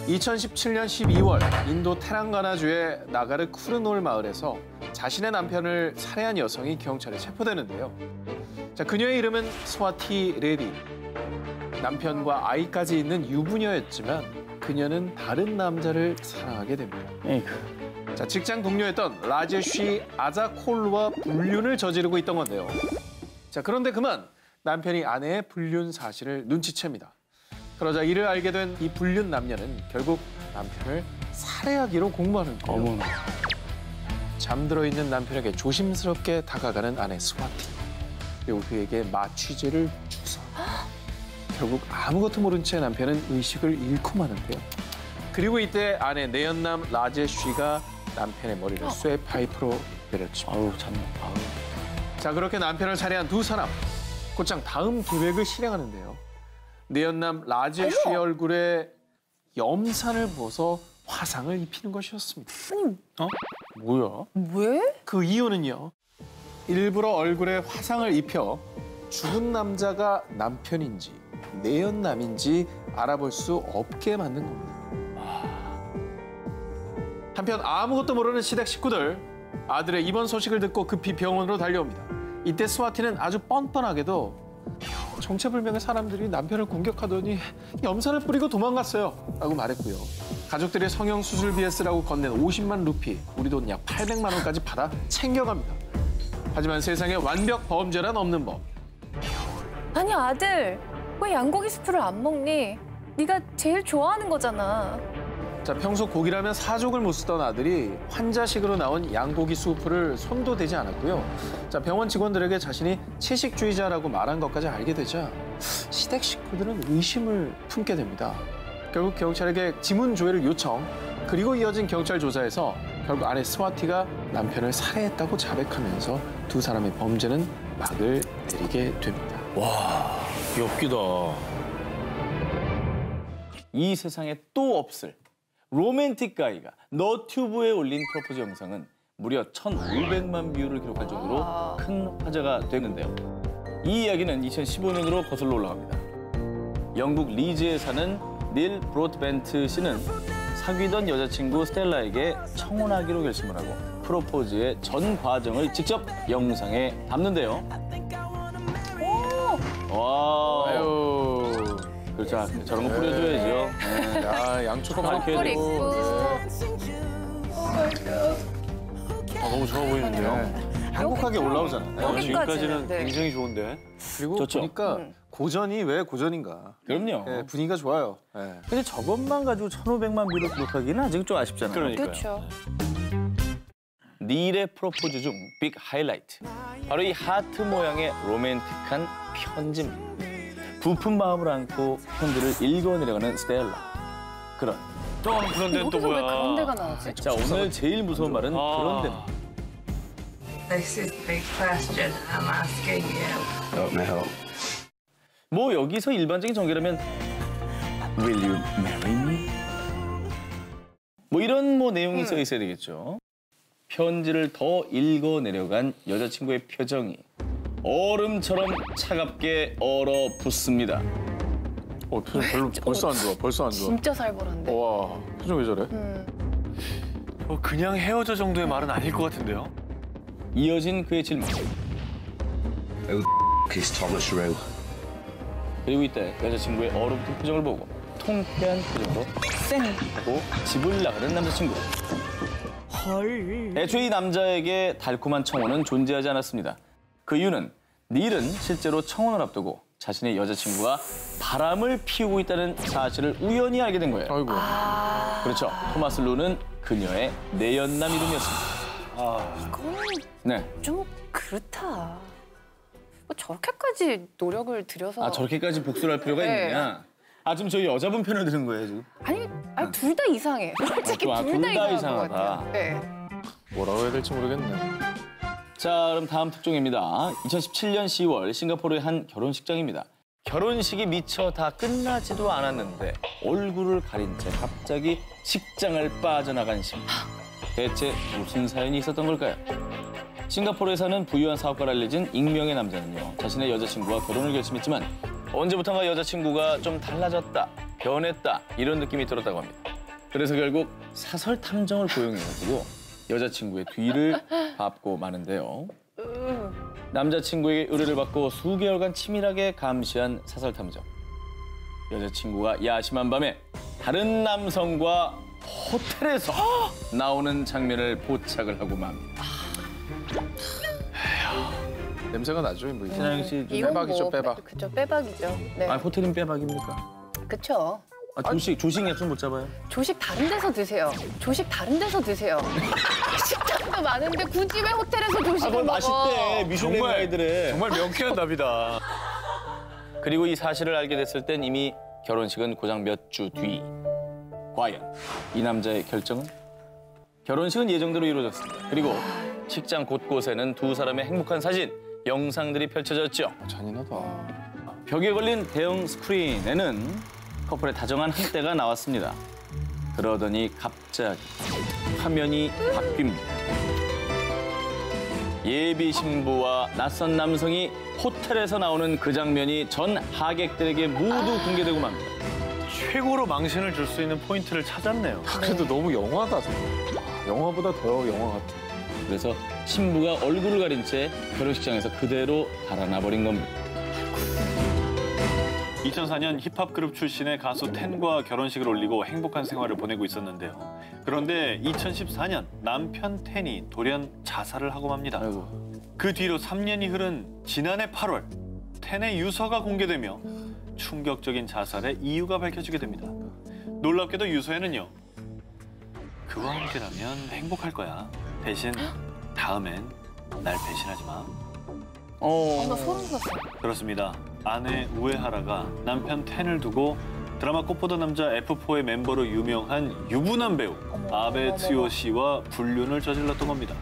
2017년 12월 인도 테랑가나주의 나가르 쿠르놀 마을에서 자신의 남편을 살해한 여성이 경찰에 체포되는데요. 자, 그녀의 이름은 스와티 레디. 남편과 아이까지 있는 유부녀였지만 그녀는 다른 남자를 사랑하게 됩니다. 에이구. 자, 직장 동료였던 라제쉬 아자콜루와 불륜을 저지르고 있던 건데요. 자, 그런데 그만 남편이 아내의 불륜 사실을 눈치챕니다. 그러자 이를 알게 된 이 불륜 남녀는 결국 남편을 살해하기로 공모하는데요. 어머나. 잠들어 있는 남편에게 조심스럽게 다가가는 아내 스와티. 그리고 그에게 마취제를 주사. 결국 아무것도 모른 채 남편은 의식을 잃고 마는데요. 그리고 이때 아내 내연남 라제쉬가 남편의 머리를 쇠 파이프로 내렸죠. 아우 참나. 아우. 자, 그렇게 남편을 살해한 두 사람. 곧장 다음 계획을 실행하는데요. 내연남 라제쉬의 얼굴에 염산을 부어서 화상을 입히는 것이었습니다. 뭐야? 왜? 그 이유는요. 일부러 얼굴에 화상을 입혀 죽은 남자가 남편인지 내연남인지 알아볼 수 없게 만든 겁니다. 한편 아무것도 모르는 시댁 식구들, 아들의 입원 소식을 듣고 급히 병원으로 달려옵니다. 이때 스와티는 아주 뻔뻔하게도 정체불명의 사람들이 남편을 공격하더니 염산을 뿌리고 도망갔어요 라고 말했고요. 가족들이 성형수술비에 쓰라고 건넨 50만 루피, 우리 돈 약 800만 원까지 받아 챙겨갑니다. 하지만 세상에 완벽 범죄란 없는 법. 아니 아들, 왜 양고기 스프를 안 먹니? 네가 제일 좋아하는 거잖아. 자, 평소 고기라면 사족을 못 쓰던 아들이 환자식으로 나온 양고기 수프를 손도 대지 않았고요. 자, 병원 직원들에게 자신이 채식주의자라고 말한 것까지 알게 되자 시댁 식구들은 의심을 품게 됩니다. 결국 경찰에게 지문 조회를 요청, 그리고 이어진 경찰 조사에서 결국 아내 스와티가 남편을 살해했다고 자백하면서 두 사람의 범죄는 막을 내리게 됩니다. 와, 엽기다. 이 세상에 또 없을 로맨틱 가이가 너튜브에 올린 프로포즈 영상은 무려 1,500만 뷰를 기록할 정도로 큰 화제가 됐는데요. 이 이야기는 2015년으로 거슬러 올라갑니다. 영국 리즈에 사는 닐 브로드벤트 씨는 사귀던 여자친구 스텔라에게 청혼하기로 결심을 하고 프로포즈의 전 과정을 직접 영상에 담는데요. 와, 아유, 그렇죠. 저런 거 뿌려줘야죠. 네. 야, 양초가 밝혀야 닭불 되고. 너무 좋아 보이는데요? 행복하게 올라오잖아요. 여기까지는, 지금까지는 네. 굉장히 좋은데. 그리고 좋죠. 보니까 고전이 왜 고전인가. 그럼요. 네, 분위기가 좋아요. 네. 근데 저것만 가지고 1,500만 뷰를 기록하기는 아직 좀 아쉽잖아요. 그러니까요. 그렇죠. 닐의 프로포즈 중 빅 하이라이트. 바로 이 하트 모양의 로맨틱한 편지입니다. 부푼 마음을 안고 편지를 읽어내려가는 스텔라. 그런. 그런 데는 또 여기서 왜 뭐야? 그런 데가 나오지? 자, 오늘 제일 무서운 말은 그런 데입니다. This is the big question I'm asking you. Help me help. 뭐 여기서 일반적인 전개라면 Will you marry me? 뭐 이런 뭐 내용이 써 있어야 되겠죠. 편지를 더 읽어내려간 여자친구의 표정이 얼음처럼 차갑게 얼어붙습니다. 표정 별로 벌써 안 좋아. 벌써 안 좋아. 진짜 살벌한데. 와, 표정 왜 저래? 그냥 헤어져 정도의 말은 아닐 것 같은데요? 이어진 그의 질문. Who the is Thomas Rue? 그리고 이때 여자친구의 얼어붙은 표정을 보고 통쾌한 표정으로 쌩 하고 집을 나가는 남자친구. 애초에 이 남자에게 달콤한 청혼은 존재하지 않았습니다. 그 이유는 닐은 실제로 청혼을 앞두고 자신의 여자친구가 바람을 피우고 있다는 사실을 우연히 알게 된 거예요. 아이고. 그렇죠. 토마스 루는 그녀의 내연남 이름이었습니다. 이거는 네. 좀 그렇다. 뭐 저렇게까지 노력을 들여서. 아, 저렇게까지 복수를 할 필요가 네. 있느냐? 아, 지금 저희 여자분 편을 드는 거예요, 지금? 아니 둘 다 이상해. 솔직히 둘 둘 다 이상한 것 이상하다. 같아요. 네. 뭐라고 해야 될지 모르겠네. 자, 그럼 다음 특종입니다. 2017년 10월 싱가포르의 한 결혼식장입니다. 결혼식이 미처 다 끝나지도 않았는데 얼굴을 가린 채 갑자기 식장을 빠져나간 신부. 대체 무슨 사연이 있었던 걸까요? 싱가포르에 사는 부유한 사업가로 알려진 익명의 남자는요. 자신의 여자친구와 결혼을 결심했지만 언제부턴가 여자친구가 좀 달라졌다, 변했다 이런 느낌이 들었다고 합니다. 그래서 결국 사설 탐정을 고용해가지고 여자친구의 뒤를 밟고 마는데요. 남자친구에게 의뢰를 받고 수개월간 치밀하게 감시한 사설 탐정. 여자친구가 야심한 밤에 다른 남성과 호텔에서 나오는 장면을 포착을 하고 맙니다. 냄새가 나죠, 뭐. 신하영 씨, 좀 이건 빼박이죠, 뭐, 빼박. 그죠, 빼박이죠. 네. 아니 호텔은 빼박입니까? 그쵸. 아, 조식 약속 못 잡아요? 조식 다른 데서 드세요. 조식 다른 데서 드세요. 식당도 많은데 굳이 왜 호텔에서 조식을 먹어? 미슐랭 가이드래. 정말 명쾌한 답이다. 그리고 이 사실을 알게 됐을 땐 이미 결혼식은 고작 몇 주 뒤. 과연 이 남자의 결정은? 결혼식은 예정대로 이루어졌습니다. 그리고 식장 곳곳에는 두 사람의 행복한 사진, 영상들이 펼쳐졌죠. 잔인하다. 벽에 걸린 대형 스크린에는 커플의 다정한 한때가 나왔습니다. 그러더니 갑자기 화면이 바뀝니다. 예비 신부와 낯선 남성이 호텔에서 나오는 그 장면이 전 하객들에게 모두 공개되고 맙니다. 최고로 망신을 줄 수 있는 포인트를 찾았네요. 그래도 너무 영화다, 저거. 영화보다 더 영화 같아. 그래서 신부가 얼굴을 가린 채 결혼식장에서 그대로 달아나 버린 겁니다. 2004년 힙합 그룹 출신의 가수 텐과 결혼식을 올리고 행복한 생활을 보내고 있었는데요. 그런데 2014년 남편 텐이 돌연 자살을 하고 맙니다. 아이고. 그 뒤로 3년이 흐른 지난해 8월 텐의 유서가 공개되며 충격적인 자살의 이유가 밝혀지게 됩니다. 놀랍게도 유서에는요. 그와 함께라면 행복할 거야. 대신 다음엔 날 배신하지 마. 나 소름 돋았어. 그렇습니다. 아내 우에하라가 남편 텐을 두고 드라마 꽃보다 남자 F4의 멤버로 유명한 유부남 배우 아베 츠요 씨와 불륜을 저질렀던 겁니다.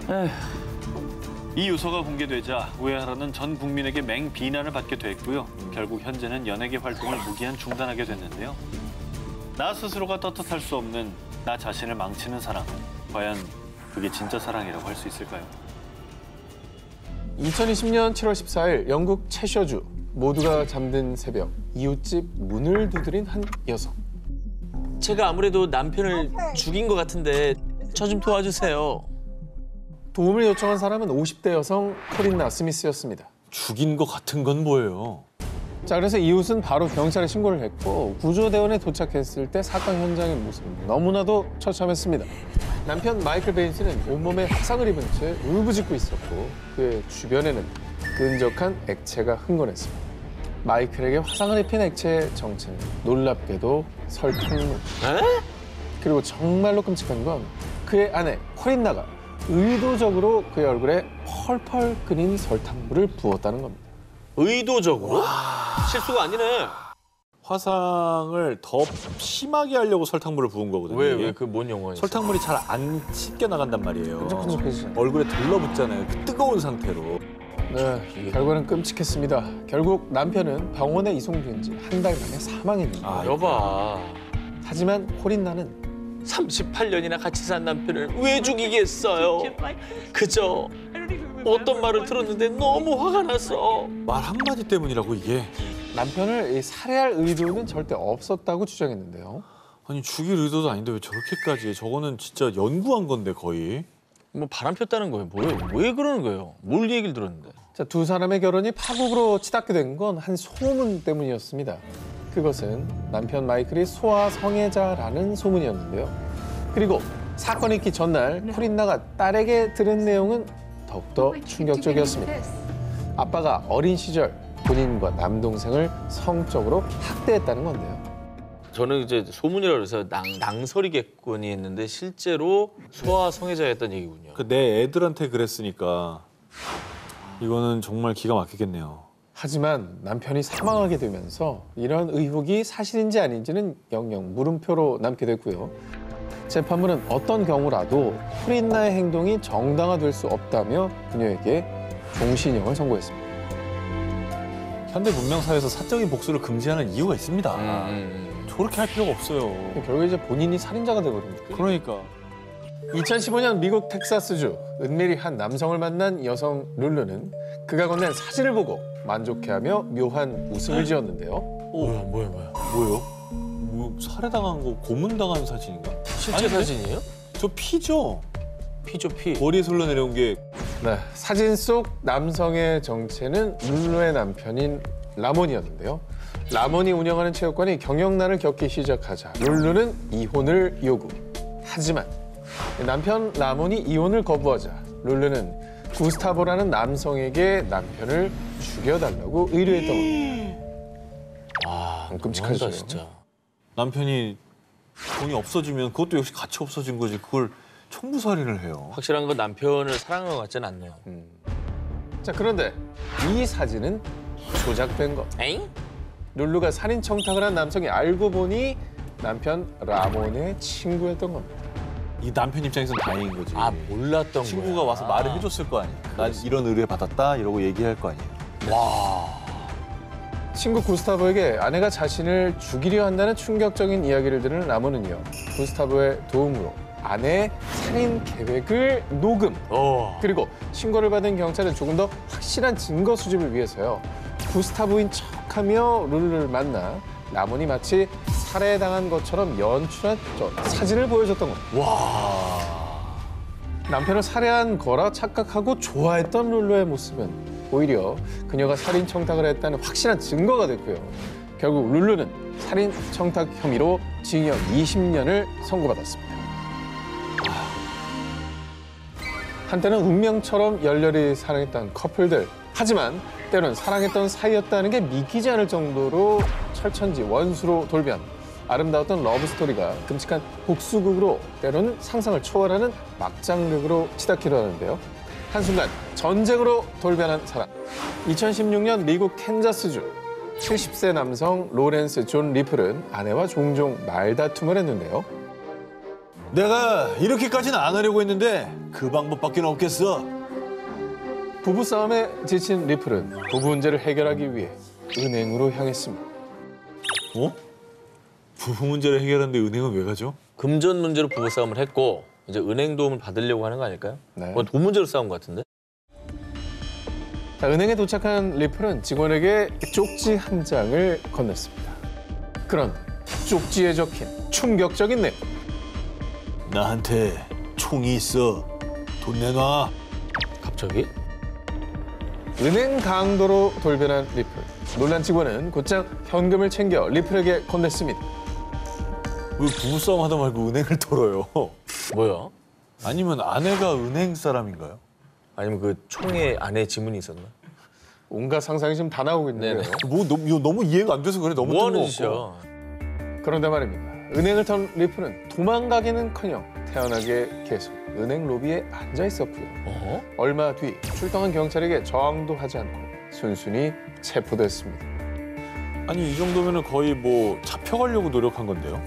이 유서가 공개되자 우에하라는 전 국민에게 맹비난을 받게 됐고요. 결국 현재는 연예계 활동을 무기한 중단하게 됐는데요. 나 스스로가 떳떳할 수 없는 나 자신을 망치는 사랑. 과연 그게 진짜 사랑이라고 할 수 있을까요? 2020년 7월 14일 영국 채셔주 모두가 잠든 새벽 이웃집 문을 두드린 한 여성. 제가 아무래도 남편을 죽인 것 같은데 저 좀 도와주세요. 도움을 요청한 사람은 50대 여성 코린나 스미스였습니다. 죽인 것 같은 건 뭐예요? 자, 그래서 이웃은 바로 경찰에 신고를 했고 구조대원에 도착했을 때 사건 현장의 모습은 너무나도 처참했습니다. 남편 마이클 베인스는 온몸에 화상을 입은 채 울부짖고 있었고 그의 주변에는 끈적한 액체가 흥건했습니다. 마이클에게 화상을 입힌 액체의 정체는 놀랍게도 설탕물. 그리고 정말로 끔찍한 건 그의 아내 코린나가 의도적으로 그의 얼굴에 펄펄 끓인 설탕물을 부었다는 겁니다. 의도적으로? 실수가 아니네. 화상을 더 심하게 하려고 설탕물을 부은 거거든요. 왜? 그 뭔 영화예요? 설탕물이 잘 안 씻겨 나간단 말이에요. 끈적끈적해지잖아요. 얼굴에 들러붙잖아요. 그 뜨거운 상태로. 네, 결과는 끔찍했습니다. 결국 남편은 병원에 이송된 지 한 달 만에 사망했는데 여봐. 하지만 코린나는 38년이나 같이 산 남편을 왜 죽이겠어요? 그저 어떤 말을 들었는데 너무 화가 났어. 말 한마디 때문이라고 이게. 남편을 살해할 의도는 절대 없었다고 주장했는데요. 아니 죽일 의도도 아닌데 왜 저렇게까지 해? 저거는 진짜 연구한 건데 거의. 뭐 바람 폈다는 거예요. 뭐예요? 왜 그러는 거예요? 뭘 얘기를 들었는데? 자, 두 사람의 결혼이 파국으로 치닫게 된 건 한 소문 때문이었습니다. 그것은 남편 마이클이 소아 성애자라는 소문이었는데요. 그리고 사건이 있기 전날 코린나가 딸에게 들은 내용은 더욱더 충격적이었습니다. 아빠가 어린 시절 본인과 남동생을 성적으로 학대했다는 건데요. 저는 이제 소문이라 그래서 낭설이겠거니 했는데 실제로 소아 성애자였던 얘기군요. 내 애들한테 그랬으니까 이거는 정말 기가 막히겠네요. 하지만 남편이 사망하게 되면서 이런 의혹이 사실인지 아닌지는 영영 물음표로 남게 됐고요. 재판부는 어떤 경우라도 코린나의 행동이 정당화될 수 없다며 그녀에게 종신형을 선고했습니다. 현대 문명 사회에서 사적인 복수를 금지하는 이유가 있습니다. 저렇게 할 필요가 없어요. 결국 이제 본인이 살인자가 되거든요. 그러니까. 2015년 미국 텍사스주 은밀히 한 남성을 만난 여성 룰루는 그가 건넨 사진을 보고 만족해하며 묘한 웃음을 지었는데요. 뭐예요? 뭐 살해당한 거 고문당한 사진인가? 실제 사진이에요? 저 피죠? 피죠, 피. 머리에서 흘러내려온 게. 네, 사진 속 남성의 정체는 룰루의 남편인 라몬이었는데요. 라몬이 운영하는 체육관이 경영난을 겪기 시작하자 룰루는 이혼을 요구. 하지만 남편 라몬이 이혼을 거부하자 룰루는 구스타보라는 남성에게 남편을 죽여달라고 의뢰했던 겁니다. 아, 끔찍하죠. 너무하다, 진짜. 남편이 돈이 없어지면 그것도 역시 같이 없어진 거지. 그걸 총부살인을 해요. 확실한 건 남편을 사랑한 것 같지는 않네요. 자, 그런데 이 사진은 조작된 것. 에잉? 룰루가 살인 청탁을 한 남성이 알고 보니 남편 라몬의 친구였던 겁니다. 이 남편 입장에서는 다행인 거지. 아, 몰랐던 친구가 거야. 와서 말을 해줬을 거 아니야. 난 이런 의뢰 받았다 이러고 얘기할 거 아니에요. 친구 구스타보에게 아내가 자신을 죽이려 한다는 충격적인 이야기를 들은 라몬은요. 구스타보의 도움으로 아내의 살인 계획을 녹음. 그리고 신고를 받은 경찰은 조금 더 확실한 증거 수집을 위해서요. 구스타보인 척하며 룰루를 만나 라몬이 마치 살해당한 것처럼 연출한 사진을 보여줬던 겁니다. 남편을 살해한 거라 착각하고 좋아했던 룰루의 모습은 오히려 그녀가 살인 청탁을 했다는 확실한 증거가 됐고요. 결국 룰루는 살인 청탁 혐의로 징역 20년을 선고받았습니다. 한때는 운명처럼 열렬히 사랑했던 커플들. 하지만 때론 사랑했던 사이였다는 게 믿기지 않을 정도로 철천지 원수로 돌변. 아름다웠던 러브스토리가 끔찍한 복수극으로 때로는 상상을 초월하는 막장극으로 치닫기도 하는데요. 한순간 전쟁으로 돌변한 사랑. 2016년 미국 캔자스주 70세 남성 로렌스 존 리플은 아내와 종종 말다툼을 했는데요. 내가 이렇게까지는 안 하려고 했는데 그 방법밖에 없겠어. 부부싸움에 지친 리플은 부부 문제를 해결하기 위해 은행으로 향했습니다. 어? 부부 문제를 해결하는데 은행은 왜 가죠? 금전 문제로 부부싸움을 했고 이제 은행 도움을 받으려고 하는 거 아닐까요? 네. 돈 문제로 싸운 것 같은데? 자, 은행에 도착한 리플은 직원에게 쪽지 한 장을 건넸습니다. 그런 쪽지에 적힌 충격적인 내용. 나한테 총이 있어. 돈 내놔. 갑자기? 은행 강도로 돌변한 리플. 놀란 직원은 곧장 현금을 챙겨 리플에게 건넸습니다. 왜 부부싸움 하다 말고 은행을 털어요? 뭐야? 아니면 아내가 은행 사람인가요? 아니면 그 총에 안에 지문이 있었나? 온갖 상상이 지금 다 나오고 있는데요. 이거 너무 이해가 안 돼서 그래. 너무 뭐 하는 뜬금없고. 짓이야? 그런데 말입니다. 은행을 턴 리플은 도망가기는커녕 태연하게 계속 은행 로비에 앉아 있었고요. 어? 얼마 뒤 출동한 경찰에게 저항도 하지 않고 순순히 체포됐습니다. 아니 이 정도면은 거의 뭐 잡혀가려고 노력한 건데요?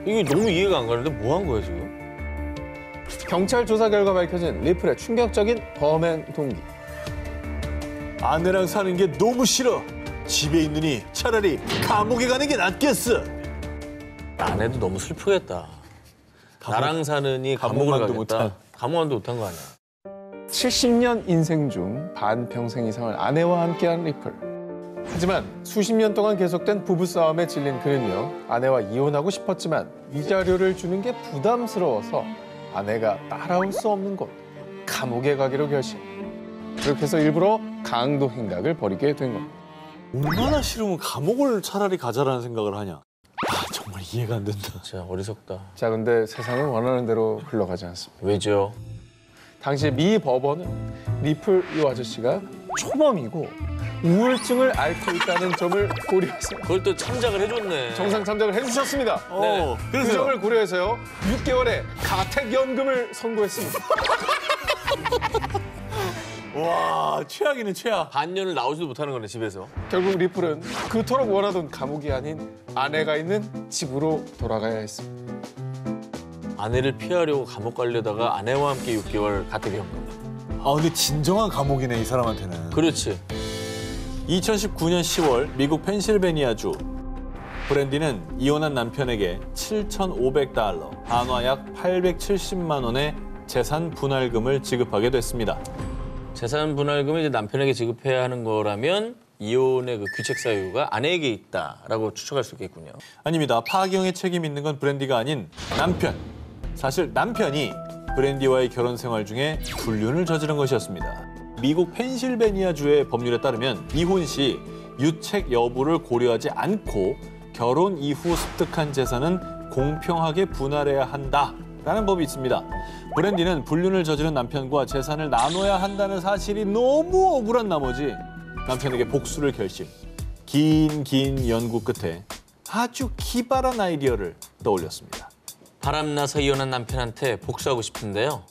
이게 너무 이해가 안 가는데 뭐 한 거야 지금? 경찰 조사 결과 밝혀진 리플의 충격적인 범행 동기. 아내랑 사는 게 너무 싫어. 집에 있느니 차라리 감옥에 가는 게 낫겠어. 아내도 너무 슬프겠다. 나랑 사느니 감옥을 감옥만도 가겠다. 못한. 감옥만도 못한 거 아니야? 70년 인생 중 반평생 이상을 아내와 함께한 리플. 하지만 수십 년 동안 계속된 부부싸움에 질린 그는요. 아내와 이혼하고 싶었지만 위자료를 주는 게 부담스러워서 아내가 따라올 수 없는 곳 감옥에 가기로 결심. 그렇게 해서 일부러 강도 행각을 벌이게 된 겁니다. 얼마나 싫으면 감옥을 차라리 가자라는 생각을 하냐. 아 정말 이해가 안 된다. 진짜 어리석다. 자, 근데 세상은 원하는 대로 흘러가지 않습니다. 왜죠? 당시 미 법원은 리플 이 아저씨가 초범이고 우울증을 앓고 있다는 점을 고려해서 그걸 또 참작을 해줬네. 정상 참작을 해주셨습니다. 네. 그 점을 고려해서요 6개월의 가택연금을 선고했습니다. 와 최악이네 최악. 반년을 나오지도 못하는 거네 집에서. 결국 리플은 그토록 원하던 감옥이 아닌 아내가 있는 집으로 돌아가야 했습니다. 아내를 피하려고 감옥 가려다가 아내와 함께 6개월 가택연금. 아 근데 진정한 감옥이네 이 사람한테는. 그렇지. 2019년 10월 미국 펜실베니아주 브랜디는 이혼한 남편에게 7,500달러, 한화 약 870만 원의 재산 분할금을 지급하게 됐습니다. 재산 분할금을 이제 남편에게 지급해야 하는 거라면 이혼의 그 규책 사유가 아내에게 있다라고 추측할 수 있겠군요. 아닙니다. 파기형의 책임이 있는 건 브랜디가 아닌 남편. 사실 남편이 브랜디와의 결혼 생활 중에 불륜을 저지른 것이었습니다. 미국 펜실베니아주의 법률에 따르면 이혼 시 유책 여부를 고려하지 않고 결혼 이후 습득한 재산은 공평하게 분할해야 한다라는 법이 있습니다. 브랜디는 불륜을 저지른 남편과 재산을 나눠야 한다는 사실이 너무 억울한 나머지 남편에게 복수를 결심. 긴 연구 끝에 아주 기발한 아이디어를 떠올렸습니다. 바람나서 이혼한 남편한테 복수하고 싶은데요.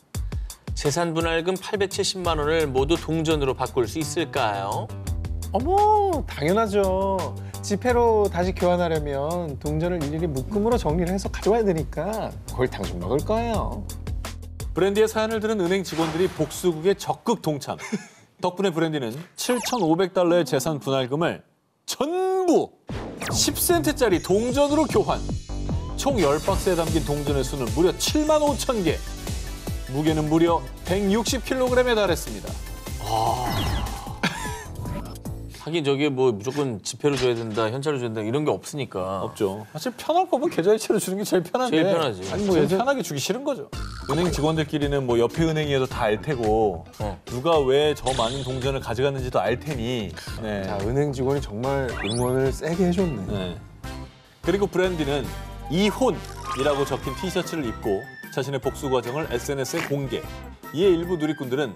재산 분할금 870만 원을 모두 동전으로 바꿀 수 있을까요? 어머, 당연하죠. 지폐로 다시 교환하려면 동전을 일일이 묶음으로 정리를 해서 가져와야 되니까 그걸 당신 먹을 거예요. 브랜디의 사연을 들은 은행 직원들이 복수국에 적극 동참. 덕분에 브랜디는 7,500달러의 재산 분할금을 전부 10센트짜리 동전으로 교환. 총 10박스에 담긴 동전의 수는 무려 7만 5천 개. 무게는 무려 160kg에 달했습니다. 하긴 저게 뭐 무조건 지폐로 줘야 된다, 현찰로 줘야 된다 이런 게 없으니까. 없죠. 사실 편할 거면 계좌이체로 주는 게 제일 편한데. 제일 편하지. 아니 뭐 예전 편하게 주기 싫은 거죠. 은행 직원들끼리는 뭐 옆에 은행이어도 다 알 테고 누가 왜 저 많은 동전을 가져갔는지도 알 테니. 네. 자, 은행 직원이 정말 응원을 세게 해줬네. 네. 그리고 브랜디는 이혼이라고 적힌 티셔츠를 입고 자신의 복수 과정을 SNS에 공개. 이에 일부 누리꾼들은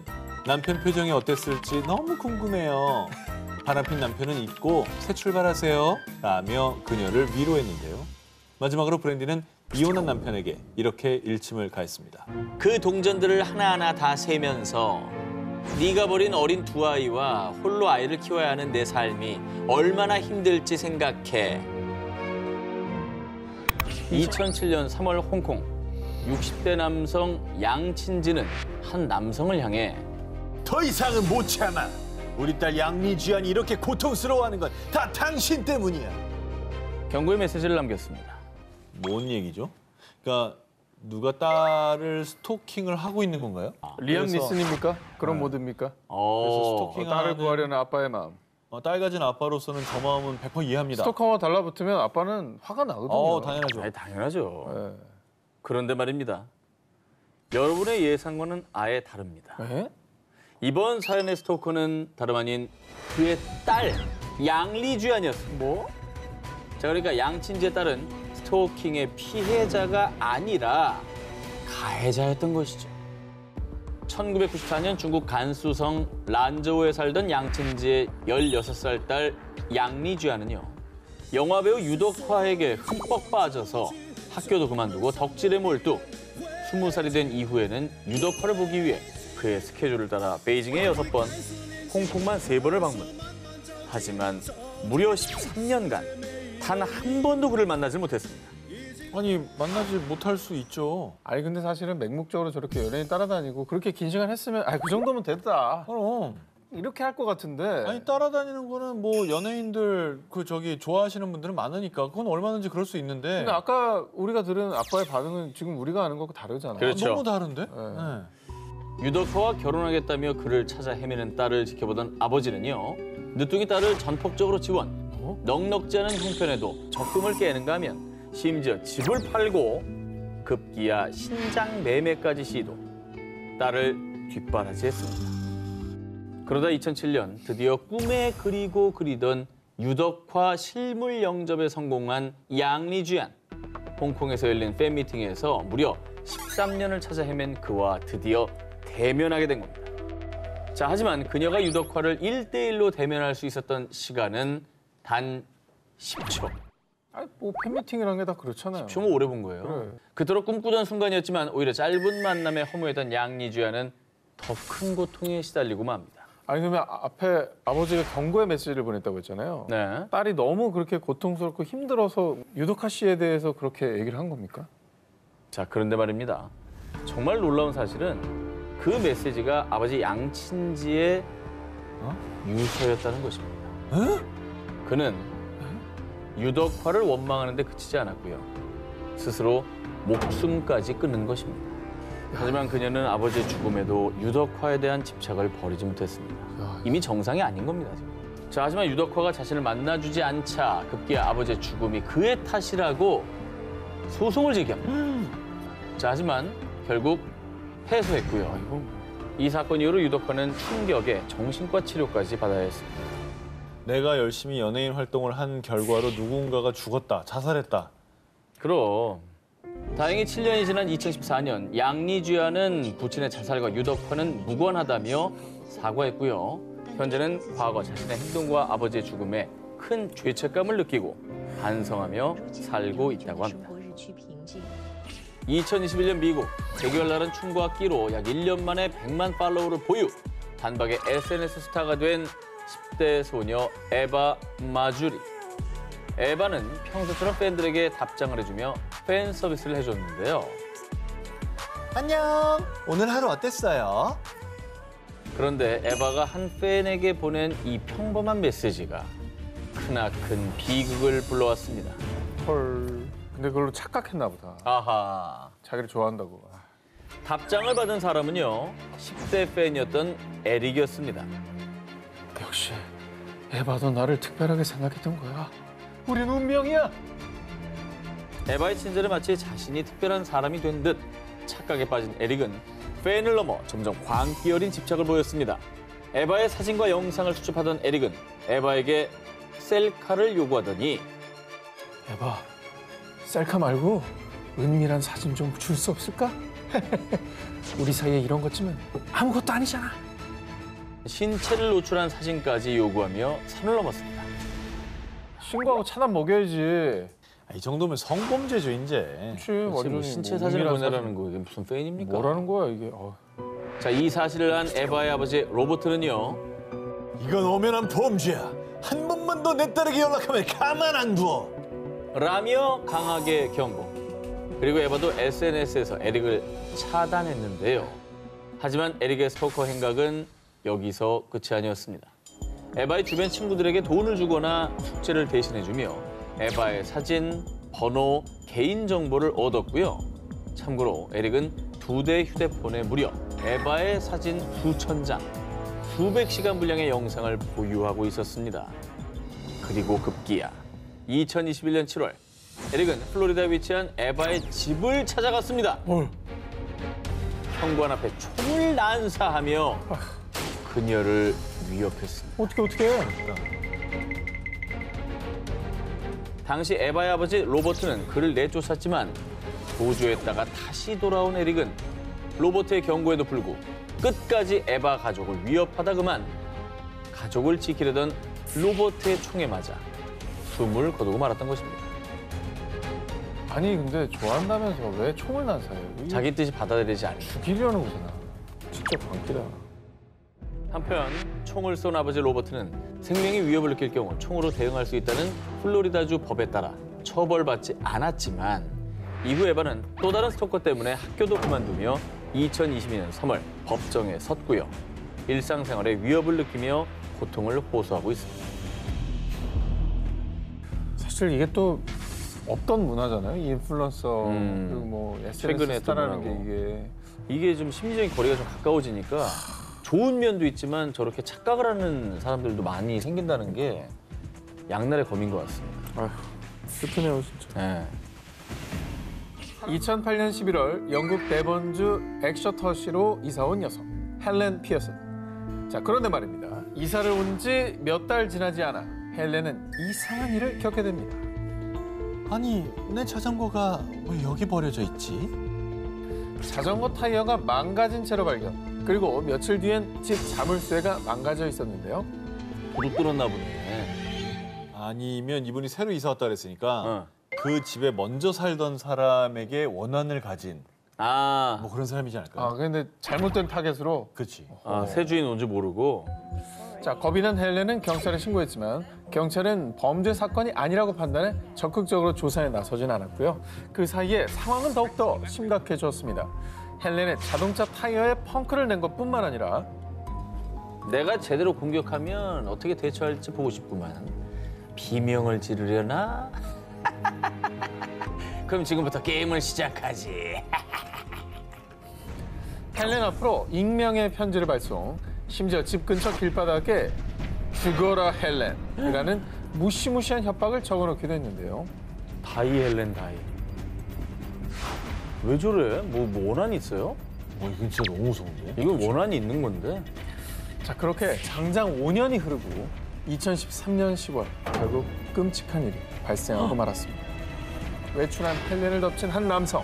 남편 표정이 어땠을지 너무 궁금해요. 바람핀 남편은 잊고 새 출발하세요 라며 그녀를 위로했는데요. 마지막으로 브랜디는 이혼한 남편에게 이렇게 일침을 가했습니다. 그 동전들을 하나하나 다 세면서 네가 버린 어린 두 아이와 홀로 아이를 키워야 하는 내 삶이 얼마나 힘들지 생각해. 2007년 3월 홍콩 60대 남성 양친지는 한 남성을 향해 더 이상은 못 참아. 우리 딸 양리주안이 이렇게 고통스러워하는 건 다 당신 때문이야. 경고의 메시지를 남겼습니다. 뭔 얘기죠? 그러니까 누가 딸을 스토킹을 하고 있는 건가요? 리암 그래서- 니슨입니까? 그런 모드입니까? 그래서 스토킹 딸을 구하려는 아빠의 마음. 딸 가진 아빠로서는 저 마음은 100% 이해합니다. 스토커와 달라붙으면 아빠는 화가 나거든요. 당연하죠. 아니, 당연하죠. 네. 그런데 말입니다. 여러분의 예상과는 아예 다릅니다. 네? 이번 사연의 스토커는 다름 아닌 그의 딸 양리주안이었습니다. 뭐? 자, 그러니까 양친지의 딸은 스토킹의 피해자가 아니라 가해자였던 것이죠. 1994년 중국 간수성 란저우에 살던 양친지의 16살 딸 양리주안은요. 영화배우 유덕화에게 흠뻑 빠져서 학교도 그만두고 덕질에 몰두 20살이 된 이후에는 유덕화를 보기 위해 그의 스케줄을 따라 베이징에 6번, 홍콩만 3번을 방문. 하지만 무려 13년간 단 한 번도 그를 만나지 못했습니다. 아니 만나지 못할 수 있죠. 아니 근데 사실은 맹목적으로 저렇게 연예인 따라다니고 그렇게 긴 시간 했으면 그 정도면 됐다. 그럼. 이렇게 할 것 같은데. 아니 따라다니는 거는 뭐 연예인들 좋아하시는 분들은 많으니까 그건 얼마든지 그럴 수 있는데. 근데 아까 우리가 들은 아빠의 반응은 지금 우리가 아는 거하고 다르잖아요. 그렇죠. 너무 다른데? 네. 유덕화와 결혼하겠다며 그를 찾아 헤매는 딸을 지켜보던 아버지는요. 늦둥이 딸을 전폭적으로 지원. 넉넉지 않은 형편에도 적금을 깨는가 하면 심지어 집을 팔고 급기야 신장 매매까지 시도. 딸을 뒷바라지했습니다. 그러다 2007년 드디어 꿈에 그리고 그리던 유덕화 실물 영접에 성공한 양리주안. 홍콩에서 열린 팬미팅에서 무려 13년을 찾아 헤맨 그와 드디어 대면하게 된 겁니다. 자, 하지만 그녀가 유덕화를 1대1로 대면할 수 있었던 시간은 단 10초. 뭐 팬미팅이란 게 다 그렇잖아요. 좀 오래 본 거예요. 그래. 그토록 꿈꾸던 순간이었지만 오히려 짧은 만남에 허무했던 양리주안은 더 큰 고통에 시달리고 맙니다. 아니 그러면 앞에 아버지가 경고의 메시지를 보냈다고 했잖아요. 네. 딸이 너무 그렇게 고통스럽고 힘들어서 유덕화 씨에 대해서 그렇게 얘기를 한 겁니까? 자, 그런데 말입니다. 정말 놀라운 사실은 그 메시지가 아버지 양친지의 유서였다는 것입니다. 그는 유덕화를 원망하는 데 그치지 않았고요. 스스로 목숨까지 끊는 것입니다. 하지만 그녀는 아버지의 죽음에도 유덕화에 대한 집착을 버리지 못했습니다. 이미 정상이 아닌 겁니다, 지금. 자, 하지만 유덕화가 자신을 만나주지 않자 급기야 아버지의 죽음이 그의 탓이라고 소송을 제기합니다. 자, 하지만 결국 패소했고요. 이 사건 이후로 유덕화는 충격에 정신과 치료까지 받아야 했습니다. 내가 열심히 연예인 활동을 한 결과로 누군가가 죽었다, 자살했다. 그럼 다행히 7년이 지난 2014년 양리주야는 부친의 자살과 유덕화는 무관하다며 사과했고요. 현재는 과거 자신의 행동과 아버지의 죽음에 큰 죄책감을 느끼고 반성하며 살고 있다고 합니다. 2021년 미국 대결 나른 춤과 끼로 약 1년 만에 100만 팔로워를 보유, 단박에 SNS 스타가 된 10대 소녀 에바 마주리. 에바는 평소처럼 팬들에게 답장을 해주며 팬 서비스를 해줬는데요. 안녕. 오늘 하루 어땠어요? 그런데 에바가 한 팬에게 보낸 이 평범한 메시지가 크나큰 비극을 불러왔습니다. 헐. 근데 그걸로 착각했나 보다. 아하. 자기를 좋아한다고. 답장을 받은 사람은요, 10대 팬이었던 에릭이었습니다. 역시 에바도 나를 특별하게 생각했던 거야. 우린 운명이야. 에바의 친절에 마치 자신이 특별한 사람이 된 듯 착각에 빠진 에릭은 팬을 넘어 점점 광기 어린 집착을 보였습니다. 에바의 사진과 영상을 수집하던 에릭은 에바에게 셀카를 요구하더니 에바, 셀카 말고 은밀한 사진 좀 줄 수 없을까? 우리 사이에 이런 것쯤은 아무것도 아니잖아. 신체를 노출한 사진까지 요구하며 선을 넘었습니다. 신고하고 차단 먹여야지. 이 정도면 성범죄죠, 이제. 그렇지, 지금 완전히 신체 뭐 사진을 은밀한 보내라는 거 이게 무슨 팬입니까? 뭐라는 거야 이게. 자, 이 사실을 안 에바의 아버지 로버트는요. 이건 엄연한 범죄야. 한 번만 더 내 딸에게 연락하면 가만 안 둬. 라며 강하게 경고. 그리고 에바도 SNS에서 에릭을 차단했는데요. 하지만 에릭의 스토커 행각은 여기서 끝이 아니었습니다. 에바의 주변 친구들에게 돈을 주거나 숙제를 대신해주며 에바의 사진, 번호, 개인정보를 얻었고요. 참고로 에릭은 2대 휴대폰에 무려 에바의 사진 수천 장, 수백 시간 분량의 영상을 보유하고 있었습니다. 그리고 급기야 2021년 7월 에릭은 플로리다에 위치한 에바의 집을 찾아갔습니다. 현관 앞에 총을 난사하며 그녀를 위협했습니다. 어떻게 해? 당시 에바의 아버지 로버트는 그를 내쫓았지만 도주했다가 다시 돌아온 에릭은 로버트의 경고에도 불구 끝까지 에바 가족을 위협하다 그만 가족을 지키려던 로버트의 총에 맞아 숨을 거두고 말았던 것입니다. 아니 근데 좋아한다면서 왜 총을 난사해요? 이게 자기 뜻이 받아들이지 않니. 죽이려는 거잖아. 진짜 광기다. 한편 총을 쏜 아버지 로버트는 생명의 위협을 느낄 경우 총으로 대응할 수 있다는 플로리다주 법에 따라 처벌받지 않았지만 이후 에바는 또 다른 스토커 때문에 학교도 그만두며 2022년 3월 법정에 섰고요. 일상생활에 위협을 느끼며 고통을 호소하고 있습니다. 사실 이게 또 없던 문화잖아요. 이 인플루언서 그리고 뭐 최근에 SNS 스타라는 게 문화고. 이게 이게 좀 심리적인 거리가 좀 가까워지니까 좋은 면도 있지만 저렇게 착각을 하는 사람들도 많이 생긴다는 게 양날의 검인 것 같습니다. 아휴 슬프네요 진짜. 네. 2008년 11월 영국 데번주 엑셔터시로 이사 온 여성 헬렌 피어슨. 자 그런데 말입니다. 이사를 온 지 몇 달 지나지 않아 헬렌은 이상한 일을 겪게 됩니다. 아니, 내 자전거가 왜 여기 버려져 있지? 자전거 타이어가 망가진 채로 발견. 그리고 며칠 뒤엔 집 자물쇠가 망가져 있었는데요. 도둑 들었나 보네. 아니면 이분이 새로 이사 왔다 그랬으니까 어. 그 집에 먼저 살던 사람에게 원한을 가진 아, 뭐 그런 사람이지 않을까? 아 근데 잘못된 타겟으로. 그렇지. 새 주인 온지 모르고. 자 겁이 난 헬렌은 경찰에 신고했지만 경찰은 범죄 사건이 아니라고 판단해 적극적으로 조사에 나서진 않았고요. 그 사이에 상황은 더욱더 심각해졌습니다. 헬렌의 자동차 타이어에 펑크를 낸 것뿐만 아니라 내가 제대로 공격하면 어떻게 대처할지 보고 싶구만. 비명을 지르려나? 그럼 지금부터 게임을 시작하지. 헬렌 앞으로 익명의 편지를 발송. 심지어 집 근처 길바닥에 죽어라 헬렌이라는 무시무시한 협박을 적어놓기도 했는데요. 다이 헬렌 다이. 왜 저래? 뭐 원한이 있어요? 이건 진짜 너무 무서운데? 이건 원한이 있는 건데. 자, 그렇게 장장 5년이 흐르고 2013년 10월 결국 끔찍한 일이 발생하고 말았습니다. 외출한 헬렌을 덮친 한 남성.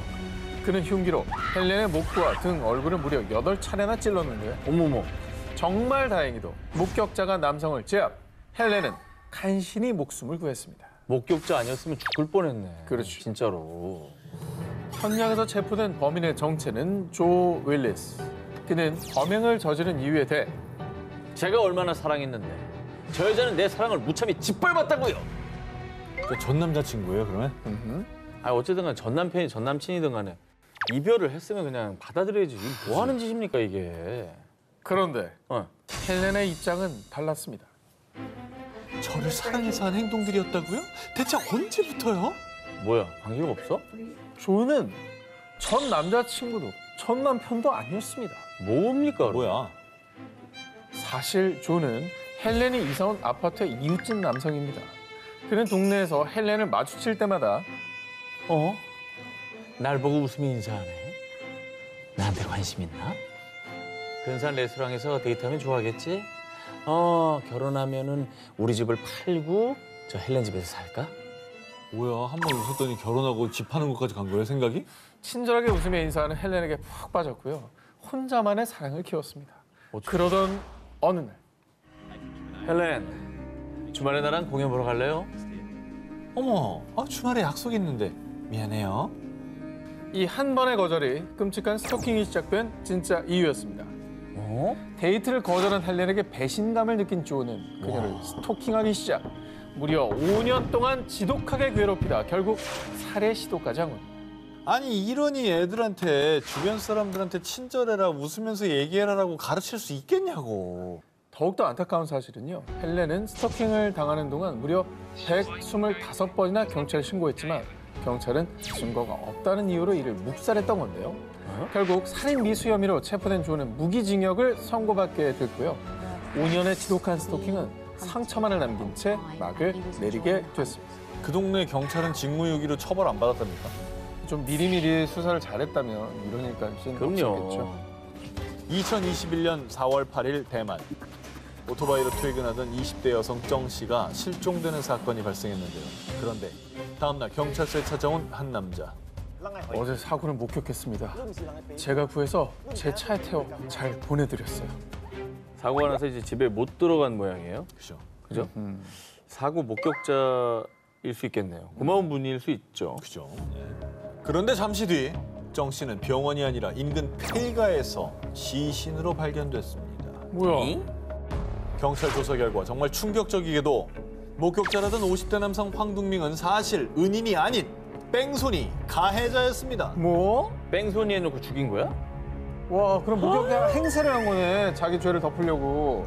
그는 흉기로 헬렌의 목과 등, 얼굴을 무려 8차례나 찔렀는데 어머머. 정말 다행히도 목격자가 남성을 제압. 헬렌은 간신히 목숨을 구했습니다. 목격자 아니었으면 죽을 뻔했네. 그렇죠. 진짜로. 현장에서 체포된 범인의 정체는 조 윌리스. 그는 범행을 저지른 이유에 대해 제가 얼마나 사랑했는데 저 여자는 내 사랑을 무참히 짓밟았다고요. 전 남자친구예요, 그러면? 어쨌든 간에 전 남편이 전 남친이든 간에 이별을 했으면 그냥 받아들여야지. 이게 뭐 하는 짓입니까, 이게. 그런데 어. 헬렌의 입장은 달랐습니다. 저를 사랑해서 한 행동들이었다고요? 대체 언제부터요? 뭐야, 관계가 없어? 조는 전 남자친구도 전 남편도 아니었습니다. 뭡니까? 뭐야? 사실 조는 헬렌이 이사 온 아파트의 이웃집 남성입니다. 그는 동네에서 헬렌을 마주칠 때마다 날 보고 웃으며 인사하네. 나한테 관심 있나? 근사한 레스토랑에서 데이트하면 좋아하겠지? 결혼하면은 우리 집을 팔고 저 헬렌 집에서 살까? 뭐야, 한 번 웃었더니 결혼하고 집 파는 것까지 간 거예요, 생각이? 친절하게 웃으며 인사하는 헬렌에게 푹 빠졌고요. 혼자만의 사랑을 키웠습니다. 그러던 어느 날 헬렌, 주말에 나랑 공연 보러 갈래요? 어머, 주말에 약속 있는데 미안해요. 이 한 번의 거절이 끔찍한 스토킹이 시작된 진짜 이유였습니다. 데이트를 거절한 헬렌에게 배신감을 느낀 조는 그녀를 스토킹하기 시작. 무려 5년 동안 지독하게 괴롭히다 결국 살해 시도까지 한 겁니다. 아니, 이러니 애들한테, 주변 사람들한테 친절해라, 웃으면서 얘기해라라고 가르칠 수 있겠냐고. 더욱더 안타까운 사실은요. 헬렌은 스토킹을 당하는 동안 무려 125번이나 경찰에 신고했지만 경찰은 증거가 없다는 이유로 이를 묵살했던 건데요. 결국 살인 미수 혐의로 체포된 조는 무기징역을 선고받게 됐고요. 5년의 지독한 스토킹은 상처만을 남긴 채 막을 내리게 됐습니다. 그 동네 경찰은 직무유기로 처벌 안 받았답니까? 좀 미리미리 수사를 잘했다면 이런 일까지는 그럼요. 없었겠죠. 2021년 4월 8일 대만. 오토바이로 퇴근하던 20대 여성 정 씨가 실종되는 사건이 발생했는데요. 그런데 다음 날 경찰서에 찾아온 한 남자. 어제 사고를 목격했습니다. 제가 구해서 제 차에 태워 잘 보내드렸어요. 사고가 나서 이제 집에 못 들어간 모양이에요. 그죠? 그죠? 사고 목격자일 수 있겠네요. 고마운 분일 수 있죠. 그죠. 그런데 잠시 뒤 정 씨는 병원이 아니라 인근 폐가에서 시신으로 발견됐습니다. 뭐야? 경찰 조사 결과 정말 충격적이게도 목격자라던 50대 남성 황둥밍은 사실 은인이 아닌 뺑소니 가해자였습니다. 뭐? 뺑소니 해놓고 죽인 거야? 와, 그럼 목격자가 행세를 한 거네. 자기 죄를 덮으려고.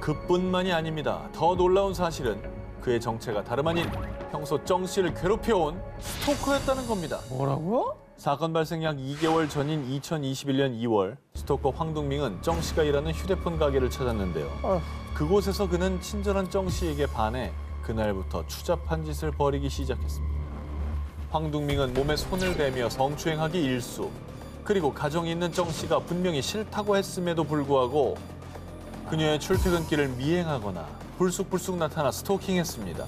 그뿐만이 아닙니다. 더 놀라운 사실은 그의 정체가 다름 아닌 평소 정 씨를 괴롭혀온 스토커였다는 겁니다. 뭐라고? 사건 발생 약 2개월 전인 2021년 2월 스토커 황둥밍은 정 씨가 일하는 휴대폰 가게를 찾았는데요. 그곳에서 그는 친절한 정 씨에게 반해 그날부터 추잡한 짓을 벌이기 시작했습니다. 황둥밍은 몸에 손을 대며 성추행하기 일수. 그리고 가정이 있는 정 씨가 분명히 싫다고 했음에도 불구하고 그녀의 출퇴근길을 미행하거나 불쑥불쑥 나타나 스토킹했습니다.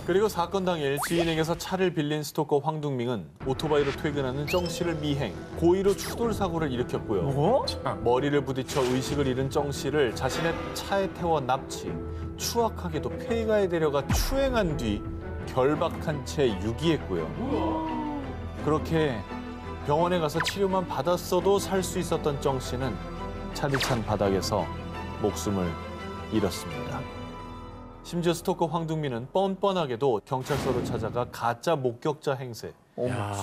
그리고 사건 당일 지인에게서 차를 빌린 스토커 황둥밍은 오토바이로 퇴근하는 정 씨를 미행, 고의로 추돌 사고를 일으켰고요. 뭐? 머리를 부딪혀 의식을 잃은 정 씨를 자신의 차에 태워 납치, 추악하게도 폐가에 데려가 추행한 뒤 결박한 채 유기했고요. 그렇게 병원에 가서 치료만 받았어도 살 수 있었던 정 씨는 차디찬 바닥에서 목숨을 잃었습니다. 심지어 스토커 황둥민은 뻔뻔하게도 경찰서를 찾아가 가짜 목격자 행세,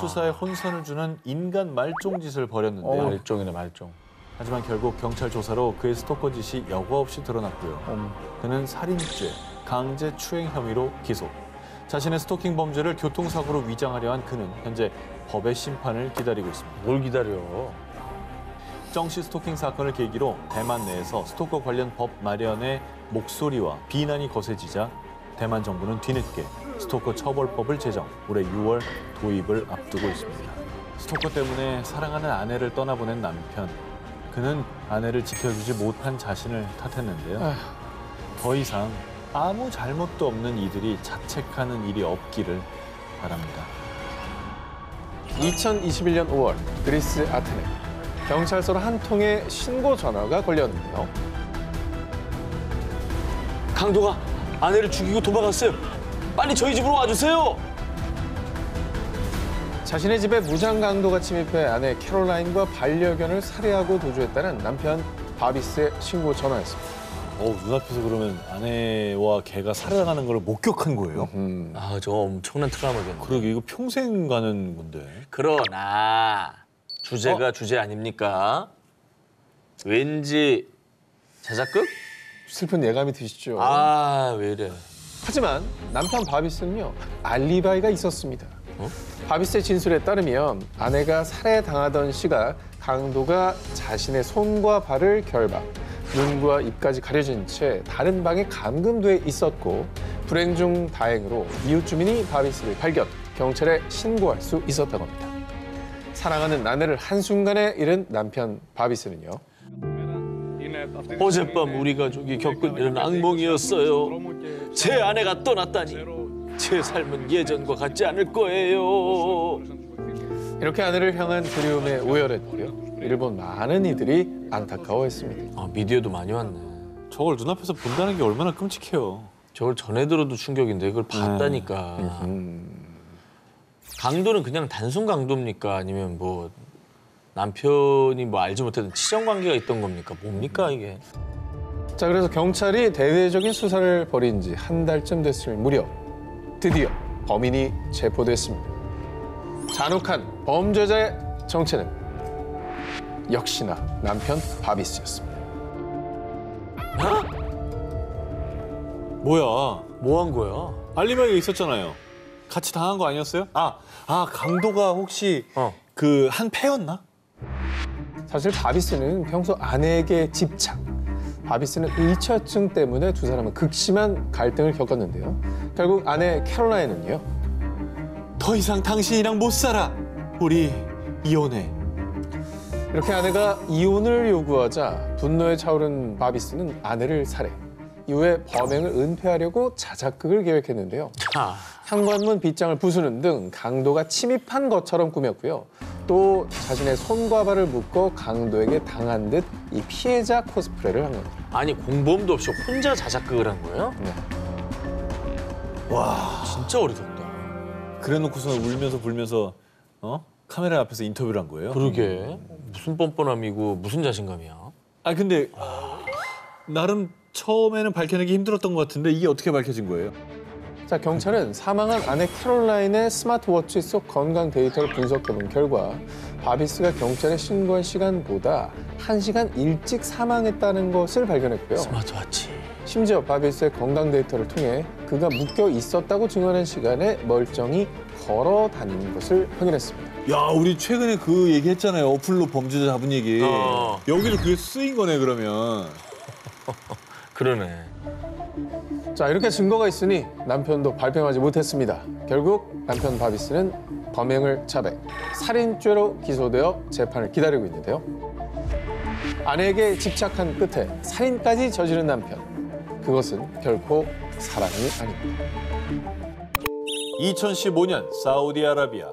수사에 혼선을 주는 인간 말종짓을 벌였는데요. 말종이네, 말종. 하지만 결국 경찰 조사로 그의 스토커 짓이 여과 없이 드러났고요. 그는 살인죄, 강제 추행 혐의로 기소. 자신의 스토킹 범죄를 교통사고로 위장하려 한 그는 현재 법의 심판을 기다리고 있습니다. 뭘 기다려? 정씨 스토킹 사건을 계기로 대만 내에서 스토커 관련 법 마련의 목소리와 비난이 거세지자 대만 정부는 뒤늦게 스토커 처벌법을 제정, 올해 6월 도입을 앞두고 있습니다. 스토커 때문에 사랑하는 아내를 떠나보낸 남편. 그는 아내를 지켜주지 못한 자신을 탓했는데요. 더 이상 아무 잘못도 없는 이들이 자책하는 일이 없기를 바랍니다. 2021년 5월 그리스 아테네. 경찰서로 한 통의 신고 전화가 걸렸는데요. 강도가 아내를 죽이고 도망갔어요. 빨리 저희 집으로 와주세요. 자신의 집에 무장 강도가 침입해 아내 캐롤라인과 반려견을 살해하고 도주했다는 남편 바비스의 신고 전화였습니다. 눈앞에서 그러면 아내와 개가 살아가는 걸 목격한 거예요? 아, 저 엄청난 트라우마겠네. 그러게 이거 평생 가는 건데. 그러나 주제가 주제 아닙니까? 왠지 자작극? 슬픈 예감이 드시죠? 아, 왜 이래. 하지만 남편 바비스는요, 알리바이가 있었습니다. 바비스의 진술에 따르면 아내가 살해당하던 시각 강도가 자신의 손과 발을 결박, 눈과 입까지 가려진 채 다른 방에 감금돼 있었고 불행 중 다행으로 이웃 주민이 바비스를 발견, 경찰에 신고할 수 있었다고 합니다. 사랑하는 아내를 한순간에 잃은 남편 바비스는요. 어젯밤 우리 가족이 겪은 일은 악몽이었어요. 제 아내가 떠났다니 제 삶은 예전과 같지 않을 거예요. 이렇게 아내를 향한 그리움에 오열했고요. 이를 본 많은 이들이 안타까워했습니다. 아, 미디어도 많이 왔네. 저걸 눈앞에서 본다는 게 얼마나 끔찍해요. 저걸 전에 들어도 충격인데 이걸 봤다니까. 강도는 그냥 단순 강도입니까? 아니면 뭐 남편이 뭐 알지 못했던 치정 관계가 있던 겁니까? 뭡니까 이게? 자, 그래서 경찰이 대대적인 수사를 벌인 지 한 달쯤 됐을 무렵 드디어 범인이 체포됐습니다. 잔혹한 범죄자의 정체는 역시나 남편 바비스였습니다. 뭐야? 뭐 한 거야? 알리바이가 있었잖아요. 같이 당한 거 아니었어요? 강도가 혹시 그 한 패였나? 사실 바비스는 평소 아내에게 집착, 바비스는 의처증 때문에 두 사람은 극심한 갈등을 겪었는데요. 결국 아내 캐롤라인은요. 더 이상 당신이랑 못 살아. 우리 이혼해. 이렇게 아내가 이혼을 요구하자 분노에 차오른 바비스는 아내를 살해. 이후에 범행을 은폐하려고 자작극을 계획했는데요. 현관문 빗장을 부수는 등 강도가 침입한 것처럼 꾸몄고요. 또 자신의 손과 발을 묶어 강도에게 당한 듯 이 피해자 코스프레를 한 겁니다. 아니 공범도 없이 혼자 자작극을 한 거예요? 네. 와, 진짜 어리석다. 그래놓고서 울면서 불면서 카메라 앞에서 인터뷰를 한 거예요? 그러게. 무슨 뻔뻔함이고 무슨 자신감이야. 근데 나름 처음에는 밝혀내기 힘들었던 것 같은데 이게 어떻게 밝혀진 거예요? 자, 경찰은 사망한 아내 캐롤라인의 스마트워치 속 건강 데이터를 분석해본 결과 바비스가 경찰에 신고한 시간보다 1시간 일찍 사망했다는 것을 발견했고요. 스마트워치. 심지어 바비스의 건강 데이터를 통해 그가 묶여 있었다고 증언한 시간에 멀쩡히 걸어 다니는 것을 확인했습니다. 야, 우리 최근에 그 얘기했잖아요. 어플로 범죄자 잡은 얘기. 여기도 그게 쓰인 거네, 그러면. 그러네. 자, 이렇게 증거가 있으니 남편도 발뺌하지 못했습니다. 결국 남편 바비스는 범행을 자백, 살인죄로 기소되어 재판을 기다리고 있는데요. 아내에게 집착한 끝에 살인까지 저지른 남편. 그것은 결코 사랑이 아닙니다. 2015년 사우디아라비아.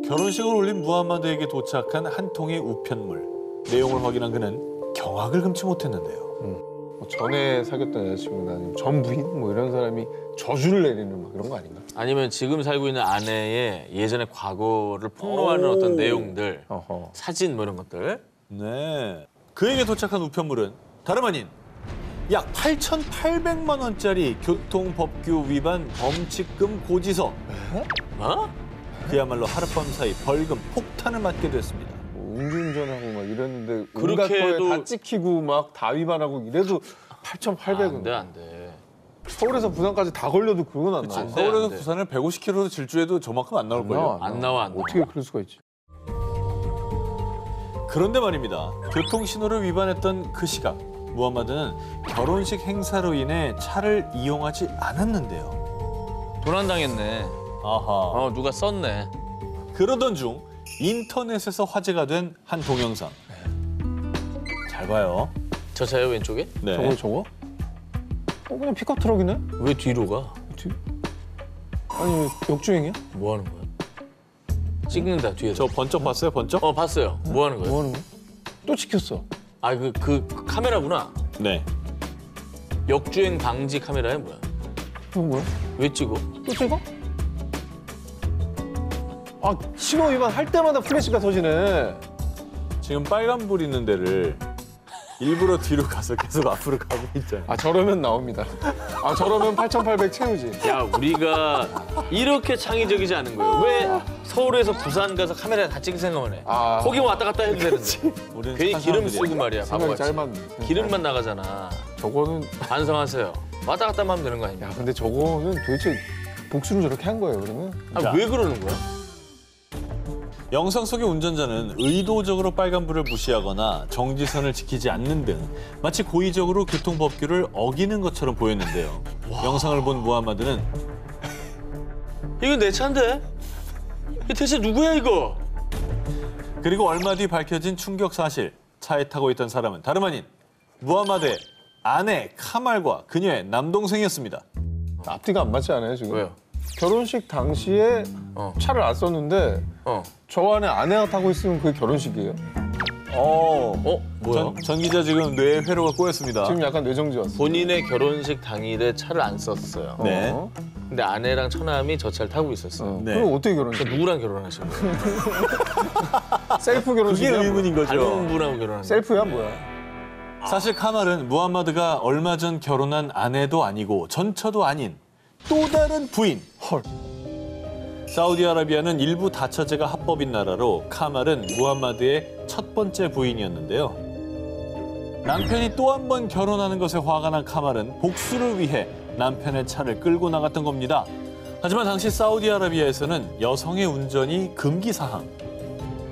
결혼식을 올린 무함마드에게 도착한 한 통의 우편물. 내용을 확인한 그는 경악을 금치 못했는데요. 전에 사귀었던 여자친구나 아니면 전 부인 뭐 이런 사람이 저주를 내리는 막 그런 거 아닌가? 아니면 지금 살고 있는 아내의 예전의 과거를 폭로하는 어떤 내용들, 사진 뭐 이런 것들. 네. 그에게 도착한 우편물은 다름 아닌 약 8,800만 원짜리 교통법규 위반 범칙금 고지서. 그야말로 하룻밤 사이 벌금 폭탄을 맞게 됐습니다. 음주운전하고 막 이랬는데 그렇게 온갖 거에 해도- 다 찍히고 막 다 위반하고 이래도 8,800은. 안 돼, 안 돼. 서울에서 부산까지 다 걸려도 그건 안 나와. 안 돼, 서울에서 안 돼. 부산을 150km로 질주해도 저만큼 안 나올 거예요. 안 나와, 안 나와. 어떻게 그럴 수가 있지? 그런데 말입니다. 교통신호를 위반했던 그 시각, 무함마드는 결혼식 행사로 인해 차를 이용하지 않았는데요. 도난당했네. 아하. 누가 썼네. 그러던 중 인터넷에서 화제가 된 한 동영상. 잘 봐요. 저 차요 왼쪽에? 네. 저거? 그냥 픽업 트럭이네? 왜 뒤로 가? 아니, 역주행이야? 뭐 하는 거야? 찍는다 뒤에서. 저 번쩍 봤어요, 번쩍? 봤어요. 뭐 하는 거야? 뭐 하는 거야? 또 찍혔어. 아, 그 카메라구나. 네. 역주행 방지 카메라야 뭐야? 이건 뭐야? 왜 찍어? 또 찍어? 아, 신호 위반 할 때마다 플래시가 터지네. 지금 빨간불 있는 데를 일부러 뒤로 가서 계속 앞으로 가고 있잖아요. 아, 저러면 나옵니다. 아, 저러면 8,800 채우지. 야, 우리가 이렇게 창의적이지 않은 거예요. 왜 서울에서 부산 가서 카메라 다 찍을 생각을 해? 아. 거기 왔다 갔다 해도 되는데. 우리는 괜히 착한 기름 사람들이야. 쓰고 말이야, 생각이 바보같이. 짧았네. 기름만 나가잖아. 저거는, 반성하세요. 왔다 갔다 하면 되는 거 아닙니까? 야, 근데 저거는 도대체 복수를 저렇게 한 거예요, 그러면? 아, 왜 그러는 거야? 영상 속의 운전자는 의도적으로 빨간불을 무시하거나 정지선을 지키지 않는 등 마치 고의적으로 교통법규를 어기는 것처럼 보였는데요. 영상을 본 무하마드는 이건 내 차인데? 이 대체 누구야, 이거? 그리고 얼마 뒤 밝혀진 충격 사실. 차에 타고 있던 사람은 다름 아닌 무하마드의 아내 카말과 그녀의 남동생이었습니다. 앞뒤가 안 맞지 않아요, 지금? 왜요? 결혼식 당시에 차를 안 썼는데 저 안에 아내가 타고 있으면 그게 결혼식이에요? 뭐야? 전 기자 지금 뇌에 회로가 꼬였습니다. 지금 약간 뇌정지 왔어. 본인의 결혼식 당일에 차를 안 썼어요. 네. 근데 아내랑 처남이 저 차를 타고 있었어요. 네. 그럼 어떻게 결혼식? 누구랑 결혼하신 거예요? 셀프 그게 결혼식이야? 의문인 거죠. 다른 분하고 결혼하신 거예요? 셀프야, 뭐야? 사실 카말은 무하마드가 얼마 전 결혼한 아내도 아니고 전처도 아닌 또 다른 부인. 헐. 사우디아라비아는 일부 다처제가 합법인 나라로 카말은 무하마드의 첫 번째 부인이었는데요. 남편이 또 한 번 결혼하는 것에 화가 난 카말은 복수를 위해 남편의 차를 끌고 나갔던 겁니다. 하지만 당시 사우디아라비아에서는 여성의 운전이 금기 사항.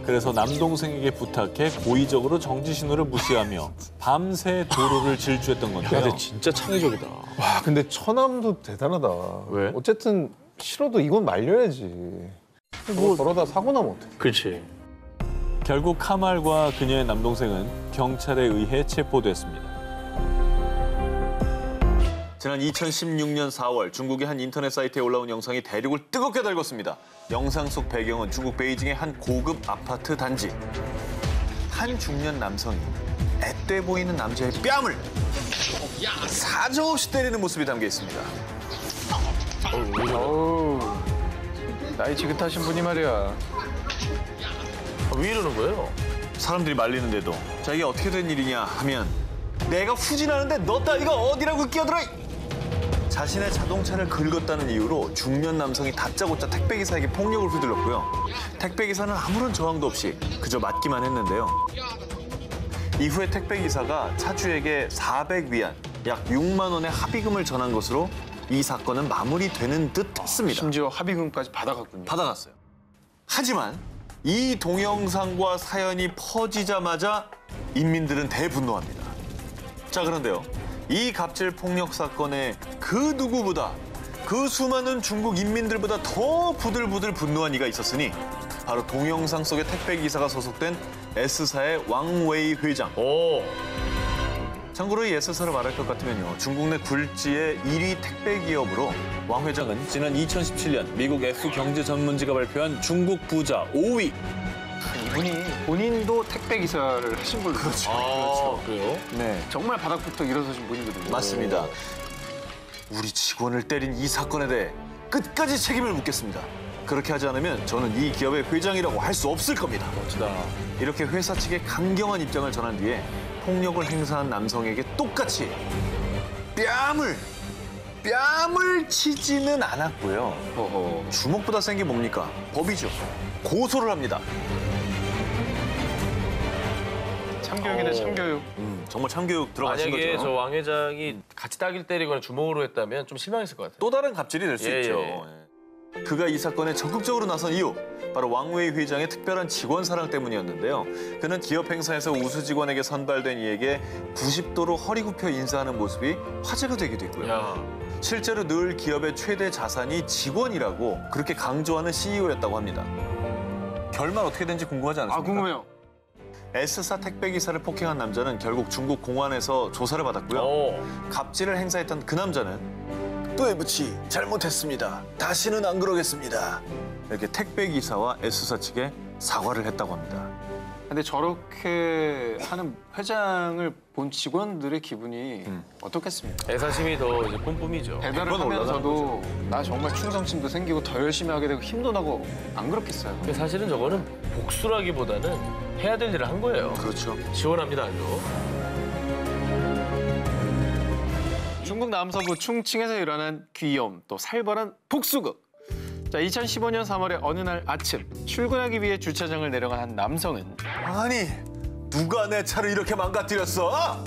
그래서 남동생에게 부탁해 고의적으로 정지 신호를 무시하며 밤새 도로를 질주했던 건데요. 근데 진짜 창의적이다. 와, 근데 처남도 대단하다. 왜? 어쨌든 싫어도 이건 말려야지. 뭐 저러다 사고 나면 어떡해. 그렇지. 결국 카말과 그녀의 남동생은 경찰에 의해 체포됐습니다. 지난 2016년 4월 중국의 한 인터넷 사이트에 올라온 영상이 대륙을 뜨겁게 달궜습니다. 영상 속 배경은 중국 베이징의 한 고급 아파트 단지. 한 중년 남성이 앳돼 보이는 남자의 뺨을 사정없이 때리는 모습이 담겨 있습니다. 어우, 나이 지긋하신 분이 말이야. 왜 이러는 거예요? 사람들이 말리는데도 자 이게 어떻게 된 일이냐 하면 내가 후진하는데 너 따위가 어디라고 끼어들어! 자신의 자동차를 긁었다는 이유로 중년 남성이 다짜고짜 택배기사에게 폭력을 휘둘렀고요. 택배기사는 아무런 저항도 없이 그저 맞기만 했는데요. 이후에 택배기사가 차주에게 400위안, 약 6만 원의 합의금을 전한 것으로 이 사건은 마무리되는 듯 했습니다. 심지어 합의금까지 받아갔군요. 받아갔어요. 하지만 이 동영상과 사연이 퍼지자마자 인민들은 대분노합니다. 자, 그런데요. 이 갑질 폭력 사건에 그 누구보다 그 수많은 중국 인민들보다 더 부들부들 분노한 이가 있었으니 바로 동영상 속의 택배기사가 소속된 S사의 왕웨이 회장. 참고로 이 S사를 말할 것 같으면요. 중국 내 굴지의 1위 택배 기업으로 왕 회장은 지난 2017년 미국 F경제 전문지가 발표한 중국 부자 5위. 이분이 본인도 택배 기사를 하신 걸로. 그렇죠. 그래요? 네, 정말 바닥부터 일어서신 분이거든요. 맞습니다. 우리 직원을 때린 이 사건에 대해 끝까지 책임을 묻겠습니다. 그렇게 하지 않으면 저는 이 기업의 회장이라고 할 수 없을 겁니다. 멋지다. 이렇게 회사 측에 강경한 입장을 전한 뒤에 폭력을 행사한 남성에게 똑같이 뺨을 치지는 않았고요. 주먹보다 센 게 뭡니까? 법이죠. 고소를 합니다. 참교육이네, 참교육. 정말 참교육 들어가신 만약에 거죠. 저 왕 회장이 같이 따귀를 때리거나 주먹으로 했다면 좀 실망했을 것 같아요. 또 다른 갑질이 될 수 예, 있죠. 예. 그가 이 사건에 적극적으로 나선 이유, 바로 왕웨이 회장의 특별한 직원 사랑 때문이었는데요. 그는 기업 행사에서 우수 직원에게 선발된 이에게 90도로 허리 굽혀 인사하는 모습이 화제가 되기도 했고요. 실제로 늘 기업의 최대 자산이 직원이라고 그렇게 강조하는 CEO였다고 합니다. 결말 어떻게 된지 궁금하지 않습니까? 아, 궁금해요. S사 택배기사를 폭행한 남자는 결국 중국 공안에서 조사를 받았고요. 갑질을 행사했던 그 남자는 또해부치 잘못했습니다. 다시는 안 그러겠습니다. 이렇게 택배기사와 S사 측에 사과를 했다고 합니다. 근데 저렇게 하는 회장을 본 직원들의 기분이 어떻겠습니까? 애사심이 더 이제 뿜뿜이죠. 배달을 하면서도 나 정말 충성심도 생기고 더 열심히 하게 되고 힘도 나고 안 그렇겠어요? 근데 사실은 저거는 복수라기보다는 해야 될 일을 한 거예요. 그렇죠. 지원합니다, 아주. 중국 남서부 충칭에서 일어난 귀여움 또 살벌한 복수극. 자, 2015년 3월의 어느 날 아침 출근하기 위해 주차장을 내려간 한 남성은 아니, 누가 내 차를 이렇게 망가뜨렸어?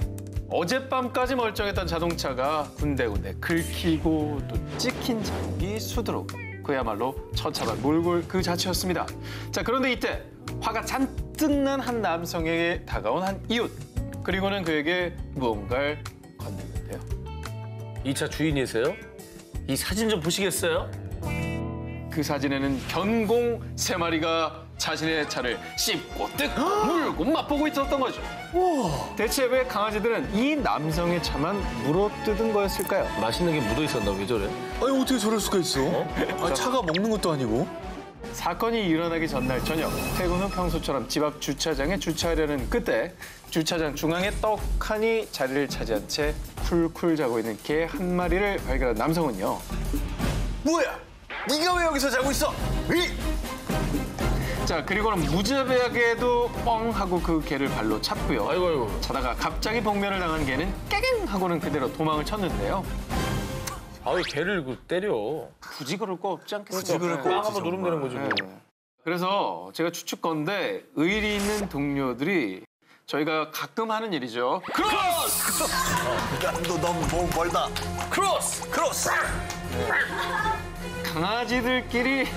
어젯밤까지 멀쩡했던 자동차가 군데군데 긁히고 또 찍힌 장비 수두룩. 그야말로 처차만 몰골 그 자체였습니다. 자, 그런데 이때 화가 잔뜩 난 한 남성에게 다가온 한 이웃. 그리고는 그에게 무언가를 건넸는데요. 이 차 주인이세요? 이 사진 좀 보시겠어요? 그 사진에는 견공 3마리가 자신의 차를 씹고 뜩 물고 맛보고 있었던 거죠. 대체 왜 강아지들은 이 남성의 차만 물어뜯은 거였을까요? 맛있는 게 묻어 있었나 왜 저래? 아니, 어떻게 저럴 수가 있어? 아니, 차가 먹는 것도 아니고. 사건이 일어나기 전날 저녁 퇴근 후 평소처럼 집 앞 주차장에 주차하려는 그때 주차장 중앙에 떡하니 자리를 차지한 채 쿨쿨 자고 있는 개 한 마리를 발견한 남성은요. 뭐야? 네가 왜 여기서 자고 있어? 자, 그리고는 무자비하게도 뻥 하고 그 개를 발로 찼고요. 아이고. 자다가 갑자기 복면을 당한 개는 깨갱 하고는 그대로 도망을 쳤는데요. 아왜 개를 때려? 굳이 그럴 거 없지 않겠어요? 굳이 그럴 거 빵 없지, 한번 누르면 되는 거지 뭐. 네. 그래서 제가 추측건데 의리 있는 동료들이 저희가 가끔 하는 일이죠. 크로스! 너 너무 멀다. 크로스! 크로스! 강아지들끼리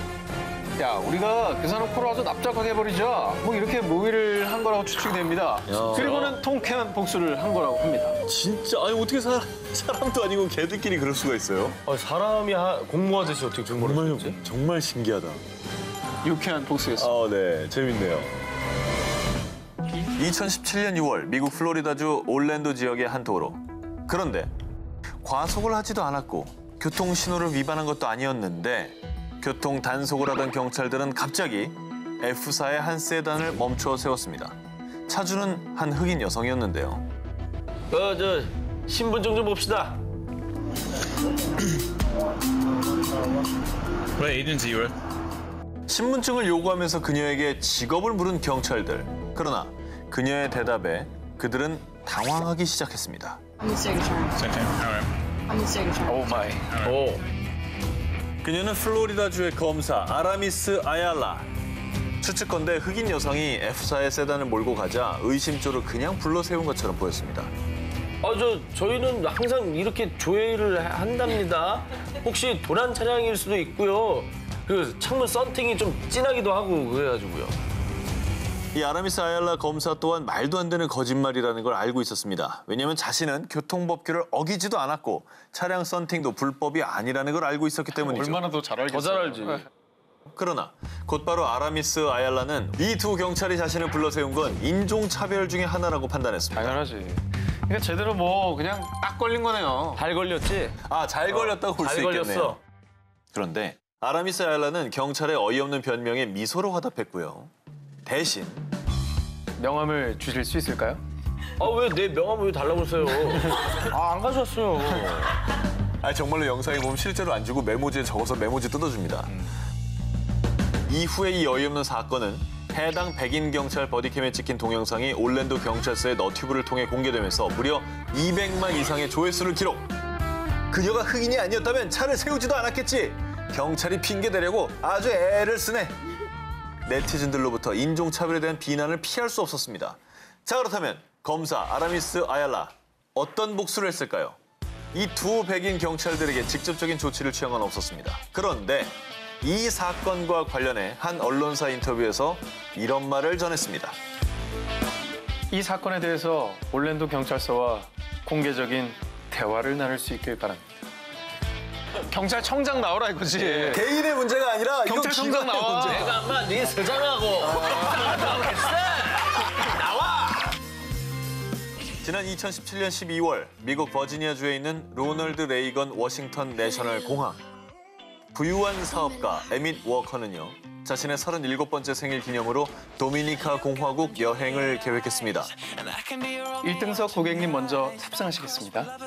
야, 우리가 계산놓고 아주 납작하게 해버리자. 뭐 이렇게 모의를 한 거라고 추측이 됩니다. 그리고는 통쾌한 복수를 한 거라고 합니다. 진짜 아니 어떻게 사람도 아니고 개들끼리 그럴 수가 있어요? 사람이 공모하듯이 어떻게 공모를 했지? 정말 신기하다. 유쾌한 복수였습니다. 네, 재밌네요. 2017년 6월 미국 플로리다주 올랜도 지역의 한 도로. 그런데 과속을 하지도 않았고 교통 신호를 위반한 것도 아니었는데 교통 단속을 하던 경찰들은 갑자기 F사의 한 세단을 멈춰 세웠습니다. 차주는 한 흑인 여성이었는데요. 저 신분증 좀 봅시다. What agency you were? 신분증을 요구하면서 그녀에게 직업을 물은 경찰들. 그러나 그녀의 대답에 그들은 당황하기 시작했습니다. Second. Alright. 오 마이. 그녀는 플로리다주의 검사 아라미스 아얄라. 추측건대 흑인 여성이 F사의 세단을 몰고 가자 의심조를 그냥 불러 세운 것처럼 보였습니다. 저희는 항상 이렇게 조회를 한답니다. 혹시 도난 차량일 수도 있고요. 그리고 창문 썬팅이 좀 진하기도 하고 그래가지고요. 이 아라미스 아얄라 검사 또한 말도 안 되는 거짓말이라는 걸 알고 있었습니다. 왜냐하면 자신은 교통법규를 어기지도 않았고 차량 썬팅도 불법이 아니라는 걸 알고 있었기 때문이죠. 얼마나 더 잘 알겠어요. 더 잘 알지. 그러나 곧바로 아라미스 아얄라는 이 두 경찰이 자신을 불러 세운 건 인종차별 중에 하나라고 판단했습니다. 당연하지. 그러니까 제대로 뭐 그냥 딱 걸린 거네요. 잘 걸렸지? 잘 걸렸다고 볼 수 잘 있겠네요. 걸렸어. 그런데 아라미스 아얄라는 경찰의 어이없는 변명에 미소로 화답했고요. 대신 명함을 주실 수 있을까요? 왜 내 명함을 왜 달라고 그러세요? 안 가져왔어요. 정말로 영상에 보면 실제로 안 주고 메모지에 적어서 메모지 뜯어줍니다. 이후에 이 어이없는 사건은 해당 백인 경찰 버디캠에 찍힌 동영상이 올랜도 경찰서의 너튜브를 통해 공개되면서 무려 200만 이상의 조회수를 기록. 그녀가 흑인이 아니었다면 차를 세우지도 않았겠지. 경찰이 핑계대려고 아주 애를 쓰네. 네티즌들로부터 인종차별에 대한 비난을 피할 수 없었습니다. 자, 그렇다면 검사 아라미스 아얄라 어떤 복수를 했을까요? 이 두 백인 경찰들에게 직접적인 조치를 취한 건 없었습니다. 그런데 이 사건과 관련해 한 언론사 인터뷰에서 이런 말을 전했습니다. 이 사건에 대해서 올랜도 경찰서와 공개적인 대화를 나눌 수 있길 바랍니다. 경찰청장 나오라 이거지. 개인의 문제가 아니라 경찰청장 나와. 내가 아마 네 서장하고 나오겠어. 나와. 지난 2017년 12월 미국 버지니아주에 있는 로널드 레이건 워싱턴 내셔널 공항. 부유한 사업가 에밋 워커는요. 자신의 37번째 생일 기념으로 도미니카 공화국 여행을 계획했습니다. 1등석 고객님 먼저 탑승하시겠습니다.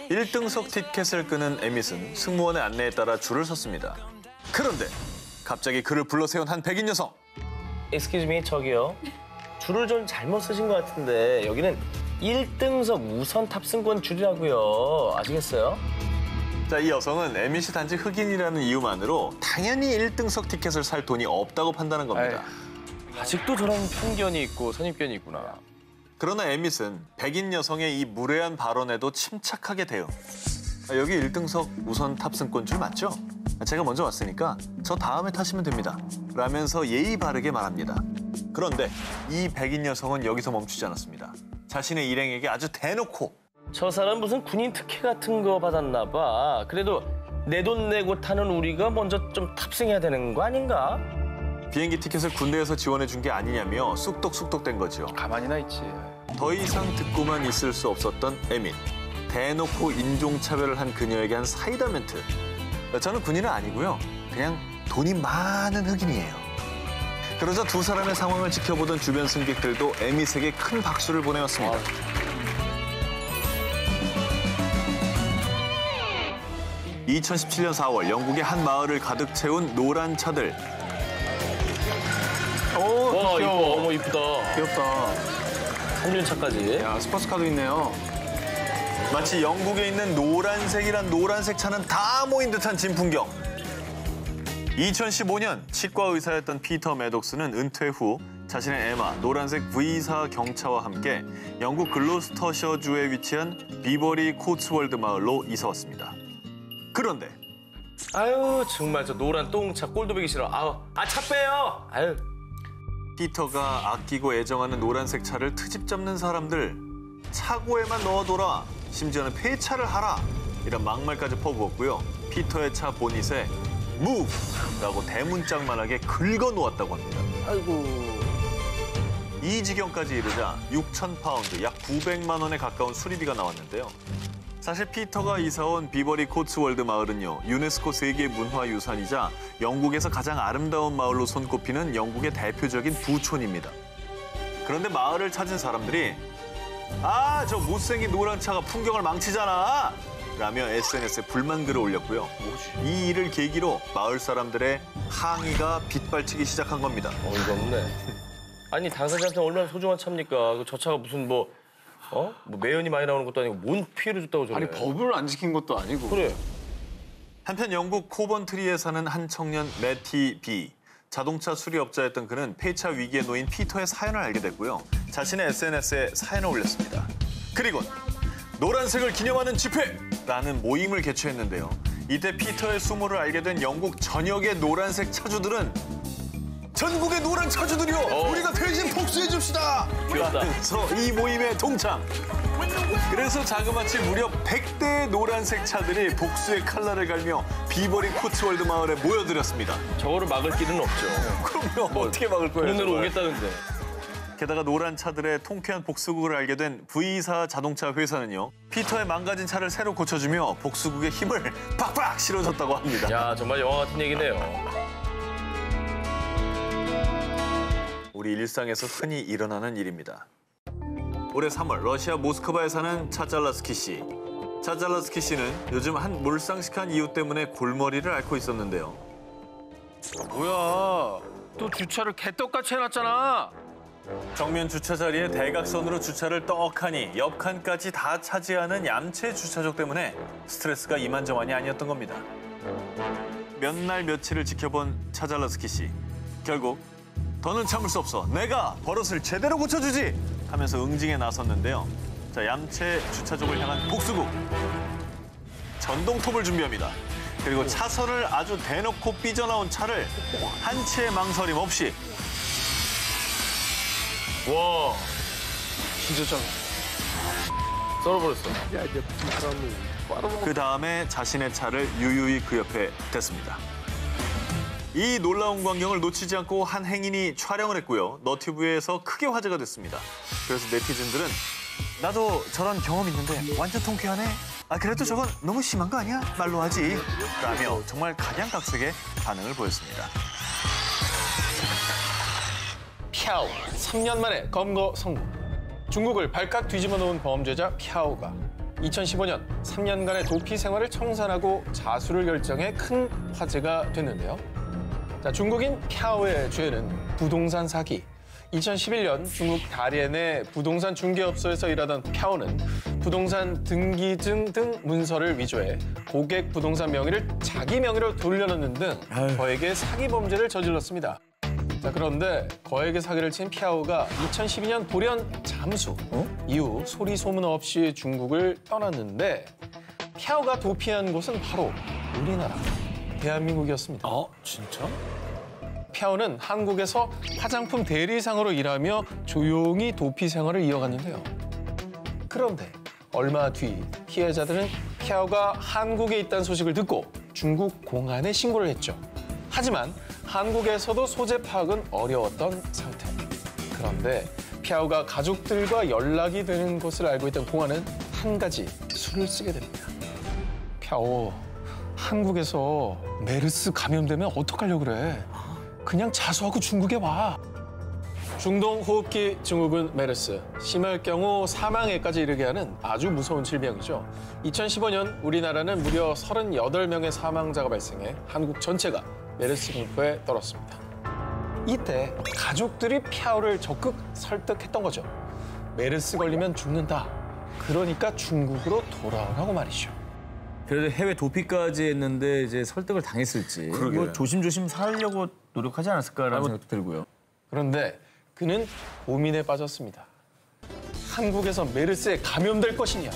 1등석 티켓을 끄는 에밋은 승무원의 안내에 따라 줄을 섰습니다. 그런데 갑자기 그를 불러세운 한 백인 여성. Excuse me, 저기요. 줄을 좀 잘못 쓰신 것 같은데 여기는 1등석 우선 탑승권 줄이라고요. 아시겠어요? 자, 이 여성은 에밋이 단지 흑인이라는 이유만으로 당연히 1등석 티켓을 살 돈이 없다고 판단한 겁니다. 아직도 저런 편견이 있고 선입견이 있구나. 그러나 에밋은 백인 여성의 이 무례한 발언에도 침착하게 대응. 여기 1등석 우선 탑승권 줄 맞죠? 제가 먼저 왔으니까 저 다음에 타시면 됩니다. 라면서 예의 바르게 말합니다. 그런데 이 백인 여성은 여기서 멈추지 않았습니다. 자신의 일행에게 아주 대놓고 저 사람 무슨 군인 특혜 같은 거 받았나 봐. 그래도 내 돈 내고 타는 우리가 먼저 좀 탑승해야 되는 거 아닌가? 비행기 티켓을 군대에서 지원해 준 게 아니냐며 쑥덕쑥덕댄 거죠. 가만히나 있지. 더 이상 듣고만 있을 수 없었던 에밋. 대놓고 인종차별을 한 그녀에게 한 사이다 멘트. 저는 군인은 아니고요. 그냥 돈이 많은 흑인이에요. 그러자 두 사람의 상황을 지켜보던 주변 승객들도 에밋에게 큰 박수를 보내왔습니다. 2017년 4월 영국의 한 마을을 가득 채운 노란 차들. 와, 이거 어머 이쁘다. 귀엽다. 3륜차까지. 야, 스포츠카도 있네요. 마치 영국에 있는 노란색이란 노란색 차는 다 모인 듯한 진풍경. 2015년 치과 의사였던 피터 매독스는 은퇴 후 자신의 에마 노란색 V사 경차와 함께 영국 글로스터셔주에 위치한 비버리 코츠월드 마을로 이사 왔습니다. 그런데 아유 정말 저 노란 똥차 꼴도 보기 싫어. 아우 차 빼요. 아유. 피터가 아끼고 애정하는 노란색 차를 트집 잡는 사람들 차고에만 넣어둬라. 심지어는 폐차를 하라. 이런 막말까지 퍼부었고요. 피터의 차 보닛에 MOVE라고 대문짝만하게 긁어놓았다고 합니다. 아이고. 이 지경까지 이르자 6,000파운드, 약 900만 원에 가까운 수리비가 나왔는데요. 사실 피터가 이사온 비버리 코츠월드 마을은요. 유네스코 세계 문화유산이자 영국에서 가장 아름다운 마을로 손꼽히는 영국의 대표적인 부촌입니다. 그런데 마을을 찾은 사람들이 저 못생긴 노란 차가 풍경을 망치잖아! 라며 SNS에 불만글을 올렸고요. 이 일을 계기로 마을 사람들의 항의가 빗발치기 시작한 겁니다. 어이가 없네. 아니 당사자한테 얼마나 소중한 차입니까? 저 차가 무슨 뭐 매연이 많이 나오는 것도 아니고 뭔 피해를 줬다고 저래. 아니, 법을 안 지킨 것도 아니고. 그래. 한편 영국 코번트리에 사는 한 청년 매티 B. 자동차 수리업자였던 그는 폐차 위기에 놓인 피터의 사연을 알게 됐고요. 자신의 SNS에 사연을 올렸습니다. 그리고 노란색을 기념하는 집회라는 모임을 개최했는데요. 이때 피터의 수모를 알게 된 영국 전역의 노란색 차주들은 전국의 노란 차주들이요! 우리가 대신 복수해 줍시다! 귀엽다. 라면서 이 모임에 동참. 그래서 자그마치 무려 100대의 노란색 차들이 복수의 칼날을 갈며 비버리 코츠월드 마을에 모여들었습니다. 저거를 막을 길은 없죠. 그럼요. 어떻게 막을 거예요? 돈으로 정말. 오겠다는데. 게다가 노란 차들의 통쾌한 복수국을 알게 된 V사 자동차 회사는요. 피터의 망가진 차를 새로 고쳐주며 복수국의 힘을 팍팍 실어줬다고 합니다. 야 정말 영화 같은 얘기네요. 우리 일상에서 흔히 일어나는 일입니다. 올해 3월 러시아 모스크바에 사는 차잘라스키 씨. 차잘라스키 씨는 요즘 한 몰상식한 이유 때문에 골머리를 앓고 있었는데요. 뭐야, 또 주차를 개떡같이 해놨잖아. 정면 주차 자리에 대각선으로 주차를 떡하니 옆 칸까지 다 차지하는 얌체 주차적 때문에 스트레스가 이만저만이 아니었던 겁니다. 몇 날 며칠을 지켜본 차잘라스키 씨. 결국 더는 참을 수 없어. 내가 버릇을 제대로 고쳐주지! 하면서 응징에 나섰는데요. 자, 얌체 주차족을 향한 복수국. 전동톱을 준비합니다. 그리고 차선을 아주 대놓고 삐져나온 차를 한치의 망설임 없이 와 진짜 참 썰어버렸어. 그 다음에 자신의 차를 유유히 그 옆에 댔습니다. 이 놀라운 광경을 놓치지 않고 한 행인이 촬영을 했고요. 너튜브에서 크게 화제가 됐습니다. 그래서 네티즌들은 나도 저런 경험 있는데 완전 통쾌하네. 아 그래도 저건 너무 심한 거 아니야? 말로 하지. 라며 정말 각양각색의 반응을 보였습니다. 펴오, 3년 만에 검거 성공. 중국을 발칵 뒤집어 놓은 범죄자 펴오가 2015년 3년간의 도피 생활을 청산하고 자수를 결정해 큰 화제가 됐는데요. 자, 중국인 펴오의 죄는 부동산 사기. 2011년 중국 다롄의 부동산 중개업소에서 일하던 펴오는 부동산 등기증 등 문서를 위조해 고객 부동산 명의를 자기 명의로 돌려놓는 등 거액의 사기 범죄를 저질렀습니다. 자, 그런데 거액의 사기를 친 펴오가 2012년 돌연 잠수. 이후 소리 소문 없이 중국을 떠났는데 펴오가 도피한 곳은 바로 우리나라, 대한민국이었습니다. 진짜? 펴오는 한국에서 화장품 대리상으로 일하며 조용히 도피 생활을 이어갔는데요. 그런데 얼마 뒤 피해자들은 펴오가 한국에 있다는 소식을 듣고 중국 공안에 신고를 했죠. 하지만 한국에서도 소재 파악은 어려웠던 상태. 그런데 펴오가 가족들과 연락이 되는 것을 알고 있던 공안은 한 가지 수를 쓰게 됩니다. 펴오, 한국에서 메르스 감염되면 어떡하려고 그래? 그냥 자수하고 중국에 와. 중동 호흡기 증후군 메르스, 심할 경우 사망에까지 이르게 하는 아주 무서운 질병이죠. 2015년 우리나라는 무려 38명의 사망자가 발생해 한국 전체가 메르스 공포에 떨었습니다. 이때 가족들이 펴오를 적극 설득했던 거죠. 메르스 걸리면 죽는다. 그러니까 중국으로 돌아오라고 말이죠. 그래도 해외 도피까지 했는데 이제 설득을 당했을지 뭐 조심조심 살려고 노력하지 않았을까라는 생각도 들고요. 그런데 그는 고민에 빠졌습니다. 한국에서 메르스에 감염될 것이냐,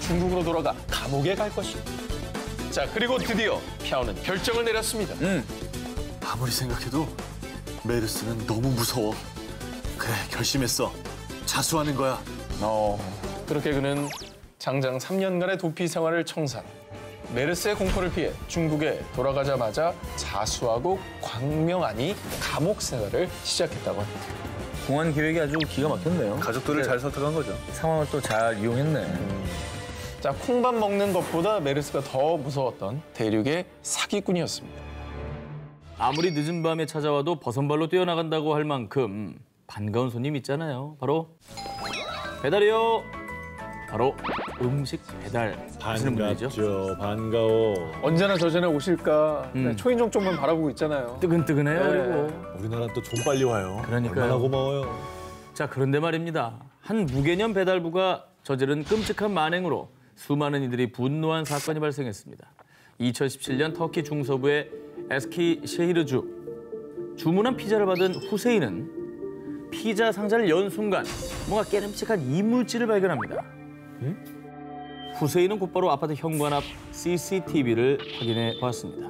중국으로 돌아가 감옥에 갈 것이냐. 자, 그리고 드디어 펴오는 결정을 내렸습니다. 아무리 생각해도 메르스는 너무 무서워. 그래, 결심했어. 자수하는 거야. 그렇게 그는 장장 3년간의 도피 생활을 청산. 메르스의 공포를 피해 중국에 돌아가자마자 자수하고 광명하니 감옥 생활을 시작했다고 합니다. 공안 계획이 아주 기가 막혔네요. 가족들을 잘 설득한 거죠. 상황을 또 잘 이용했네. 자, 콩밥 먹는 것보다 메르스가 더 무서웠던 대륙의 사기꾼이었습니다. 아무리 늦은 밤에 찾아와도 버선발로 뛰어나간다고 할 만큼 반가운 손님 있잖아요. 바로 배달이요. 바로 음식 배달 하시는 분들이죠. 반갑죠. 반가워. 언제나 저 전에 오실까 초인종 쪽만 바라보고 있잖아요. 뜨근뜨근해요. 네. 그리고 우리나라 또 좀 빨리 와요. 그러니까요. 얼마나 고마워요. 자, 그런데 말입니다. 한 무개념 배달부가 저지른 끔찍한 만행으로 수많은 이들이 분노한 사건이 발생했습니다. 2017년 터키 중서부의 에스키셰히르주. 주문한 피자를 받은 후세인은 피자 상자를 연 순간 뭔가 깨름칙한 이물질을 발견합니다. 후세인은 곧바로 아파트 현관 앞 CCTV를 확인해 보았습니다.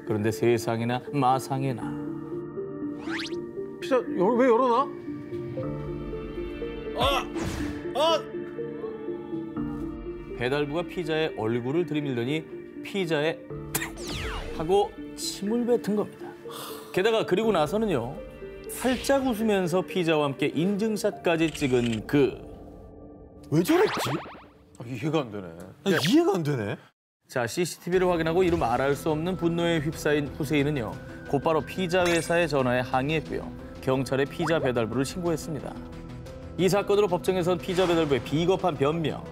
그런데 세상에나 마상에나. 피자 왜 열어놔? 배달부가 피자에 얼굴을 들이밀더니 피자에 하고 침을 뱉은 겁니다. 게다가 그리고 나서는요. 활짝 웃으면서 피자와 함께 인증샷까지 찍은 왜 저랬지? 이해가 안 되네. 아니, 이해가 안 되네. 자, CCTV를 확인하고 이루 말할 수 없는 분노에 휩싸인 후세인은요. 곧바로 피자 회사에 전화해 항의했고요. 경찰에 피자 배달부를 신고했습니다. 이 사건으로 법정에선 피자 배달부의 비겁한 변명.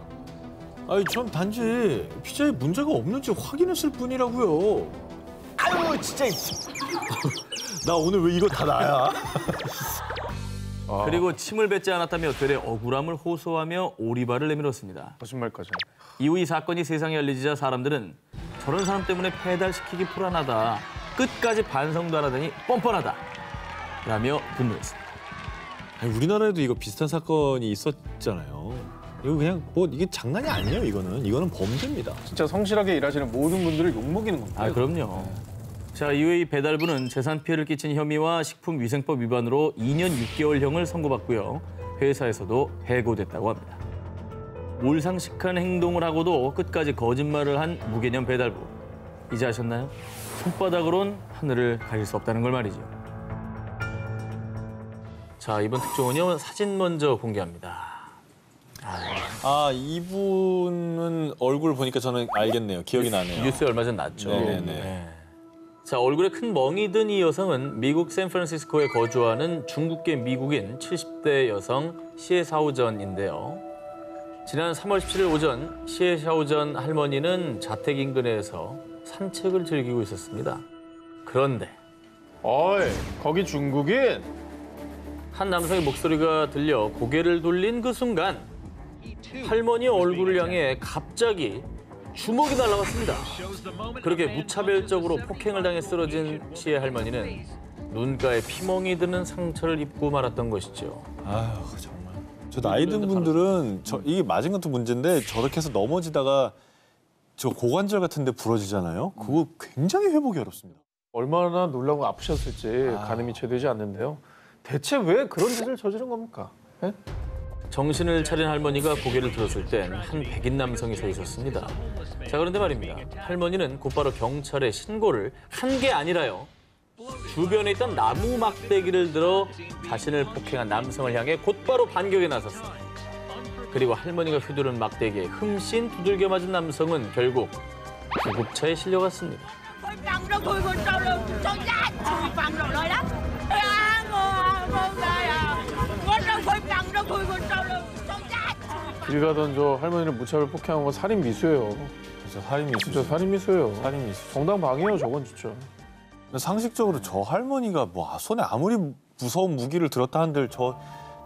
아니, 전 단지 피자에 문제가 없는지 확인했을 뿐이라고요. 아유, 진짜. 나 오늘 왜 이거 다 나야? 그리고 침을 뱉지 않았다며 되레 억울함을 호소하며 오리발을 내밀었습니다. 거짓말까지. 이후 이 사건이 세상에 알려지자 사람들은 저런 사람 때문에 배달시키기 불안하다. 끝까지 반성도 안 하더니 뻔뻔하다. 라며 분노했습니다. 아니, 우리나라에도 이거 비슷한 사건이 있었잖아요. 이거 그냥 뭐 이게 장난이 아니에요, 이거는 범죄입니다. 진짜 성실하게 일하시는 모든 분들을 욕먹이는 겁니다. 아, 그럼요. 자, 이후 이 배달부는 재산 피해를 끼친 혐의와 식품위생법 위반으로 2년 6개월형을 선고받고요. 회사에서도 해고됐다고 합니다. 몰상식한 행동을 하고도 끝까지 거짓말을 한 무개념 배달부. 이제 아셨나요? 손바닥으로는 하늘을 가릴 수 없다는 걸 말이죠. 자, 이번 특종은요. 사진 먼저 공개합니다. 이분은 얼굴 보니까 저는 알겠네요. 기억이 나네요. 뉴스에 얼마 전 났죠. 네네네. 네. 자, 얼굴에 큰 멍이 든 이 여성은 미국 샌프란시스코에 거주하는 중국계 미국인 70대 여성 시에 샤오전인데요. 지난 3월 17일 오전 시에 샤오전 할머니는 자택 인근에서 산책을 즐기고 있었습니다. 그런데 어이, 거기 중국인? 한 남성의 목소리가 들려 고개를 돌린 그 순간 할머니의 얼굴을 향해 갑자기 주먹이 날아왔습니다. 그렇게 무차별적으로 폭행을 당해 쓰러진 시의 할머니는 눈가에 피멍이 드는 상처를 입고 말았던 것이죠. 아휴, 정말. 저 나이 든 분들은 이게 맞은 것도 문제인데 저렇게 해서 넘어지다가 저 고관절 같은 데 부러지잖아요. 그거 굉장히 회복이 어렵습니다. 얼마나 놀라고 아프셨을지 가늠이 채되지 않는데요. 대체 왜 그런 짓을 저지른 겁니까? 예? 정신을 차린 할머니가 고개를 들었을 땐 한 백인 남성이 서 있었습니다. 자, 그런데 말입니다. 할머니는 곧바로 경찰에 신고를 한 게 아니라요. 주변에 있던 나무 막대기를 들어 자신을 폭행한 남성을 향해 곧바로 반격에 나섰습니다. 그리고 할머니가 휘두른 막대기에 흠씬 두들겨 맞은 남성은 결국 구급차에 실려갔습니다. 길 가던 저 할머니를 무차별 폭행한 건 살인 미수예요. 진짜 살인 미수. 진짜 살인 미수예요. 살인 미수. 정당방위예요, 저건 진짜. 상식적으로 저 할머니가 뭐 손에 아무리 무서운 무기를 들었다 한들 저